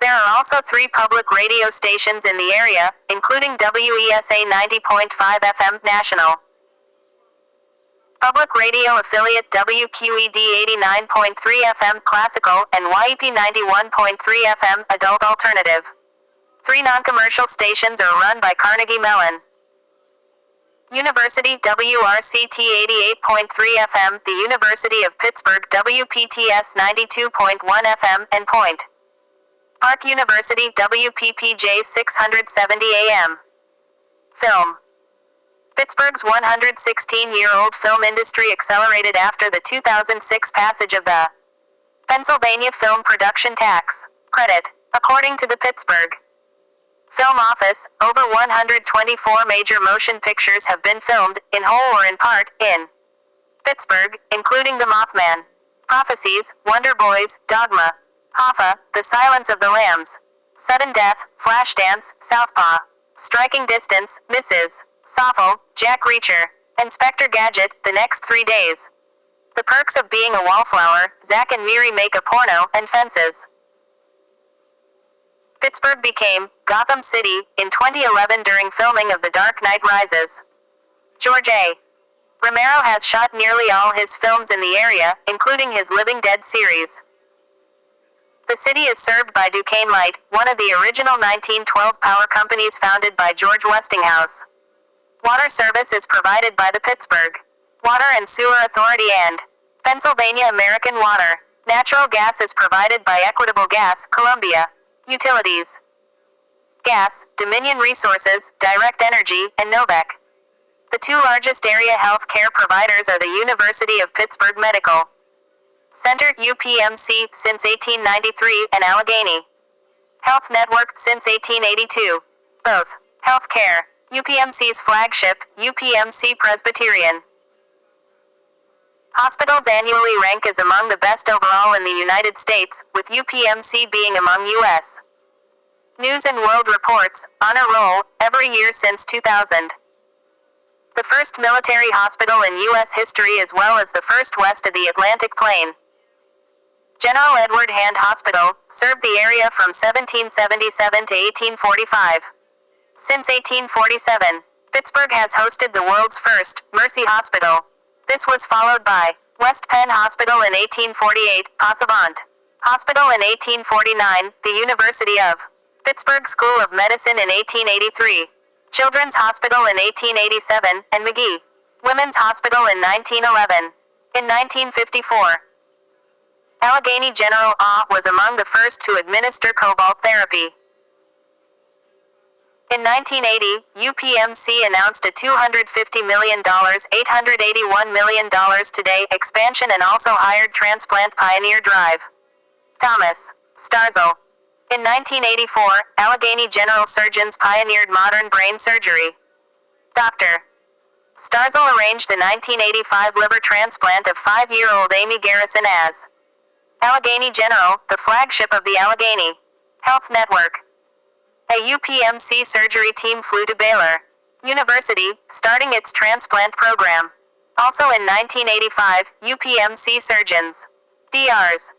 There are also 3 public radio stations in the area, including WESA 90.5 FM National Public Radio affiliate, WQED 89.3 FM Classical, and YEP 91.3 FM Adult Alternative. 3 non-commercial stations are run by Carnegie Mellon University, WRCT 88.3 FM, the University of Pittsburgh, WPTS 92.1 FM, and Point Park University, WPPJ 670 AM. Film. Pittsburgh's 116-year-old film industry accelerated after the 2006 passage of the Pennsylvania Film Production Tax Credit. According to the Pittsburgh Film Office, over 124 major motion pictures have been filmed, in whole or in part, in Pittsburgh, including The Mothman, Prophecies, Wonder Boys, Dogma, Hoffa, The Silence of the Lambs, Sudden Death, Flashdance, Southpaw, Striking Distance, Mrs. Soffel, Jack Reacher, Inspector Gadget, The Next 3 Days, The Perks of Being a Wallflower, Zack and Miri Make a Porno, and Fences. Pittsburgh became Gotham City in 2011 during filming of The Dark Knight Rises. George A. Romero has shot nearly all his films in the area, including his Living Dead series. The city is served by Duquesne Light, one of the original 1912 power companies founded by George Westinghouse. Water service is provided by the Pittsburgh Water and Sewer Authority and Pennsylvania American Water. Natural gas is provided by Equitable Gas, Columbia Utilities Gas, Dominion Resources, Direct Energy, and Novec. The 2 largest area health care providers are the University of Pittsburgh Medical Center, UPMC, since 1893, and Allegheny Health Network, since 1882. Both health care. UPMC's flagship, UPMC Presbyterian Hospitals annually rank as among the best overall in the United States, with UPMC being among U.S. News and World Report's honor roll every year since 2000. The first military hospital in U.S. history, as well as the first west of the Atlantic Plain. General Edward Hand Hospital served the area from 1777 to 1845. Since 1847, Pittsburgh has hosted the world's first Mercy Hospital. This was followed by West Penn Hospital in 1848, Passavant Hospital in 1849, the University of Pittsburgh School of Medicine in 1883, Children's Hospital in 1887, and McGee Women's Hospital in 1911. In 1954, Allegheny General was among the first to administer cobalt therapy. In 1980, UPMC announced a $250 million, $881 million today expansion and also hired transplant pioneer Drive. Thomas Starzl. In 1984, Allegheny General Surgeons pioneered modern brain surgery. Dr. Starzl arranged the 1985 liver transplant of 5-year-old Amy Garrison as Allegheny General, the flagship of the Allegheny Health Network. A UPMC surgery team flew to Baylor University, starting its transplant program. Also in 1985, UPMC surgeons Drs.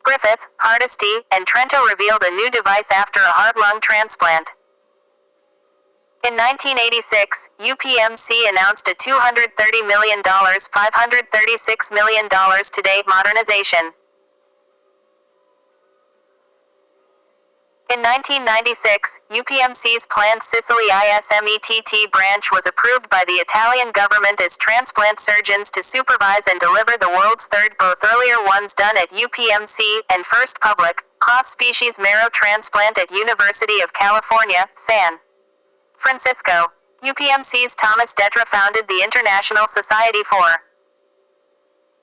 Griffith, Hardesty, and Trento revealed a new device after a heart-lung transplant. In 1986, UPMC announced a $230 million, $536 million today modernization. In 1996, UPMC's planned Sicily ISMETT branch was approved by the Italian government as transplant surgeons to supervise and deliver the world's third, both earlier ones done at UPMC, and first public, cross-species marrow transplant at University of California, San Francisco. UPMC's Thomas Detra founded the International Society for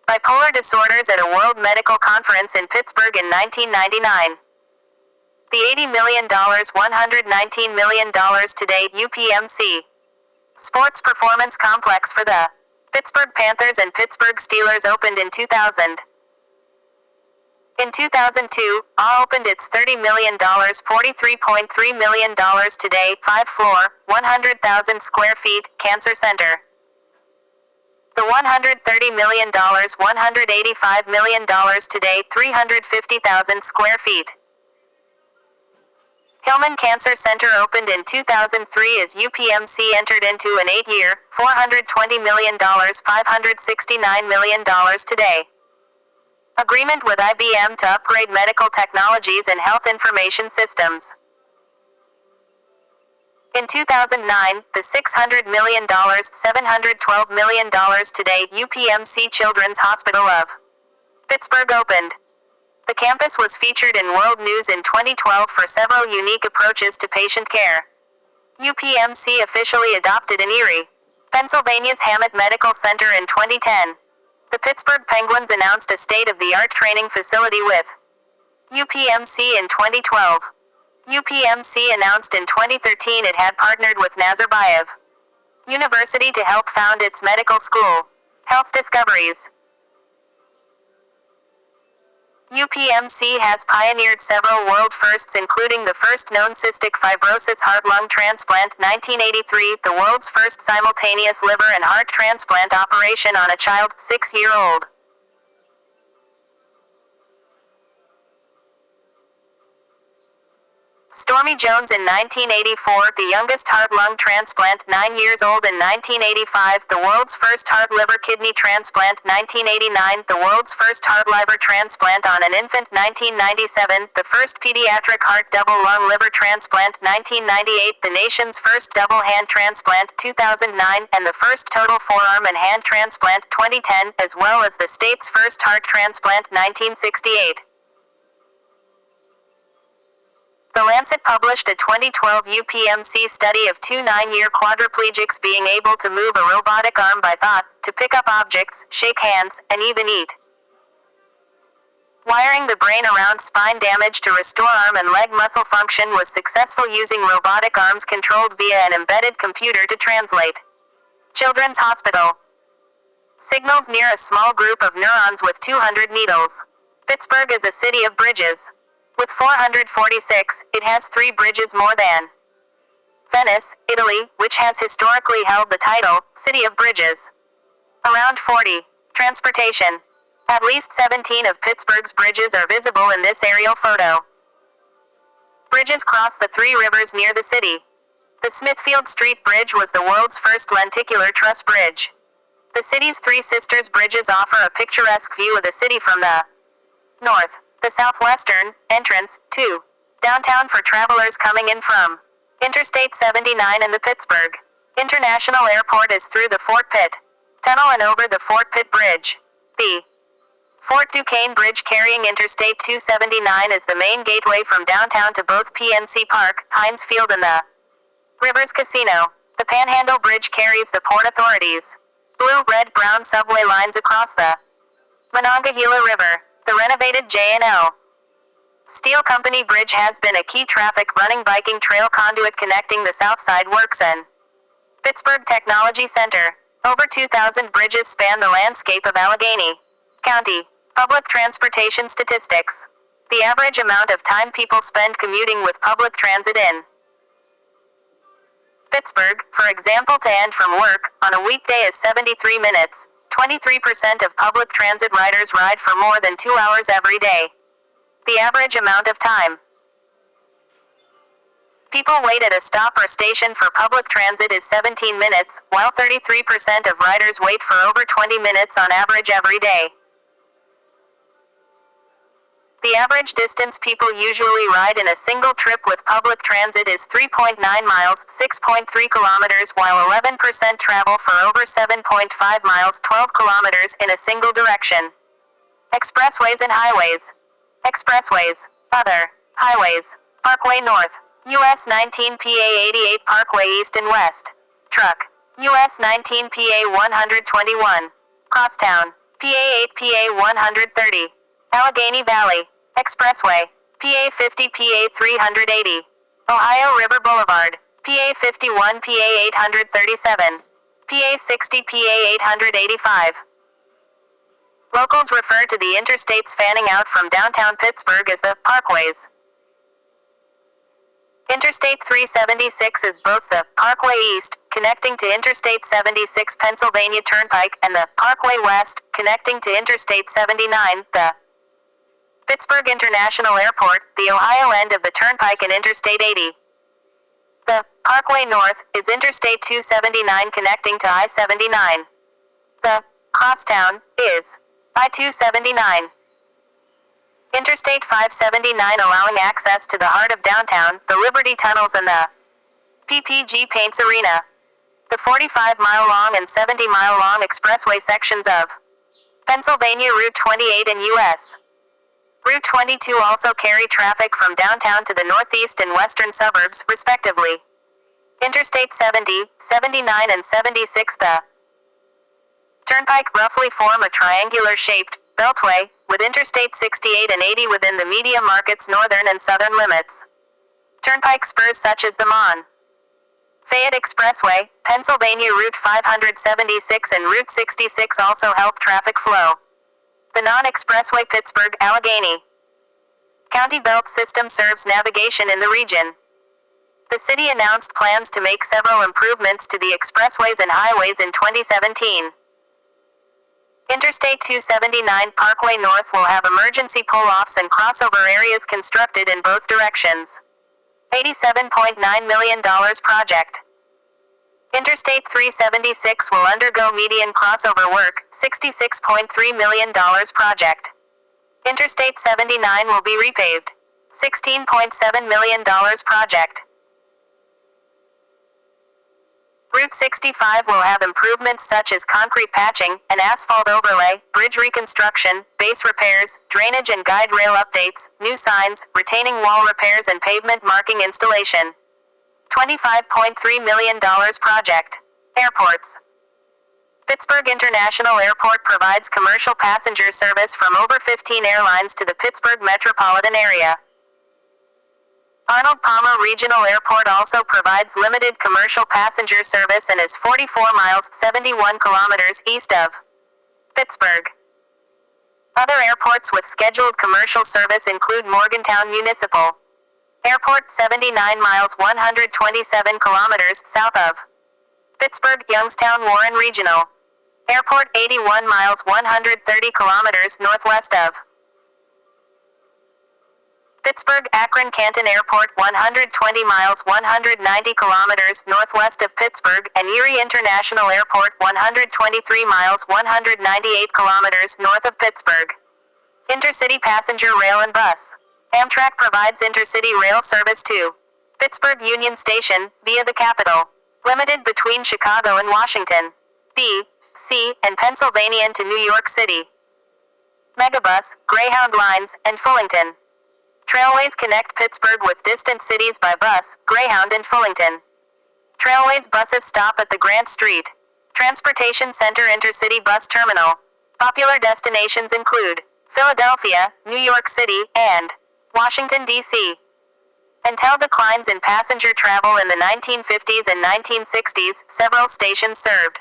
Bipolar Disorders at a World Medical Conference in Pittsburgh in 1999. The $80 million, $119 million today UPMC Sports Performance Complex for the Pittsburgh Panthers and Pittsburgh Steelers opened in 2000. In 2002, AW opened its $30 million, $43.3 million today, 5-floor, 100,000 square feet, cancer center. The $130 million, $185 million today, 350,000 square feet. Hillman Cancer Center opened in 2003 as UPMC entered into an 8-year, $420 million, $569 million today agreement with IBM to upgrade medical technologies and health information systems. In 2009, the $600 million, $712 million today UPMC Children's Hospital of Pittsburgh opened. The campus was featured in World News in 2012 for several unique approaches to patient care. UPMC officially adopted in Erie, Pennsylvania's Hammett Medical Center in 2010. The Pittsburgh Penguins announced a state-of-the-art training facility with UPMC in 2012. UPMC announced in 2013 it had partnered with Nazarbayev University to help found its medical school, Health Discoveries. UPMC has pioneered several world firsts, including the first known cystic fibrosis heart-lung transplant, 1983, the world's first simultaneous liver and heart transplant operation on a child, 6-year-old. Stormy Jones in 1984, the youngest heart-lung transplant, 9 years old in 1985, the world's first heart-liver-kidney transplant, 1989, the world's first heart-liver transplant on an infant, 1997, the first pediatric heart double-lung liver transplant, 1998, the nation's first double-hand transplant, 2009, and the first total forearm and hand transplant, 2010, as well as the state's first heart transplant, 1968. The Lancet published a 2012 UPMC study of 2 9-year quadriplegics being able to move a robotic arm by thought, to pick up objects, shake hands, and even eat. Wiring the brain around spine damage to restore arm and leg muscle function was successful using robotic arms controlled via an embedded computer to translate. Children's Hospital. Signals near a small group of neurons with 200 needles. Pittsburgh is a city of bridges. With 446, it has 3 bridges more than Venice, Italy, which has historically held the title, City of Bridges. Around 40. Transportation. At least 17 of Pittsburgh's bridges are visible in this aerial photo. Bridges cross the 3 rivers near the city. The Smithfield Street Bridge was the world's first lenticular truss bridge. The city's 3 sisters bridges offer a picturesque view of the city from the north. The southwestern entrance to downtown for travelers coming in from Interstate 79 and the Pittsburgh International Airport is through the Fort Pitt Tunnel and over the Fort Pitt Bridge. The Fort Duquesne Bridge carrying Interstate 279 is the main gateway from downtown to both PNC Park, Heinz Field and the Rivers Casino. The Panhandle Bridge carries the Port Authority's blue, red, brown subway lines across the Monongahela River. The renovated J&L Steel Company Bridge has been a key traffic running biking trail conduit connecting the Southside Works and Pittsburgh Technology Center. Over 2,000 bridges span the landscape of Allegheny County. Public transportation statistics. The average amount of time people spend commuting with public transit in Pittsburgh, for example, to and from work, on a weekday is 73 minutes. 23% of public transit riders ride for more than 2 hours every day. The average amount of time people wait at a stop or station for public transit is 17 minutes, while 33% of riders wait for over 20 minutes on average every day. The average distance people usually ride in a single trip with public transit is 3.9 miles, 6.3 kilometers, while 11% travel for over 7.5 miles, 12 kilometers, in a single direction. Expressways and highways. Expressways. Other. Highways. Parkway North. US 19 PA 88 Parkway East and West. Truck. US 19 PA 121. Crosstown. PA 8 PA 130. Allegheny Valley Expressway. PA 50 PA 380. Ohio River Boulevard. PA 51 PA 837. PA 60 PA 885. Locals refer to the interstates fanning out from downtown Pittsburgh as the parkways. Interstate 376 is both the Parkway East, connecting to Interstate 76 Pennsylvania Turnpike, and the Parkway West, connecting to Interstate 79, the Pittsburgh International Airport, the Ohio end of the Turnpike, and Interstate 80. The Parkway North is Interstate 279 connecting to I-79. The crosstown is I-279. Interstate 579 allowing access to the heart of downtown, the Liberty Tunnels, and the PPG Paints Arena. The 45-mile-long and 70-mile-long expressway sections of Pennsylvania Route 28 and U.S. Route 22 also carry traffic from downtown to the northeast and western suburbs, respectively. Interstate 70, 79, and 76. The Turnpike roughly form a triangular-shaped beltway, with Interstate 68 and 80 within the media market's northern and southern limits. Turnpike spurs such as the Fayette Expressway, Pennsylvania Route 576 and Route 66 also help traffic flow. The non-expressway Pittsburgh-Allegheny County Belt System serves navigation in the region. The city announced plans to make several improvements to the expressways and highways in 2017. Interstate 279 Parkway North will have emergency pull-offs and crossover areas constructed in both directions. $87.9 million project. Interstate 376 will undergo median crossover work, $66.3 million project. Interstate 79 will be repaved. $16.7 million project. Route 65 will have improvements such as concrete patching, an asphalt overlay, bridge reconstruction, base repairs, drainage and guide rail updates, new signs, retaining wall repairs and pavement marking installation. $25.3 million project. Airports. Pittsburgh International Airport provides commercial passenger service from over 15 airlines to the Pittsburgh metropolitan area. Arnold Palmer Regional Airport also provides limited commercial passenger service and is 44 miles, 71 kilometers east of Pittsburgh. Other airports with scheduled commercial service include Morgantown Municipal Airport, 79 miles, 127 kilometers south of Pittsburgh. Youngstown Warren Regional Airport, 81 miles, 130 kilometers northwest of Pittsburgh. Akron Canton Airport, 120 miles, 190 kilometers northwest of Pittsburgh, and Erie International Airport, 123 miles, 198 kilometers north of Pittsburgh. Intercity passenger rail and bus. Amtrak provides intercity rail service to Pittsburgh Union Station, via the Capitol Limited between Chicago and Washington, D.C., and Pennsylvania to New York City. Megabus, Greyhound lines, and Fullington. Trailways connect Pittsburgh with distant cities by bus, Greyhound and Fullington. Trailways buses stop at the Grant Street Transportation Center Intercity Bus Terminal. Popular destinations include Philadelphia, New York City, and Washington, D.C. Until declines in passenger travel in the 1950s and 1960s, several stations served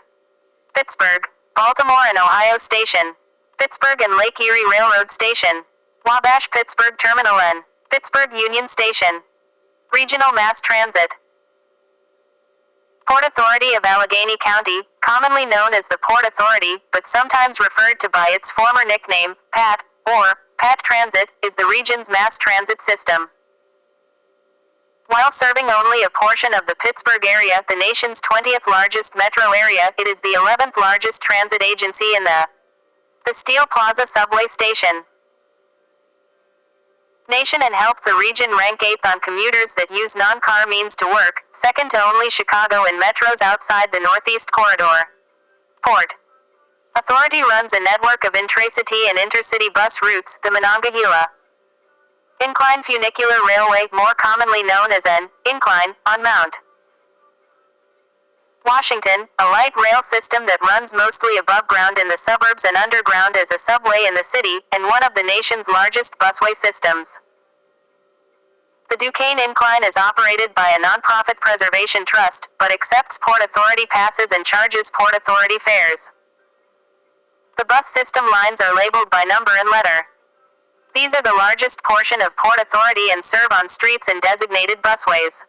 Pittsburgh, Baltimore and Ohio Station, Pittsburgh and Lake Erie Railroad Station, Wabash Pittsburgh Terminal N, Pittsburgh Union Station, Regional Mass Transit. Port Authority of Allegheny County, commonly known as the Port Authority, but sometimes referred to by its former nickname, PAT, or PAT Transit, is the region's mass transit system. While serving only a portion of the Pittsburgh area, the nation's 20th largest metro area, it is the 11th largest transit agency in the Steel Plaza subway station nation and helped the region rank 8th on commuters that use non-car means to work, second to only Chicago in metros outside the Northeast Corridor. Port Authority runs a network of intracity and intercity bus routes, the Monongahela Incline Funicular Railway, more commonly known as an incline, on Mount Washington, a light rail system that runs mostly above ground in the suburbs and underground as a subway in the city, and one of the nation's largest busway systems. The Duquesne Incline is operated by a nonprofit preservation trust, but accepts Port Authority passes and charges Port Authority fares. The bus system lines are labeled by number and letter. These are the largest portion of Port Authority and serve on streets and designated busways.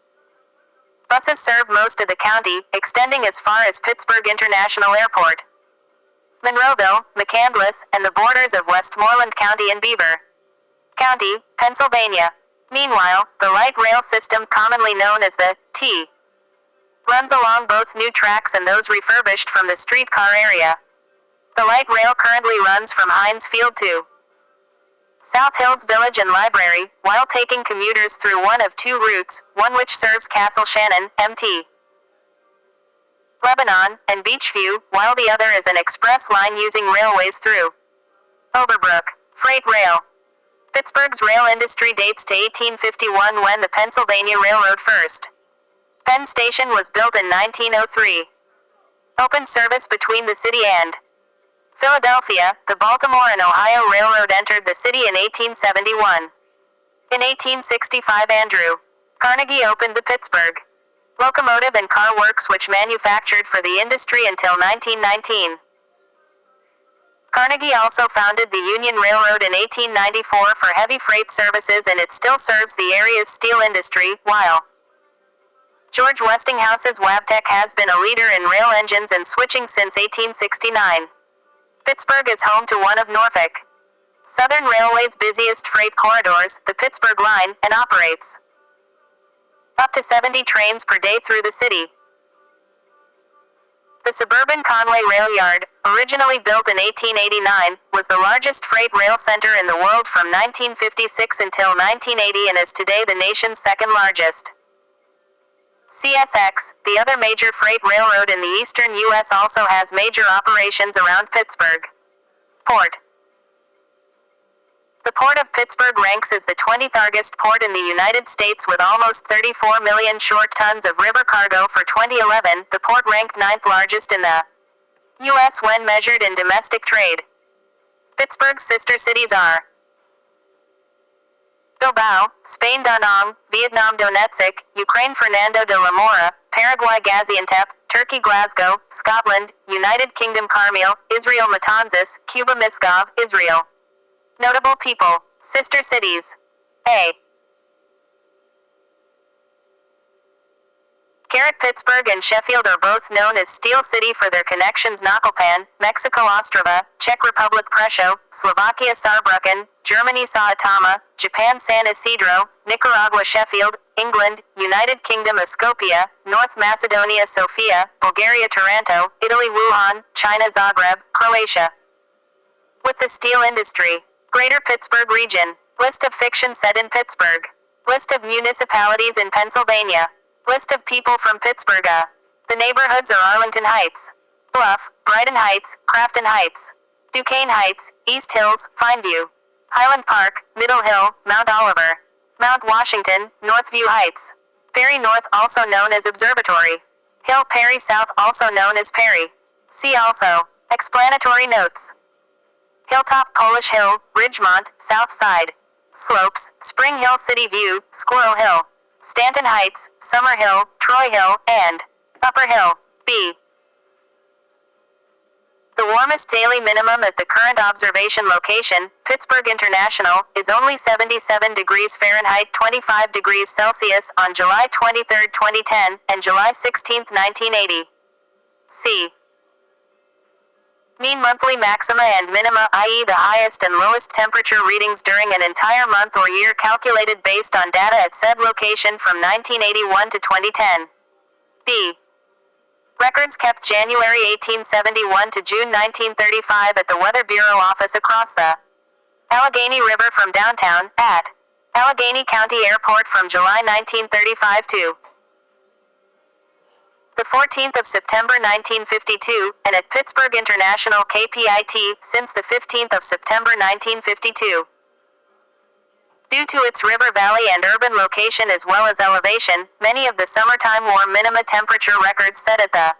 Buses serve most of the county, extending as far as Pittsburgh International Airport, Monroeville, McCandless, and the borders of Westmoreland County and Beaver County, Pennsylvania. Meanwhile, the light rail system, commonly known as the T, runs along both new tracks and those refurbished from the streetcar area. The light rail currently runs from Heinz Field to South Hills Village and Library, while taking commuters through one of two routes, one which serves Castle Shannon, MT, Lebanon, and Beachview, while the other is an express line using railways through Overbrook. Freight rail. Pittsburgh's rail industry dates to 1851 when the Pennsylvania Railroad first Penn Station was built in 1903. Open service between the city and Philadelphia, the Baltimore and Ohio Railroad entered the city in 1871. In 1865, Andrew Carnegie opened the Pittsburgh Locomotive and Car Works, which manufactured for the industry until 1919. Carnegie also founded the Union Railroad in 1894 for heavy freight services, and it still serves the area's steel industry, while George Westinghouse's Wabtec has been a leader in rail engines and switching since 1869. Pittsburgh is home to one of Norfolk Southern Railway's busiest freight corridors, the Pittsburgh Line, and operates up to 70 trains per day through the city. The suburban Conway Rail Yard, originally built in 1889, was the largest freight rail center in the world from 1956 until 1980 and is today the nation's second largest. CSX, the other major freight railroad in the eastern U.S., also has major operations around Pittsburgh. Port. The Port of Pittsburgh ranks as the 20th largest port in the United States with almost 34 million short tons of river cargo for 2011. The port ranked 9th largest in the U.S. when measured in domestic trade. Pittsburgh's sister cities are Bilbao, Spain Da Nang, Vietnam Donetsk, Ukraine Fernando de la Mora, Paraguay Gaziantep, Turkey Glasgow, Scotland, United Kingdom Carmel, Israel Matanzas, Cuba Misgov, Israel. Notable people. Sister cities. A. Pittsburgh and Sheffield are both known as Steel City for their connections. Nakalpan, Mexico Ostrava, Czech Republic Prešov, Slovakia Saarbrücken, Germany Saitama, Japan San Isidro, Nicaragua Sheffield, England, United Kingdom Skopje, North Macedonia Sofia, Bulgaria Taranto, Italy Wuhan, China Zagreb, Croatia. With the steel industry. Greater Pittsburgh region. List of fiction set in Pittsburgh. List of municipalities in Pennsylvania. List of people from Pittsburgh. The neighborhoods are Arlington Heights, Bluff, Brighton Heights, Crafton Heights, Duquesne Heights, East Hills, Fineview, Highland Park, Middle Hill, Mount Oliver, Mount Washington, Northview Heights, Ferry North, also known as Observatory, Hill Perry South, also known as Perry. See also. Explanatory notes. Hilltop, Polish Hill, Ridgemont, South Side. Slopes, Spring Hill, City View, Squirrel Hill. Stanton Heights, Summer Hill, Troy Hill, and Upper Hill. B. The warmest daily minimum at the current observation location, Pittsburgh International, is only 77 degrees Fahrenheit 25 degrees Celsius on July 23, 2010, and July 16, 1980. C. Mean monthly maxima and minima, i.e. the highest and lowest temperature readings during an entire month or year calculated based on data at said location from 1981 to 2010. D. Records kept January 1871 to June 1935 at the Weather Bureau office across the Allegheny River from downtown, at Allegheny County Airport from July 1935 to the 14th of September 1952, and at Pittsburgh International KPIT since the 15th of September 1952. Due to its river valley and urban location as well as elevation, many of the summertime warm minima temperature records set at the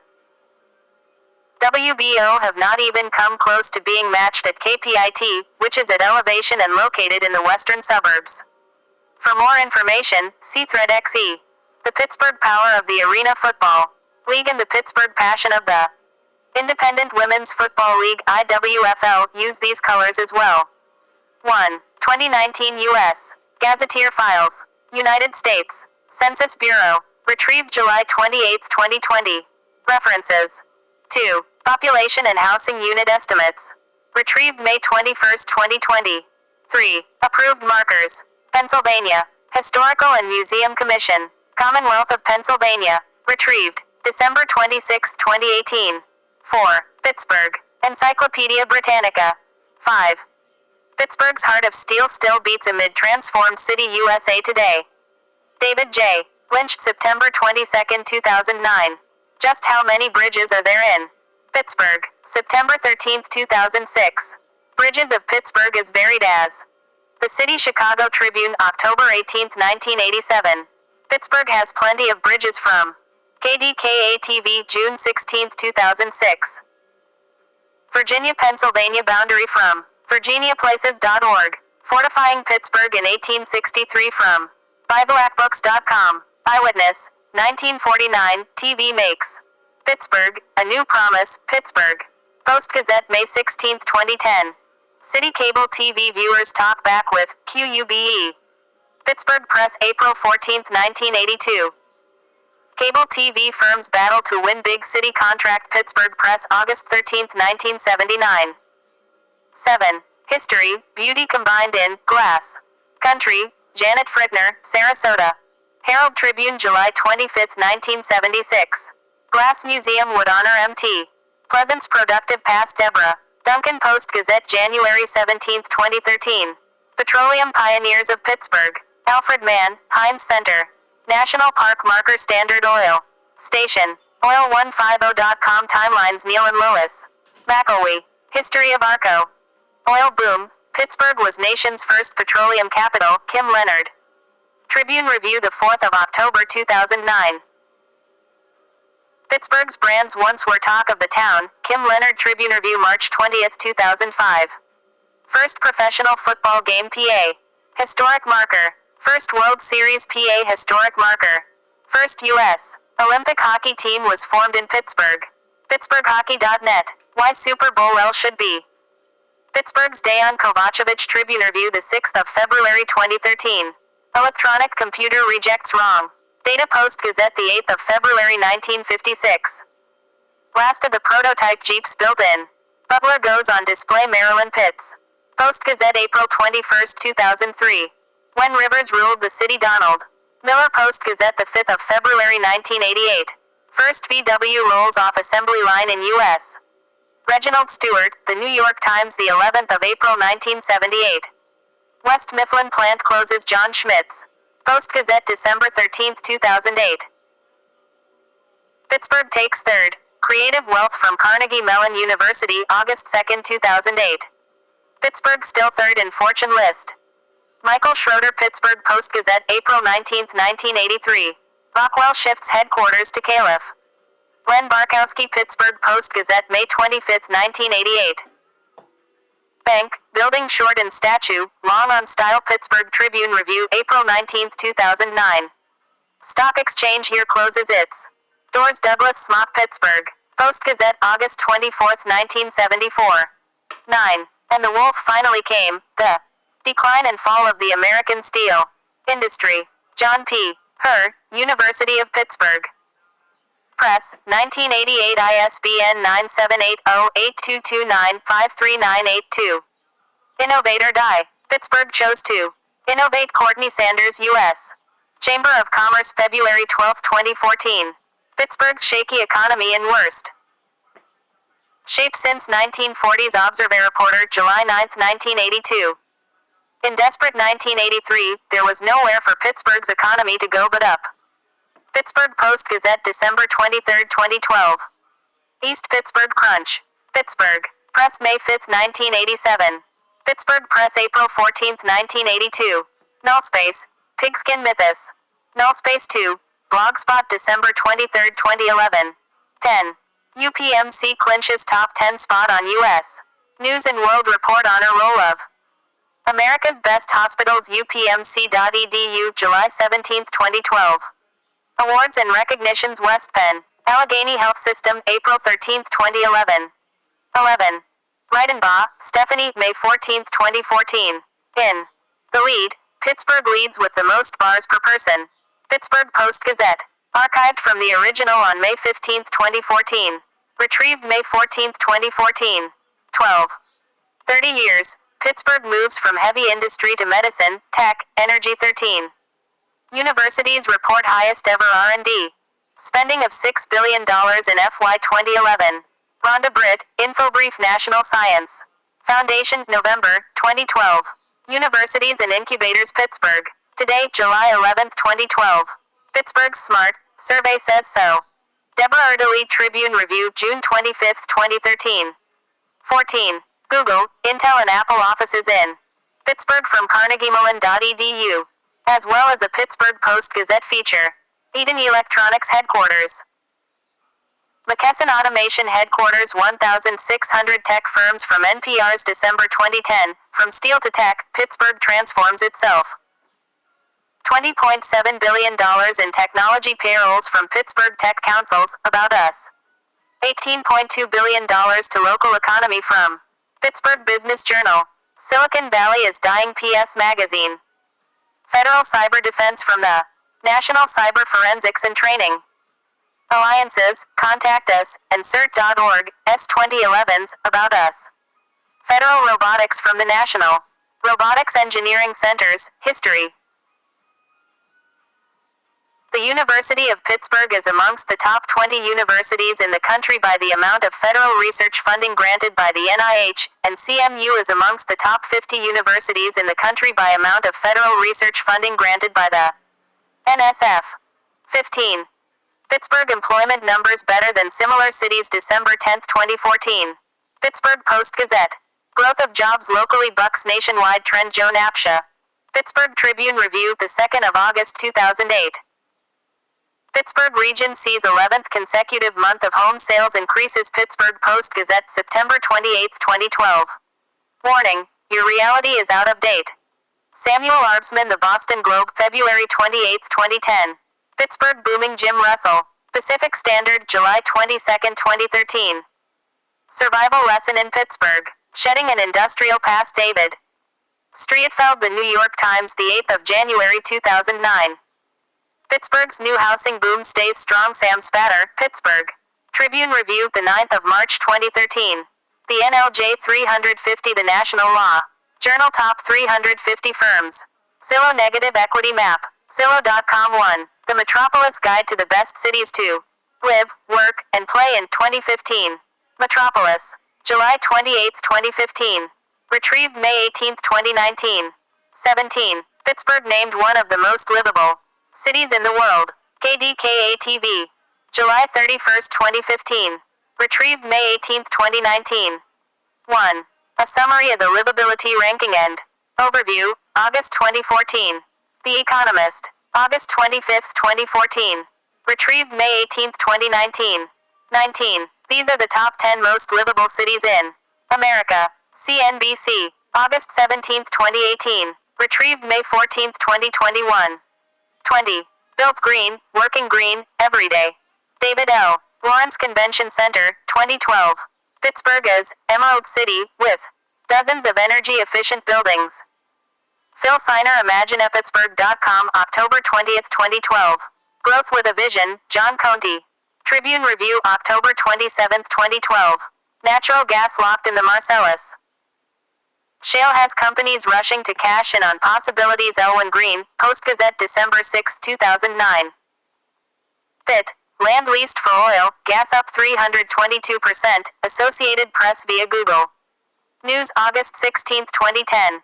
WBO have not even come close to being matched at KPIT, which is at elevation and located in the western suburbs. For more information, see Thread XE. The Pittsburgh Power of the Arena Football League and the Pittsburgh Passion of the Independent Women's Football League IWFL use these colors as well. 1. 2019 U.S. Gazetteer Files. United States. Census Bureau. Retrieved July 28, 2020. References. 2. Population and Housing Unit Estimates. Retrieved May 21, 2020. 3. Approved Markers. Pennsylvania. Historical and Museum Commission. Commonwealth of Pennsylvania. Retrieved December 26, 2018. 4. Pittsburgh. Encyclopedia Britannica. 5. Pittsburgh's Heart of Steel still beats amid transformed city USA Today. David J. Lynch, September 22, 2009. Just how many bridges are there in Pittsburgh? September 13, 2006. Bridges of Pittsburgh as varied as the City Chicago Tribune, October 18, 1987. Pittsburgh has plenty of bridges from KDKA-TV, June 16, 2006. Virginia, Pennsylvania boundary from virginiaplaces.org. Fortifying Pittsburgh in 1863 from BibleActBooks.com. Eyewitness, 1949, TV makes Pittsburgh, A New Promise, Pittsburgh. Post-Gazette, May 16, 2010. City Cable TV viewers talk back with QUBE. Pittsburgh Press, April 14, 1982. Cable TV firms battle to win big city contract. Pittsburgh Press, August 13, 1979. 7. History, Beauty Combined in Glass. Country, Janet Fritner, Sarasota. Herald Tribune, July 25, 1976. Glass Museum would honor M.T. Pleasant's productive past. Deborah. Duncan Post Gazette, January 17, 2013. Petroleum Pioneers of Pittsburgh. Alfred Mann, Heinz Center. National Park Marker. Standard Oil Station. Oil150.com. Timelines. Neil and Lois McElwee. History of Arco. Oil boom. Pittsburgh was nation's first petroleum capital. Kim Leonard. Tribune Review, the 4th of October 2009. Pittsburgh's brands once were talk of the town. Kim Leonard. Tribune Review, March 20, 2005. First professional football game. PA. Historic marker. First World Series. PA historic marker. First U.S. Olympic hockey team was formed in Pittsburgh. PittsburghHockey.net. Why Super Bowl L should be Pittsburgh's Dejan Kovacevic. Tribune Review, the 6th of February 2013. Electronic computer rejects wrong data. Post Gazette, the 8th of February 1956. Last of the prototype Jeeps built in Butler goes on display. Maryland Pitts. Post Gazette, April 21, 2003. When Rivers ruled the city. Donald Miller. Post Gazette, the 5th of February 1988. First VW rolls off assembly line in U.S. Reginald Stewart, The New York Times, the 11th of April 1978. West Mifflin plant closes. John Schmitz. Post Gazette, December 13, 2008. Pittsburgh takes third. Creative wealth from Carnegie Mellon University, August 2, 2008. Pittsburgh still third in Fortune list. Michael Schroeder. Pittsburgh Post Gazette, April 19, 1983. Rockwell shifts headquarters to Calif. Len Barkowski, Pittsburgh Post-Gazette, May 25, 1988. Bank, building short in statue, long on style. Pittsburgh Tribune Review, April 19, 2009. Stock exchange here closes its doors. Douglas Smock, Pittsburgh Post-Gazette, August 24, 1974. 9. And the wolf finally came, the decline and fall of the American steel industry. John P. Herr, University of Pittsburgh Press, 1988. ISBN 978-0-8229-53982. Innovator Die. Pittsburgh chose to innovate. Courtney Sanders, U.S. Chamber of Commerce, February 12, 2014. Pittsburgh's shaky economy in worst shape since 1940s. Observer reporter, July 9, 1982. In desperate 1983, there was nowhere for Pittsburgh's economy to go but up. Pittsburgh Post-Gazette, December 23, 2012. East Pittsburgh Crunch. Pittsburgh Press, May 5, 1987. Pittsburgh Press, April 14, 1982. Nullspace, Pigskin Mythos. Nullspace 2. Blogspot, December 23, 2011. 10. UPMC clinches top 10 spot on U.S. News and World Report honor roll of America's Best Hospitals. UPMC.edu, July 17, 2012. Awards and recognitions. West Penn, Allegheny Health System, April 13, 2011. 11. Reidenbaugh, Stephanie, May 14, 2014. In the lead, Pittsburgh leads with the most bars per person. Pittsburgh Post-Gazette. Archived from the original on May 15, 2014. Retrieved May 14, 2014. 12. 30 years, Pittsburgh moves from heavy industry to medicine, tech, energy. 13. Universities report highest ever R&D spending of $6 billion in FY 2011. Rhonda Britt, Infobrief. National Science Foundation, November, 2012. Universities and Incubators. Pittsburgh Today, July 11, 2012. Pittsburgh's Smart Survey says so. Deborah Erdely, Tribune Review, June 25, 2013. 14. Google, Intel and Apple offices in Pittsburgh from carnegiemellon.edu, as well as a Pittsburgh Post-Gazette feature. Eaton Electronics headquarters. McKesson Automation headquarters. 1,600 tech firms from NPR's December 2010. From steel to tech, Pittsburgh transforms itself. $20.7 billion in technology payrolls from Pittsburgh Tech Councils. About Us. $18.2 billion to local economy from Pittsburgh Business Journal. Silicon Valley is dying. PS Magazine. Federal cyber defense from the National Cyber Forensics and Training Alliances. Contact us, and CERT.org, S2011's, About Us. Federal Robotics from the National Robotics Engineering Centers, History. The University of Pittsburgh is amongst the top 20 universities in the country by the amount of federal research funding granted by the NIH, and CMU is amongst the top 50 universities in the country by amount of federal research funding granted by the NSF. 15. Pittsburgh employment numbers better than similar cities. December 10, 2014. Pittsburgh Post-Gazette. Growth of jobs locally bucks nationwide trend. Joe Napsha. Pittsburgh Tribune Review, the 2nd of August 2008. Pittsburgh region sees 11th consecutive month of home sales increases. Pittsburgh Post-Gazette, September 28, 2012. Warning, your reality is out of date. Samuel Arbsman, The Boston Globe, February 28, 2010. Pittsburgh booming. Jim Russell. Pacific Standard, July 22, 2013. Survival lesson in Pittsburgh. Shedding an industrial past. David Streetfeld, The New York Times, the 8th of January 2009. Pittsburgh's new housing boom stays strong. Sam Spatter, Pittsburgh Tribune Review, the 9th of March 2013. The NLJ 350, The National Law Journal Top 350 Firms. Zillow Negative Equity Map. Zillow.com 1. The Metropolis Guide to the Best Cities to Live, Work, and Play in 2015. Metropolis. July 28, 2015. Retrieved May 18, 2019. 17. Pittsburgh named one of the most livable cities in the world. KDKA-TV. July 31, 2015. Retrieved May 18, 2019. 1. A summary of the livability ranking and overview, August 2014. The Economist. August 25, 2014. Retrieved May 18, 2019. 19. These are the top 10 most livable cities in America. CNBC. August 17, 2018. Retrieved May 14, 2021. 20. Built green, working green, every day. David L. Lawrence Convention Center, 2012. Pittsburgh is Emerald City, with dozens of energy-efficient buildings. Phil Siner, ImaginePittsburgh.com, October 20, 2012. Growth with a Vision, John Conte. Tribune Review, October 27, 2012. Natural gas locked in the Marcellus. Shale has companies rushing to cash in on possibilities. Elwyn Green, Post-Gazette, December 6, 2009. Pitt. Land leased for oil, gas up 322%, Associated Press via Google. News, August 16, 2010.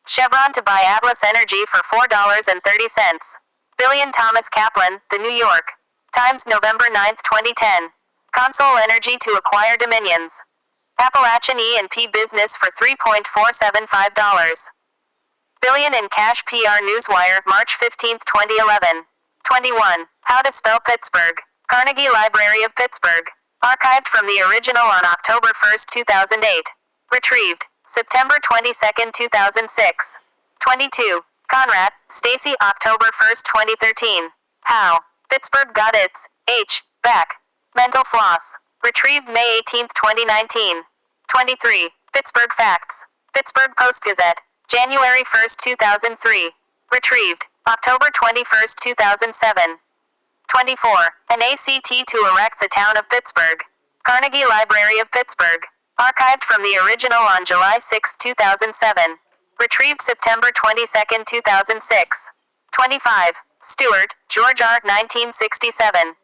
Chevron to buy Atlas Energy for $4.30 billion. Thomas Kaplan, The New York Times, November 9, 2010. Consol Energy to acquire Dominions Appalachian E&P business for $3.475 billion in cash. PR Newswire, March 15, 2011. 21. How to spell Pittsburgh. Carnegie Library of Pittsburgh. Archived from the original on October 1, 2008. Retrieved September 22, 2006. 22. Conrad, Stacy, October 1, 2013. How Pittsburgh got its H back. Mental floss. Retrieved May 18, 2019. 23. Pittsburgh Facts. Pittsburgh Post-Gazette. January 1, 2003. Retrieved October 21, 2007. 24. An ACT to erect the town of Pittsburgh. Carnegie Library of Pittsburgh. Archived from the original on July 6, 2007. Retrieved September 22, 2006. 25. Stewart, George R. 1967.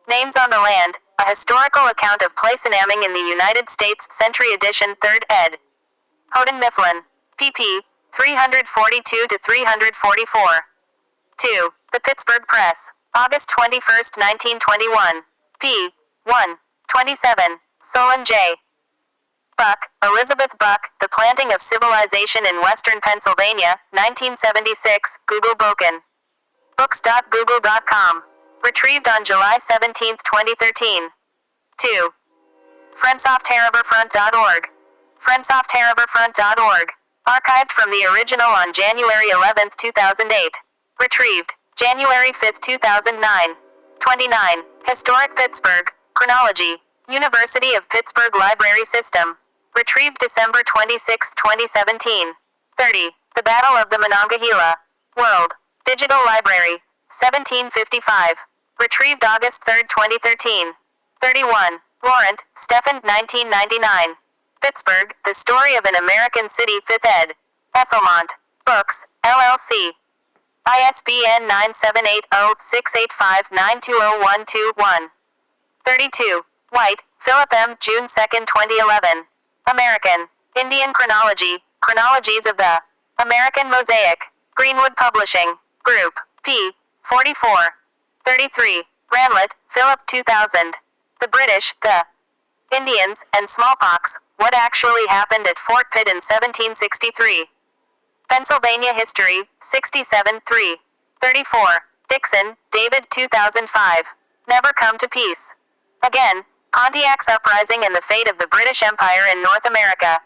Names on the Land, A Historical Account of Placenaming in the United States, Century Edition, 3rd ed. Houghton Mifflin. pp. 342-344. 2. The Pittsburgh Press. August 21, 1921. p. 1. 27. Solon J. Buck, Elizabeth Buck, The Planting of Civilization in Western Pennsylvania, 1976, Google Boken. Books.google.com. Retrieved on July 17, 2013. 2. FriendsoftHarriverFront.org. FriendsoftHarriverFront.org. Archived from the original on January 11, 2008. Retrieved January 5, 2009. 29. Historic Pittsburgh. Chronology. University of Pittsburgh Library System. Retrieved December 26, 2017. 30. The Battle of the Monongahela. World Digital Library. 1755. Retrieved August 3, 2013. 31. Laurent, Stephen, 1999. Pittsburgh, The Story of an American City, 5th ed. Esselmont Books, LLC. ISBN 978-0-685-92012-1. 32. White, Philip M. June 2, 2011. American Indian Chronology, Chronologies of the American Mosaic. Greenwood Publishing Group, p. 44. 33. Ranlett, Philip, 2000. The British, the Indians, and Smallpox, What Actually Happened at Fort Pitt in 1763. Pennsylvania History, 67 3. 34. Dixon, David, 2005. Never Come to Peace. Again, Pontiac's Uprising and the Fate of the British Empire in North America.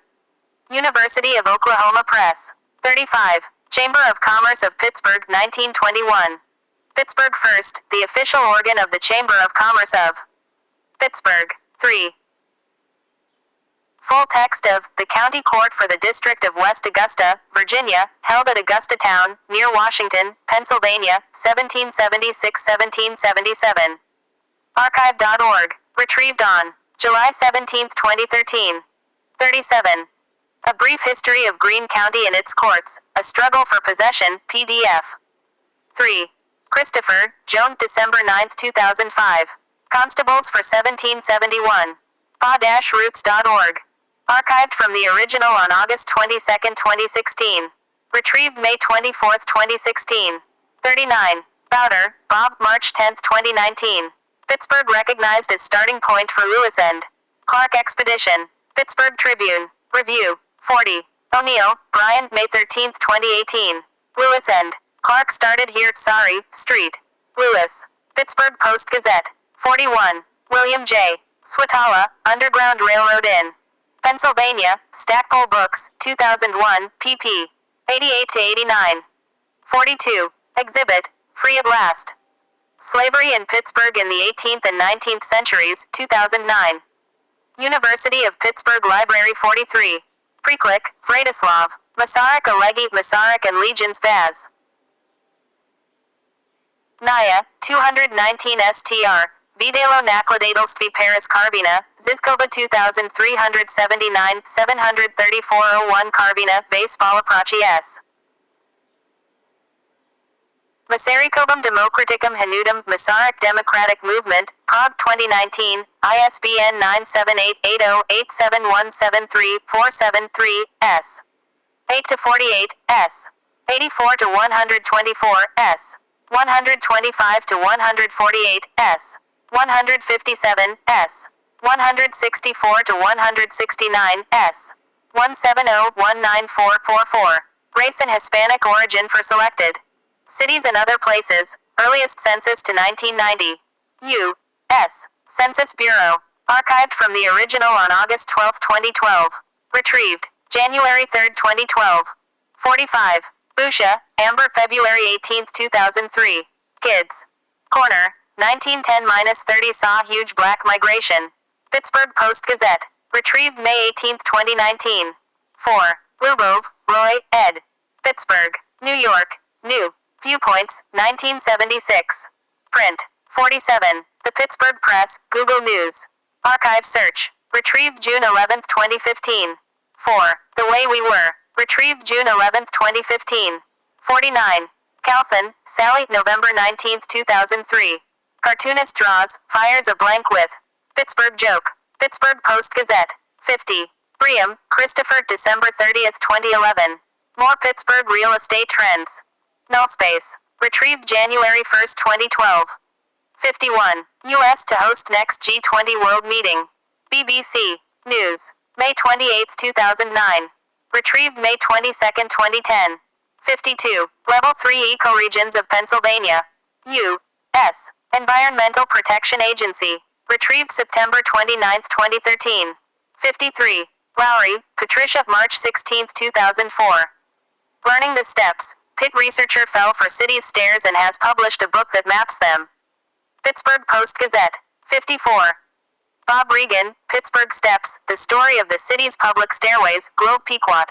University of Oklahoma Press. 35. Chamber of Commerce of Pittsburgh, 1921. Pittsburgh First, the official organ of the Chamber of Commerce of Pittsburgh. 3. Full text of The County Court for the District of West Augusta, Virginia, held at Augusta Town, near Washington, Pennsylvania, 1776-1777. Archive.org. Retrieved on July 17, 2013. 37. A Brief History of Greene County and Its Courts, A Struggle for Possession, PDF. 3. Christopher, Joan, December 9, 2005. Constables for 1771. paw-roots.org. Archived from the original on August 22, 2016. Retrieved May 24, 2016. 39. Bowder, Bob, March 10, 2019. Pittsburgh recognized as starting point for Lewis and Clark Expedition. Pittsburgh Tribune. Review. 40. O'Neill, Brian, May 13, 2018. Lewis and Clark started here, Street. Lewis. Pittsburgh Post-Gazette. 41. William J. Swatala, Underground Railroad in Pennsylvania, Stackpole Books, 2001, pp. 88-89. 42. Exhibit, Free at Last. Slavery in Pittsburgh in the 18th and 19th Centuries, 2009. University of Pittsburgh Library 43. Preklik, Vratislav, Masaryk Alegi, Masaryk and Legions Baz. Naya, 219 str. Videlo nakladatelství Paris Karvina, Zizkova 2379, 73401 Karvina, Vase Valaprachi S. Masarykovem Demokratikum Hanudum, Masaryk Democratic Movement, Prague 2019, ISBN 978-80-87173-473, S. 8-48, S. 84-124, S. 125-148, S. 157, S. 164-169, S. 170-19444. Race and Hispanic origin for selected cities and other places. Earliest census to 1990. U.S. Census Bureau. Archived from the original on August 12, 2012. Retrieved January 3, 2012. 45. Busha, Amber, February 18, 2003. Kids. Corner. 1910-30 saw huge black migration. Pittsburgh Post-Gazette. Retrieved May 18, 2019. 4. Lubov, Roy, ed. Pittsburgh, New York. New. Viewpoints, 1976. Print. 47. The Pittsburgh Press, Google News. Archive search. Retrieved June 11, 2015. 4. The Way We Were. Retrieved June 11, 2015. 49. Carlson, Sally, November 19, 2003. Cartoonist draws, fires a blank with Pittsburgh joke. Pittsburgh Post-Gazette. 50. Bream, Christopher, December 30, 2011. More Pittsburgh real estate trends. Nullspace. Retrieved January 1, 2012. 51. U.S. to host next G20 World Meeting. BBC. News. May 28, 2009. Retrieved May 22, 2010. 52. Level 3 Ecoregions of Pennsylvania. U.S. Environmental Protection Agency. Retrieved September 29, 2013. 53. Lowry, Patricia, March 16, 2004. Learning the Steps. Pitt researcher fell for city's stairs and has published a book that maps them. Pittsburgh Post-Gazette. 54. Bob Regan, Pittsburgh Steps, The Story of the City's Public Stairways, Globe Pequot.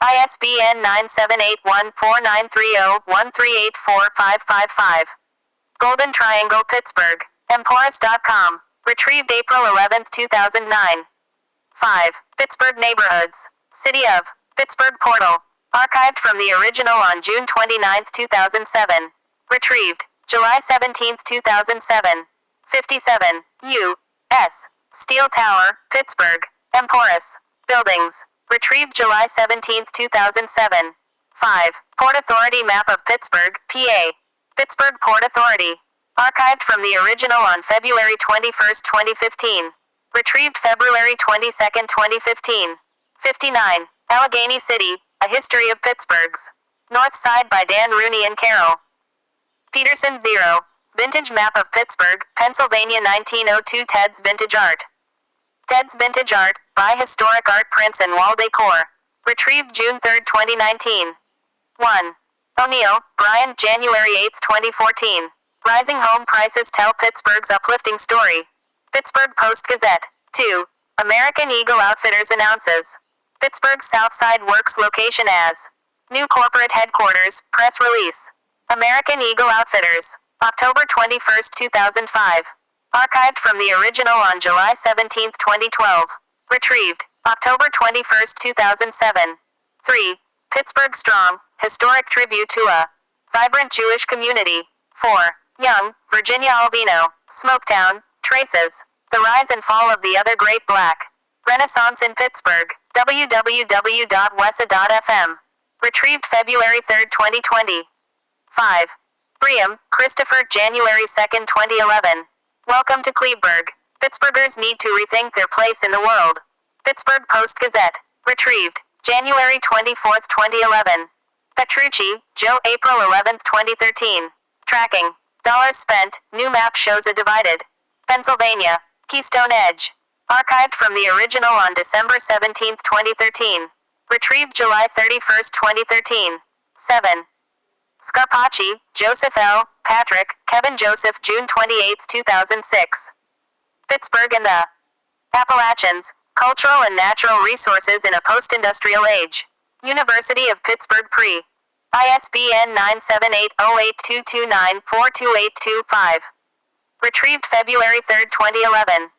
ISBN 978-14930-1384555. Golden Triangle Pittsburgh. Emporis.com. Retrieved April 11, 2009. 5. Pittsburgh Neighborhoods. City of Pittsburgh Portal. Archived from the original on June 29, 2007. Retrieved July 17, 2007. 57. U.S. Steel Tower, Pittsburgh. Emporis. Buildings. Retrieved July 17, 2007. 5. Port Authority Map of Pittsburgh, PA. Pittsburgh Port Authority. Archived from the original on February 21, 2015. Retrieved February 22, 2015. 59. Allegheny City, A History of Pittsburgh's North Side by Dan Rooney and Carroll. Peterson 0. Vintage Map of Pittsburgh, Pennsylvania 1902. Ted's Vintage Art. Ted's Vintage Art, by Historic Art Prints and Wall Decor. Retrieved June 3, 2019. 1. O'Neill, Brian, January 8, 2014. Rising home prices tell Pittsburgh's uplifting story. Pittsburgh Post-Gazette. 2. American Eagle Outfitters announces Pittsburgh's Southside Works location as new corporate headquarters. Press release. American Eagle Outfitters. October 21, 2005. Archived from the original on July 17, 2012. Retrieved October 21, 2007. 3. Pittsburgh Strong, Historic Tribute to a Vibrant Jewish Community. 4. Young, Virginia Alvino, Smoketown, Traces. The Rise and Fall of the Other Great Black Renaissance in Pittsburgh. www.wesa.fm. Retrieved February 3, 2020. 5. Bream, Christopher, January 2, 2011. Welcome to Cleveburg. Pittsburghers need to rethink their place in the world. Pittsburgh Post-Gazette. Retrieved January 24, 2011. Petrucci, Joe, April 11, 2013. Tracking Dollars spent, new map shows a divided Pennsylvania. Keystone Edge. Archived from the original on December 17, 2013. Retrieved July 31, 2013. 7. Scarpacci, Joseph L., Patrick, Kevin Joseph, June 28, 2006. Pittsburgh and the Appalachians, Cultural and Natural Resources in a Post-Industrial Age. University of Pittsburgh Pre. ISBN 978-0822942825. Retrieved February 3, 2011.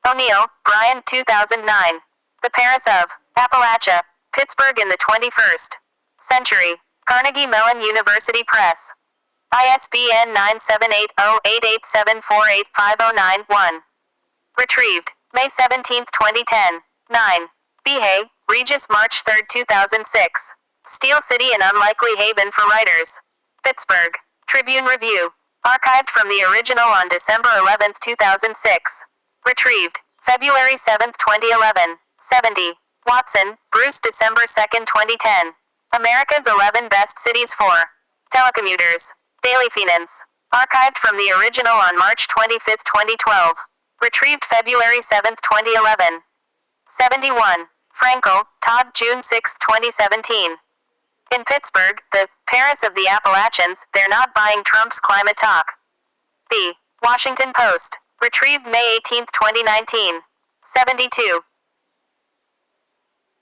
O'Neill, Brian, 2009. The Paris of Appalachia, Pittsburgh in the 21st Century. Carnegie Mellon University Press. ISBN 978-0887485091. Retrieved May 17, 2010. 9. Behay, Regis, March 3, 2006. Steel City, an Unlikely Haven for Writers. Pittsburgh Tribune Review. Archived from the original on December 11, 2006. Retrieved February 7, 2011. 70. Watson, Bruce, December 2, 2010. America's 11 Best Cities for Telecommuters. Daily Finance. Archived from the original on March 25, 2012. Retrieved February 7, 2011. 71. Frankel, Todd, June 6, 2017. In Pittsburgh, the Paris of the Appalachians, they're not buying Trump's climate talk. The Washington Post. Retrieved May 18, 2019. 72.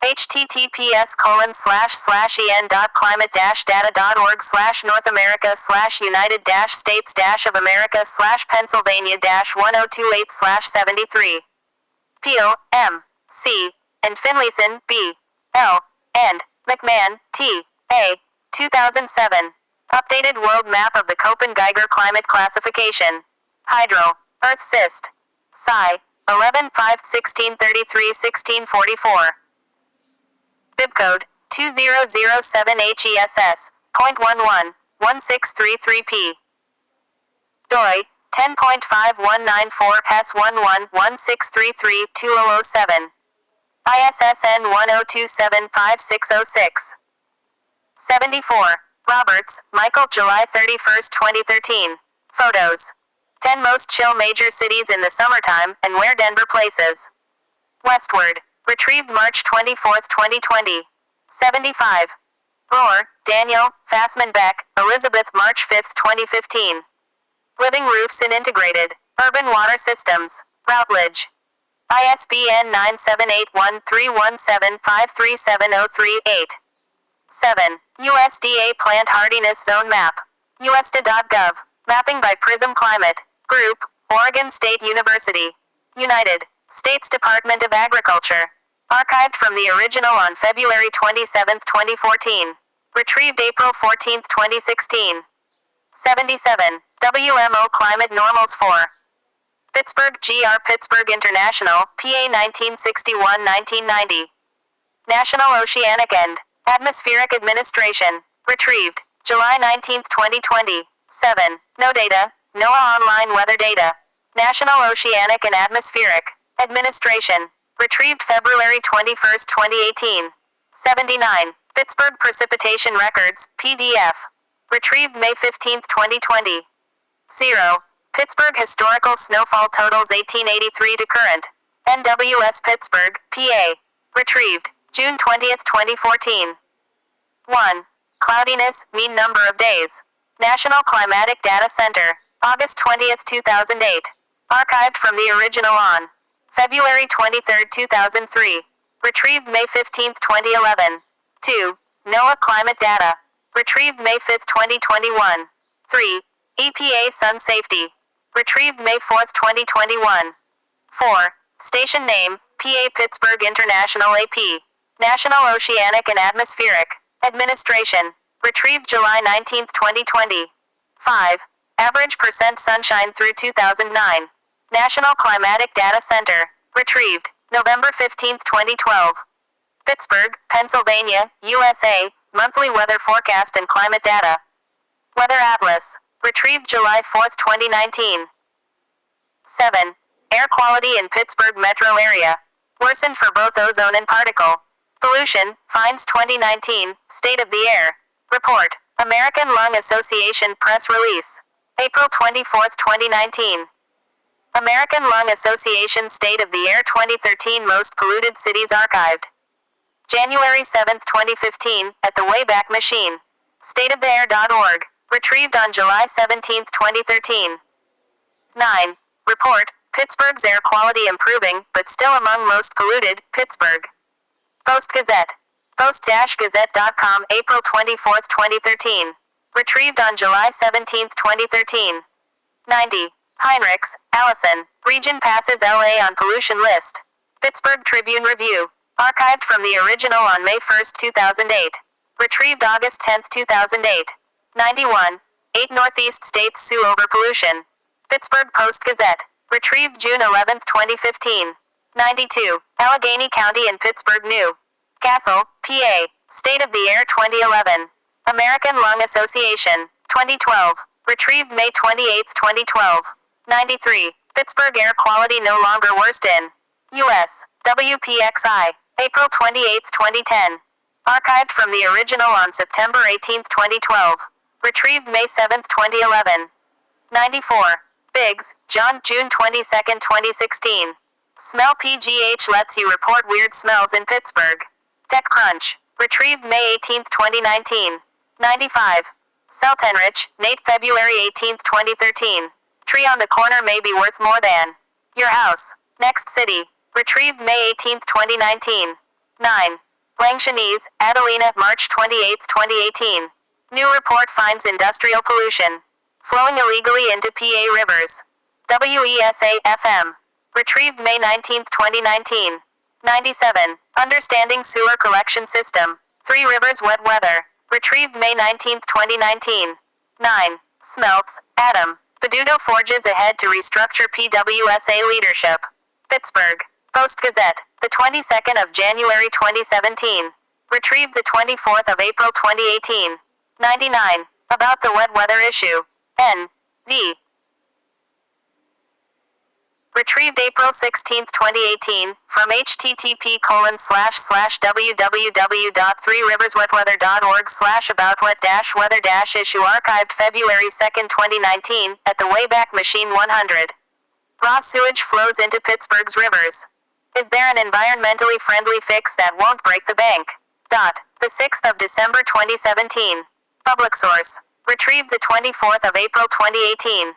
https://en.climate-data.org/North America/United-States-of-America/Pennsylvania-1028/73. Peel, M. C. and Finlayson, B. L. and McMahon, T. A. 2007. Updated world map of the Köppen-Geiger climate classification. Hydro. Earth Syst. Psi. 11-5-1633-1644. Bibcode 2007HESS.11 1633P. DOI 10.5194 HES11 ISSN 10275606. 74. Roberts, Michael, July 31, 2013. Photos. 10 most chill major cities in the summertime, and where Denver places. Westward. Retrieved March 24, 2020. 75. Rohr, Daniel, Fassman Beck, Elizabeth, March 5, 2015. Living Roofs in Integrated Urban Water Systems. Routledge. ISBN 978-1317-53703-8. 7. USDA Plant Hardiness Zone Map. USDA.gov. Mapping by Prism Climate Group, Oregon State University. United States Department of Agriculture. Archived from the original on February 27, 2014. Retrieved April 14, 2016. 77. WMO Climate Normals for Pittsburgh GR Pittsburgh International, PA 1961-1990. National Oceanic and Atmospheric Administration. Retrieved July 19, 2020. 7. No data. NOAA Online Weather Data. National Oceanic and Atmospheric Administration. Retrieved February 21, 2018. 79. Pittsburgh Precipitation Records, PDF. Retrieved May 15, 2020. 0. Pittsburgh Historical Snowfall Totals 1883 to Current. NWS Pittsburgh, PA. Retrieved June 20, 2014. 1. Cloudiness, mean number of days. National Climatic Data Center. August 20, 2008. Archived from the original on February 23, 2003. Retrieved May 15, 2011. 2. NOAA Climate Data. Retrieved May 5, 2021. 3. EPA Sun Safety. Retrieved May 4, 2021. 4. Station name, PA Pittsburgh International AP. National Oceanic and Atmospheric Administration. Retrieved July 19, 2020. 5. Average percent sunshine through 2009. National Climatic Data Center. Retrieved November 15, 2012. Pittsburgh, Pennsylvania, USA. Monthly weather forecast and climate data. Weather Atlas. Retrieved July 4, 2019. 7. Air quality in Pittsburgh metro area. Worsened for both ozone and particle pollution. Finds 2019. State of the Air Report. American Lung Association press release. April 24, 2019. American Lung Association State of the Air 2013 Most Polluted Cities Archived. January 7, 2015, at the Wayback Machine. Stateoftheair.org. Retrieved on July 17, 2013. 9. Report, Pittsburgh's air quality improving, but still among most polluted, Pittsburgh. Post-Gazette. Post-Gazette.com, April 24, 2013. Retrieved on July 17, 2013. 90. Heinrichs, Allison. Region passes LA on pollution list. Pittsburgh Tribune Review. Archived from the original on May 1, 2008. Retrieved August 10, 2008. 91. 8 Northeast states sue over pollution. Pittsburgh Post-Gazette. Retrieved June 11, 2015. 92. Allegheny County and Pittsburgh New Castle, PA. State of the Air 2011. American Lung Association. 2012. Retrieved May 28, 2012. 93. Pittsburgh air quality no longer worst in U.S. WPXI. April 28, 2010. Archived from the original on September 18, 2012. Retrieved May 7, 2011. 94. Biggs, John. June 22, 2016. Smell PGH lets you report weird smells in Pittsburgh. TechCrunch. Retrieved May 18, 2019. 95. Seltenrich, Nate. February 18, 2013. Tree on the corner may be worth more than your house. Next city. Retrieved May 18, 2019. 9. Langshanese, Adelina. March 28, 2018. New report finds industrial pollution flowing illegally into PA rivers. WESA-FM. Retrieved May 19, 2019. 97. Understanding sewer collection system. Three Rivers wet weather. Retrieved May 19, 2019. 9. Smelts, Adam. Peduto forges ahead to restructure PWSA leadership. Pittsburgh Post-Gazette. The 22nd of January 2017. Retrieved the 24th of April 2018. 99. About the wet weather issue. N.D. Retrieved April 16, 2018, from http://www.threeriverswetweather.org/about-wet-weather-issue archived February 2, 2019, at the Wayback Machine 100. Raw sewage flows into Pittsburgh's rivers. Is there an environmentally friendly fix that won't break the bank? The 6th of December 2017. Public source. Retrieved the 24th of April 2018.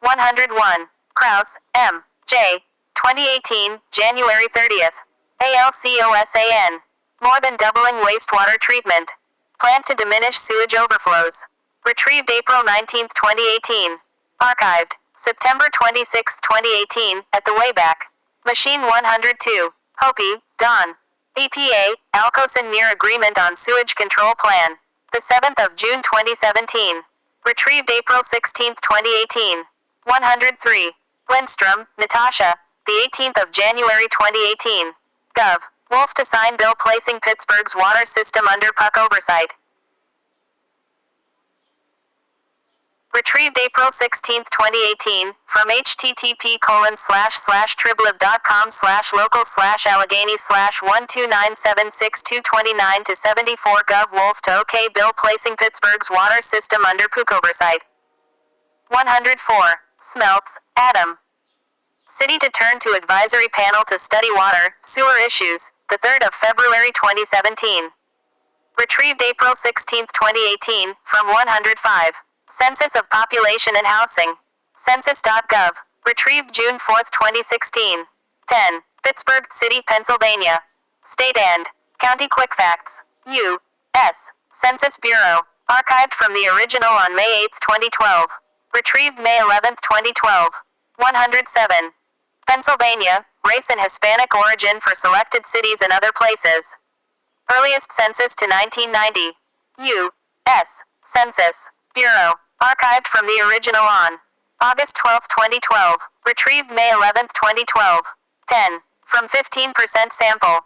101. Kraus, M. J. 2018, January 30th. ALCOSAN. More than doubling wastewater treatment. Plant to diminish sewage overflows. Retrieved April 19, 2018. Archived. September 26, 2018, at the Wayback Machine 102. Hopi, Don. EPA, Alcosan near agreement on sewage control plan. The 7th of June 2017. Retrieved April 16, 2018. 103. Lindstrom, Natasha. The 18th of January 2018. Gov. Wolf to sign bill placing Pittsburgh's water system under PUC oversight. Retrieved April 16, 2018, from http://triblib.com/local/allegheny/129762229-74 Gov. Wolf to OK bill placing Pittsburgh's water system under PUC oversight. 104. Smelts, Adam. City to turn to advisory panel to study water, sewer issues, the 3rd of February 2017. Retrieved April 16, 2018, from 105. Census of Population and Housing. Census.gov. Retrieved June 4, 2016. 10. Pittsburgh City, Pennsylvania. State and County Quick Facts. U.S. Census Bureau. Archived from the original on May 8, 2012. Retrieved May 11, 2012. 107. Pennsylvania, race and Hispanic origin for selected cities and other places. Earliest census to 1990. U.S. Census Bureau. Archived from the original on August 12, 2012. Retrieved May 11, 2012. 10. From 15% sample.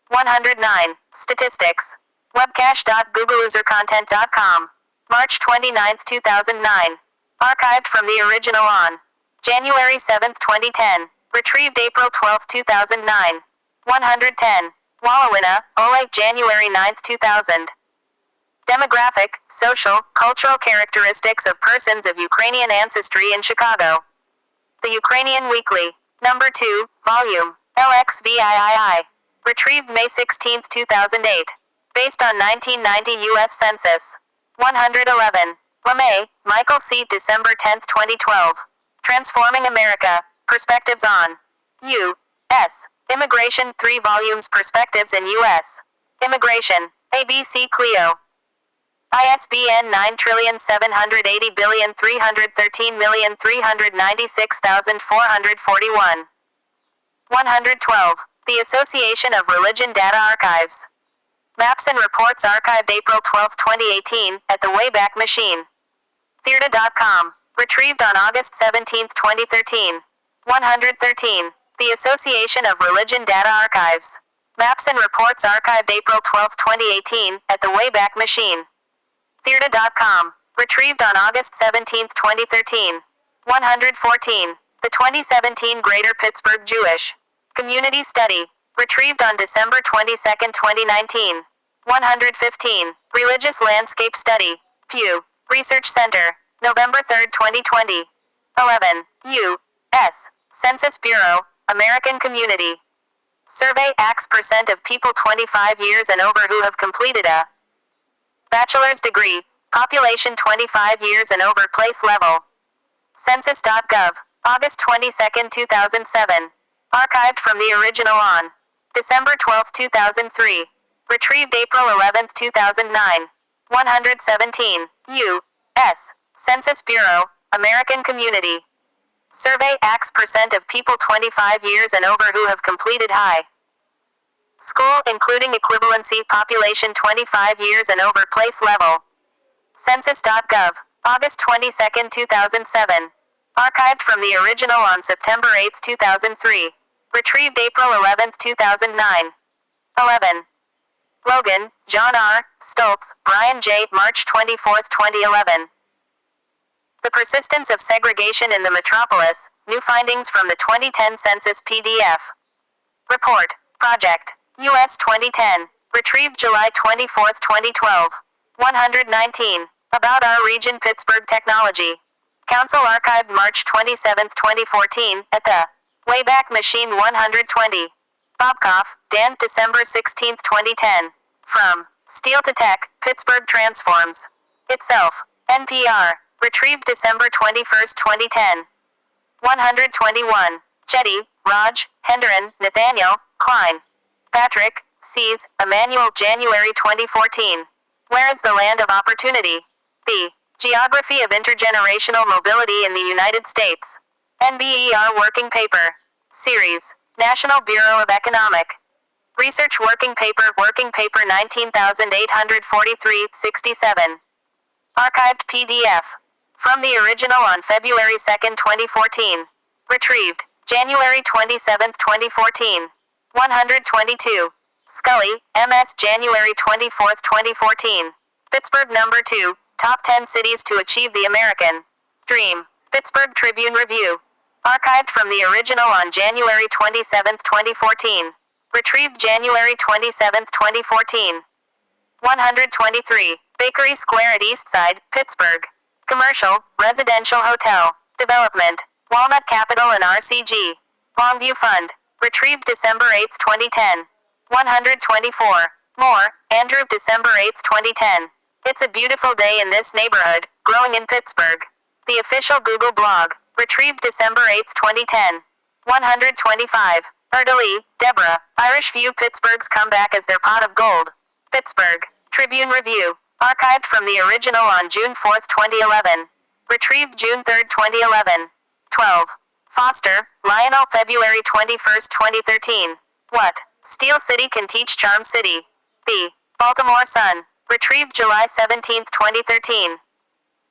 109. Statistics. Webcache.googleusercontent.com. March 29, 2009. Archived from the original on January 7, 2010. Retrieved April 12, 2009. 110. Wallawina, Oleg. January 9, 2000. Demographic, social, cultural characteristics of persons of Ukrainian ancestry in Chicago. The Ukrainian Weekly. Number 2, volume. LXVIII. Retrieved May 16, 2008. Based on 1990 U.S. Census. 111. LeMay, Michael C. December 10, 2012. Transforming America. Perspectives on U.S. Immigration. 3 volumes. Perspectives in U.S. Immigration. ABC Clio. ISBN 9780313396441. 112. The Association of Religion Data Archives. Maps and Reports archived April 12, 2018, at the Wayback Machine. Theata.com. Retrieved on August 17, 2013. 113. The Association of Religion Data Archives. Maps and Reports archived April 12, 2018, at the Wayback Machine. Theata.com. Retrieved on August 17, 2013. 114. The 2017 Greater Pittsburgh Jewish Community Study. Retrieved on December 22, 2019. 115. Religious Landscape Study. Pew Research Center. November 3, 2020. 11. U.S. Census Bureau, American Community Survey. X percent of people 25 years and over who have completed a bachelor's degree. Population 25 years and over. Place level. Census.gov. August 22, 2007. Archived from the original on December 12, 2003. Retrieved April 11, 2009. 117. U.S. Census Bureau, American Community Survey. X percent of people 25 years and over who have completed high school, including equivalency. Population 25 years and over. Place level. Census.gov. August 22, 2007. Archived from the original on September 8, 2003. Retrieved April 11, 2009. 11. Logan, John R., Stoltz, Brian J., March 24, 2011. The Persistence of Segregation in the Metropolis, New Findings from the 2010 Census PDF. Report. Project. U.S. 2010. Retrieved July 24, 2012. 119. About Our Region. Pittsburgh Technology Council. Archived March 27, 2014, at the Wayback Machine. 120. Bobkoff, Dan. December 16, 2010. From Steel to Tech, Pittsburgh Transforms Itself. NPR. Retrieved December 21, 2010. 121. Jetty, Raj, Hendren, Nathaniel, Klein. Patrick, Sees, Emmanuel. January 2014. Where is the Land of Opportunity? The Geography of Intergenerational Mobility in the United States. NBER Working Paper. Series. National Bureau of Economic Research Working Paper 19843-67. Archived PDF. From the original on February 2, 2014. Retrieved January 27, 2014. 122. Scully, M.S. January 24, 2014. Pittsburgh Number 2, Top 10 Cities to Achieve the American Dream. Pittsburgh Tribune Review. Archived from the original on January 27, 2014. Retrieved January 27, 2014. 123. Bakery Square at Eastside, Pittsburgh. Commercial, Residential Hotel, Development, Walnut Capital and RCG. Longview Fund. Retrieved December 8, 2010. 124. More, Andrew. December 8, 2010. It's a beautiful day in this neighborhood, growing in Pittsburgh. The official Google blog. Retrieved December 8, 2010. 125. Erdely, Deborah. Irish View. Pittsburgh's comeback as their pot of gold. Pittsburgh Tribune Review. Archived from the original on June 4, 2011. Retrieved June 3, 2011. 12. Foster, Lionel. February 21, 2013. What Steel City Can Teach Charm City. The Baltimore Sun. Retrieved July 17, 2013.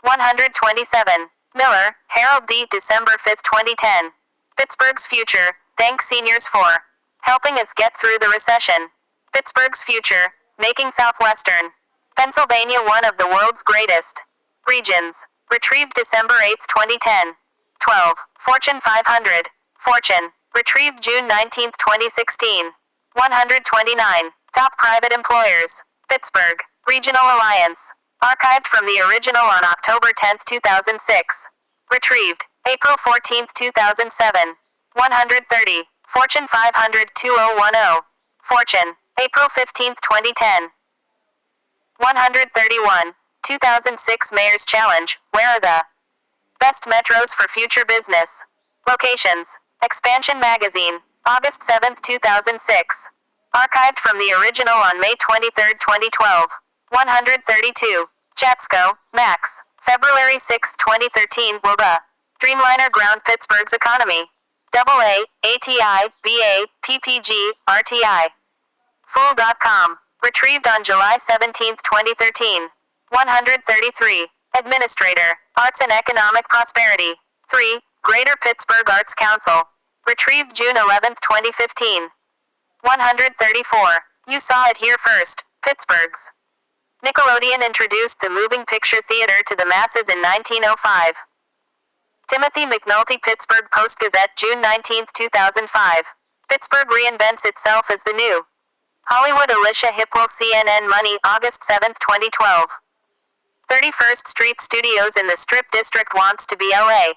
127. Miller, Harold D. December 5, 2010. Pittsburgh's Future. Thanks seniors for helping us get through the recession. Pittsburgh's Future. Making Southwestern Pennsylvania one of the world's greatest regions. Retrieved December 8, 2010. 12. Fortune 500. Fortune. Retrieved June 19, 2016. 129. Top Private Employers. Pittsburgh. Regional Alliance. Archived from the original on October 10, 2006. Retrieved. April 14, 2007. 130. Fortune 500 2010. Fortune. April 15, 2010. 131. 2006 Mayor's Challenge. Where are the best metros for future business? Locations. Expansion Magazine. August 7, 2006. Archived from the original on May 23, 2012. 132. Jatsko, Max. February 6, 2013. Will the Dreamliner ground Pittsburgh's economy? AA, ATI, BA, PPG, RTI. Fool.com. Retrieved on July 17, 2013. 133. Administrator, Arts and Economic Prosperity. 3. Greater Pittsburgh Arts Council. Retrieved June 11, 2015. 134. You saw it here first. Pittsburgh's Nickelodeon introduced the moving picture theater to the masses in 1905. Timothy McNulty, Pittsburgh Post-Gazette, June 19, 2005. Pittsburgh reinvents itself as the new Hollywood. Alicia Hipwell, CNN Money, August 7, 2012. 31st Street Studios in the Strip District wants to be LA.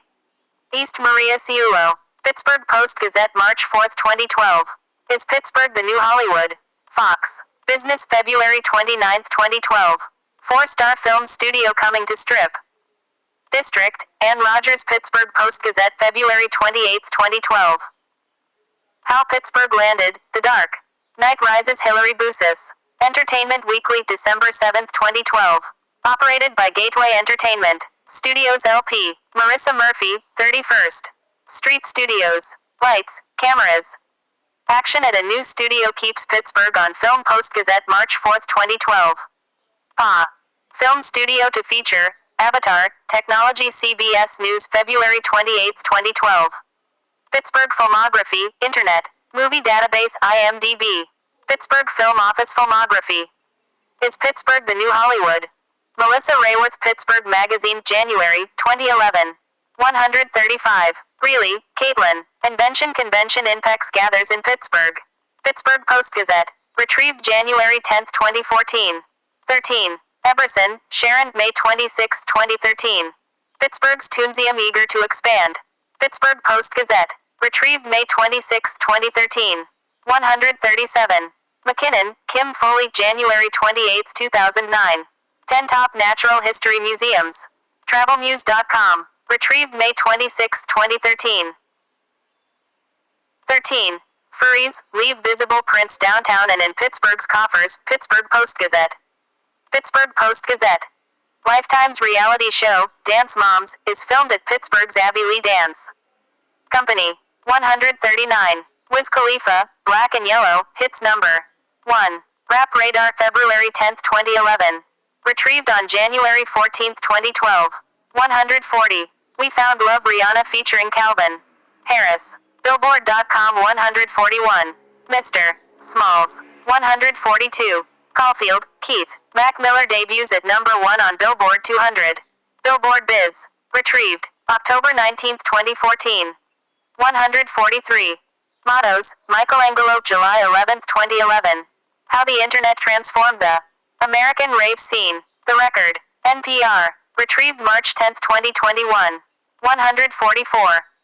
East Maria Ciulo. Pittsburgh Post-Gazette, March 4, 2012. Is Pittsburgh the new Hollywood? Fox Business, February 29, 2012. 4-star film studio coming to Strip District. Ann Rogers, Pittsburgh Post-Gazette, February 28, 2012. How Pittsburgh Landed, The Dark Knight Rises, Hillary Busis. Entertainment Weekly, December 7, 2012. Operated by Gateway Entertainment Studios LP. Marissa Murphy, 31st Street Studios. Lights, cameras, action at a new studio keeps Pittsburgh on film. Post-Gazette, March 4, 2012. PA Film Studio to feature Avatar Technology. CBS News, February 28, 2012. Pittsburgh Filmography, Internet Movie Database, IMDb. Pittsburgh Film Office Filmography. Is Pittsburgh the new Hollywood? Melissa Rayworth, Pittsburgh Magazine, January 2011. 135. Really, Caitlin. Invention Convention Impex gathers in Pittsburgh. Pittsburgh Post-Gazette. Retrieved January 10, 2014. 13. Eberson, Sharon, May 26, 2013. Pittsburgh's Toonsium eager to expand. Pittsburgh Post-Gazette. Retrieved May 26, 2013. 137. McKinnon, Kim Foley, January 28, 2009. 10 Top Natural History Museums. TravelMuse.com. Retrieved May 26, 2013. 13. Furries, leave visible prints downtown and in Pittsburgh's coffers. Pittsburgh Post-Gazette. Pittsburgh Post-Gazette. Lifetime's reality show, Dance Moms, is filmed at Pittsburgh's Abbey Lee Dance Company. 139. Wiz Khalifa, Black and Yellow, hits number 1. Rap Radar, February 10, 2011. Retrieved on January 14, 2012. 140. We Found Love, Rihanna featuring Calvin Harris. Billboard.com. 141. Mr. Smalls. 142. Caulfield, Keith. Mac Miller debuts at number 1 on Billboard 200. Billboard Biz. Retrieved October 19, 2014. 143. Mottos, Michelangelo, July 11, 2011. How the Internet Transformed the American Rave Scene. The Record. NPR. Retrieved March 10, 2021. 144.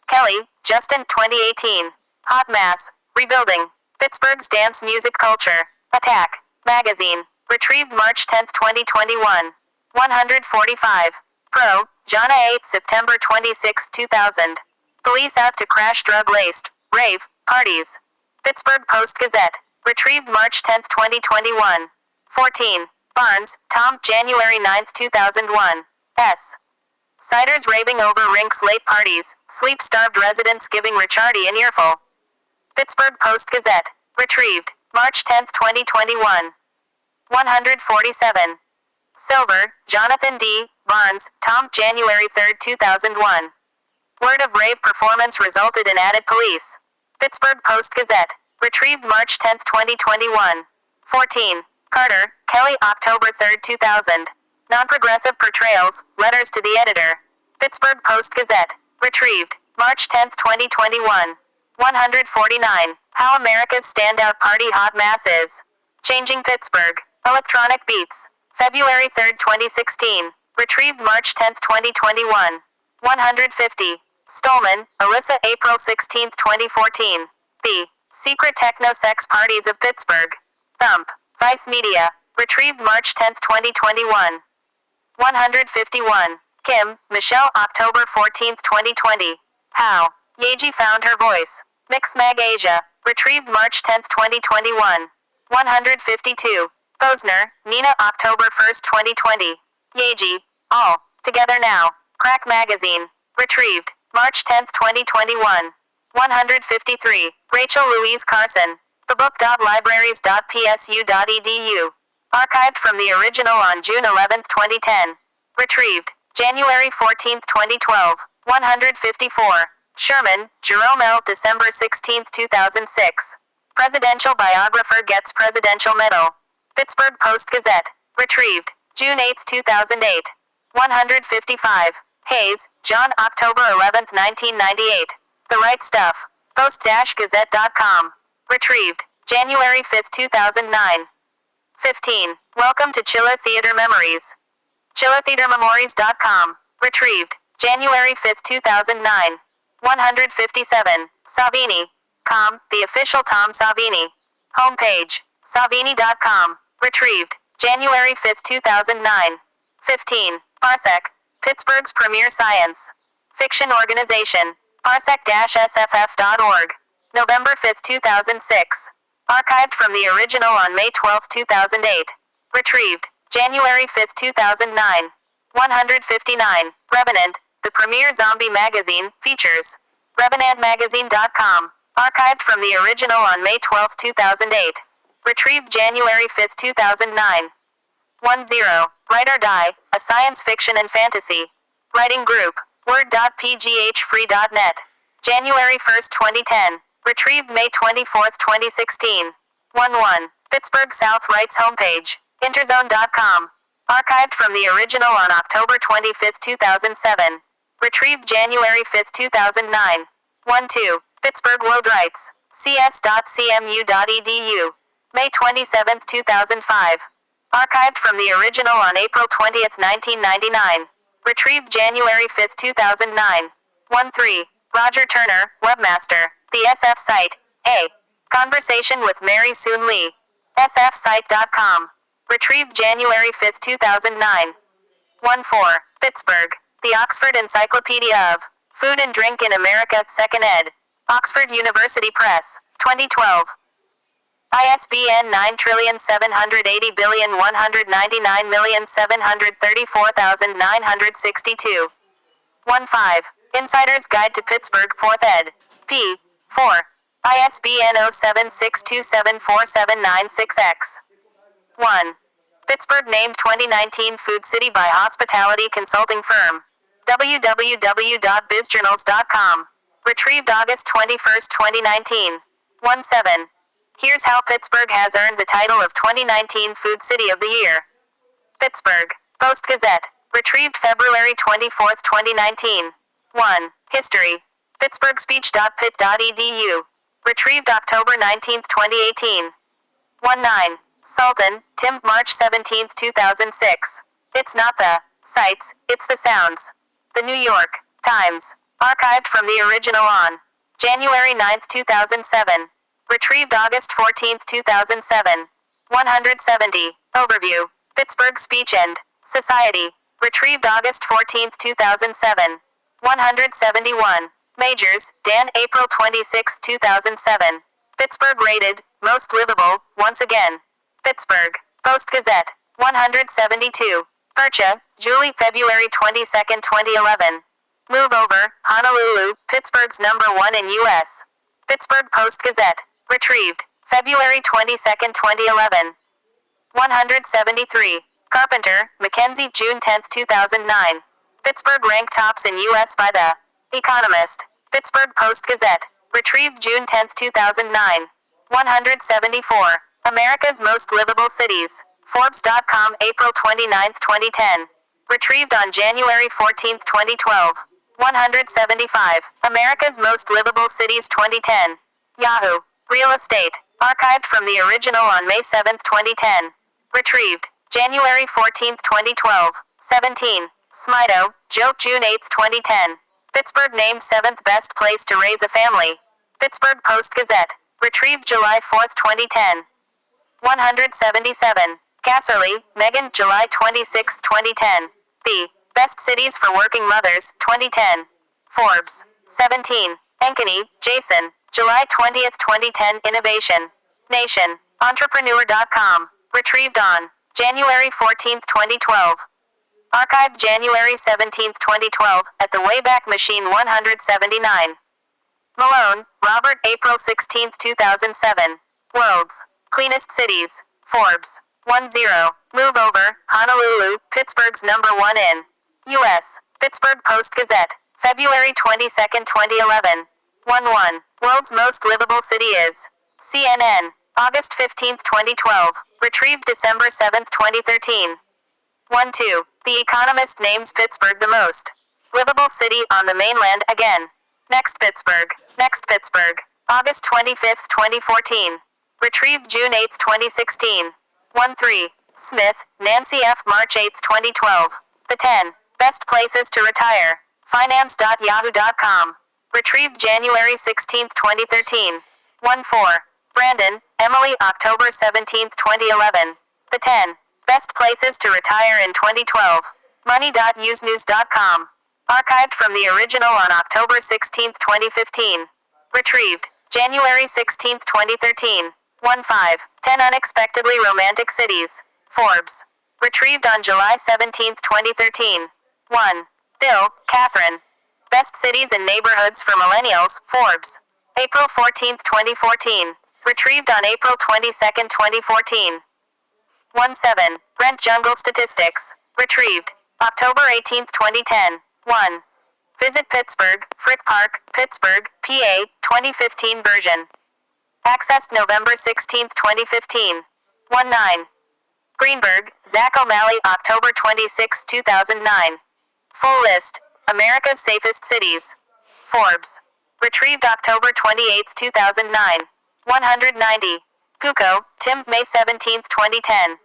Kelly, Justin, 2018. Hot Mass. Rebuilding Pittsburgh's Dance Music Culture. Attack Magazine. Retrieved March 10, 2021. 145. Pro, Jonna 8, September 26, 2000. Police out to crash drug-laced rave parties. Pittsburgh Post-Gazette. Retrieved March 10, 2021. 14. Barnes, Tom, January 9, 2001. S. Siders raving over rinks late parties, sleep-starved residents giving Ricciardi an earful. Pittsburgh Post-Gazette. Retrieved March 10, 2021. 147. Silver, Jonathan D. Barnes, Tom, January 3, 2001. Word of rave performance resulted in added police. Pittsburgh Post-Gazette. Retrieved March 10, 2021. 14. Carter, Kelly, October 3, 2000. Non-progressive portrayals, letters to the editor. Pittsburgh Post-Gazette. Retrieved March 10, 2021. 149. How America's Standout Party Hot Mass is Changing Pittsburgh. Electronic Beats. February 3, 2016. Retrieved March 10, 2021. 150. Stolman, Alyssa, April 16, 2014. The Secret Techno Sex Parties of Pittsburgh. Thump. Vice Media. Retrieved March 10, 2021. 151. Kim, Michelle, October 14, 2020. How Yeji found her voice. Mix Mag Asia. Retrieved March 10, 2021. 152. Posner, Nina, October 1, 2020. Yeji. All Together Now. Crack Magazine. Retrieved March 10, 2021. 153. Rachel Louise Carson. thebook.libraries.psu.edu. Archived from the original on June 11, 2010. Retrieved January 14, 2012. 154. Sherman, Jerome L. December 16, 2006. Presidential biographer gets presidential medal. Pittsburgh Post-Gazette. Retrieved June 8, 2008. 155. Hayes, John, October 11, 1998. The Right Stuff. Post-Gazette.com. Retrieved January 5, 2009. 15. Welcome to Chilla Theater Memories. ChillaTheaterMemories.com. Retrieved January 5, 2009. 157. Savini. The official Tom Savini. Homepage. Savini.com. Retrieved January 5, 2009. 15. Parsec. Pittsburgh's premier science fiction organization. Parsec-sff.org. November 5, 2006. Archived from the original on May 12, 2008. Retrieved January 5, 2009. 159. Revenant, the premier zombie magazine, features. RevenantMagazine.com. Archived from the original on May 12, 2008. Retrieved January 5, 2009. 10. Write or Die, a science fiction and fantasy writing group. Word.pghfree.net. January 1, 2010. Retrieved May 24, 2016. 11. Pittsburgh South Rights homepage. Interzone.com. Archived from the original on October 25, 2007. Retrieved January 5, 2009. 12. Pittsburgh World Rights. cs.cmu.edu. May 27, 2005. Archived from the original on April 20, 1999. Retrieved January 5, 2009. 13. Roger Turner, Webmaster. The SF site. A Conversation with Mary Soon Lee. sfsite.com. Retrieved January 5, 2009. 14. Pittsburgh. The Oxford Encyclopedia of Food and Drink in America, 2nd ed. Oxford University Press. 2012. ISBN 9780199734962. 15. Insider's Guide to Pittsburgh, 4th ed. p. 4. ISBN 0762747996X. 1. Pittsburgh named 2019 Food City by hospitality consulting firm. www.bizjournals.com. Retrieved August 21, 2019. 17. Here's how Pittsburgh has earned the title of 2019 Food City of the Year. Pittsburgh Post-Gazette. Retrieved February 24, 2019. 1. History. pittsburghspeech.pit.edu. Retrieved October 19, 2018. 19. Sultan, Tim, March 17, 2006. It's not the sights, it's the sounds. The New York Times. Archived from the original on January 9, 2007. Retrieved August 14, 2007. 170. Overview. Pittsburgh Speech and Society. Retrieved August 14, 2007. 171. Majors, Dan, April 26, 2007. Pittsburgh rated most livable, once again. Pittsburgh Post-Gazette. 172. Percha, Julie, February 22, 2011. Move over, Honolulu, Pittsburgh's #1 in U.S. Pittsburgh Post-Gazette. Retrieved February 22, 2011. 173. Carpenter, Mackenzie, June 10, 2009. Pittsburgh ranked tops in U.S. by The Economist. Pittsburgh Post-Gazette. Retrieved June 10, 2009. 174. America's Most Livable Cities. Forbes.com, April 29, 2010. Retrieved on January 14, 2012. 175. America's Most Livable Cities 2010. Yahoo! Real Estate. Archived from the original on May 7, 2010. Retrieved January 14, 2012. 17. Smito, joke June 8, 2010. Pittsburgh named 7th best place to raise a family. Pittsburgh Post-Gazette. Retrieved July 4, 2010. 177. Casserly, Megan, July 26, 2010. The Best Cities for Working Mothers, 2010. Forbes. 17. Ankeny, Jason, July 20, 2010. Innovation. Nation. Entrepreneur.com. Retrieved on January 14, 2012. Archived January 17, 2012, at the Wayback Machine 179. Malone, Robert, April 16, 2007. World's Cleanest Cities. Forbes. 10. Move over, Honolulu, Pittsburgh's number 1 in U.S. Pittsburgh Post-Gazette. February 22, 2011. 11. World's Most Livable City is CNN. August 15, 2012. Retrieved December 7, 2013. 12. The Economist names Pittsburgh the most livable city on the mainland again. Next Pittsburgh. Next Pittsburgh. August 25, 2014. Retrieved June 8, 2016. 13. Smith, Nancy F. March 8, 2012. The 10 Best Places to Retire. Finance.yahoo.com. Retrieved January 16, 2013. 14. Brandon, Emily, October 17, 2011. The 10 Best Places to Retire in 2012. Money.usenews.com. Archived from the original on October 16, 2015. Retrieved January 16, 2013. 15. 10 Unexpectedly Romantic Cities. Forbes. Retrieved on July 17, 2013. 1. Dill, Catherine. Best Cities and Neighborhoods for Millennials. Forbes. April 14, 2014. Retrieved on April 22, 2014. 17. Rent Jungle Statistics. Retrieved October 18, 2010. 1. Visit Pittsburgh, Frick Park, Pittsburgh, PA, 2015 version. Accessed November 16, 2015. 19. Greenberg, Zach O'Malley, October 26, 2009. Full list. America's Safest Cities. Forbes. Retrieved October 28, 2009. 190. Puco, Tim, May 17, 2010.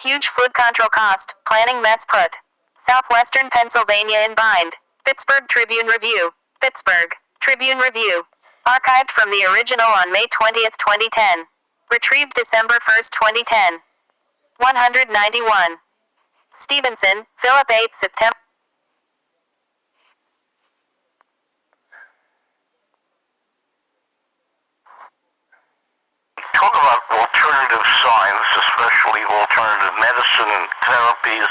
Huge flood control cost, planning mess put. Southwestern Pennsylvania in bind. Pittsburgh Tribune Review. Pittsburgh Tribune Review. Archived from the original on May 20, 2010. Retrieved December 1, 2010. 191. Stevenson, Philip 8, September. Talk about alternative science, especially alternative medicine and therapies.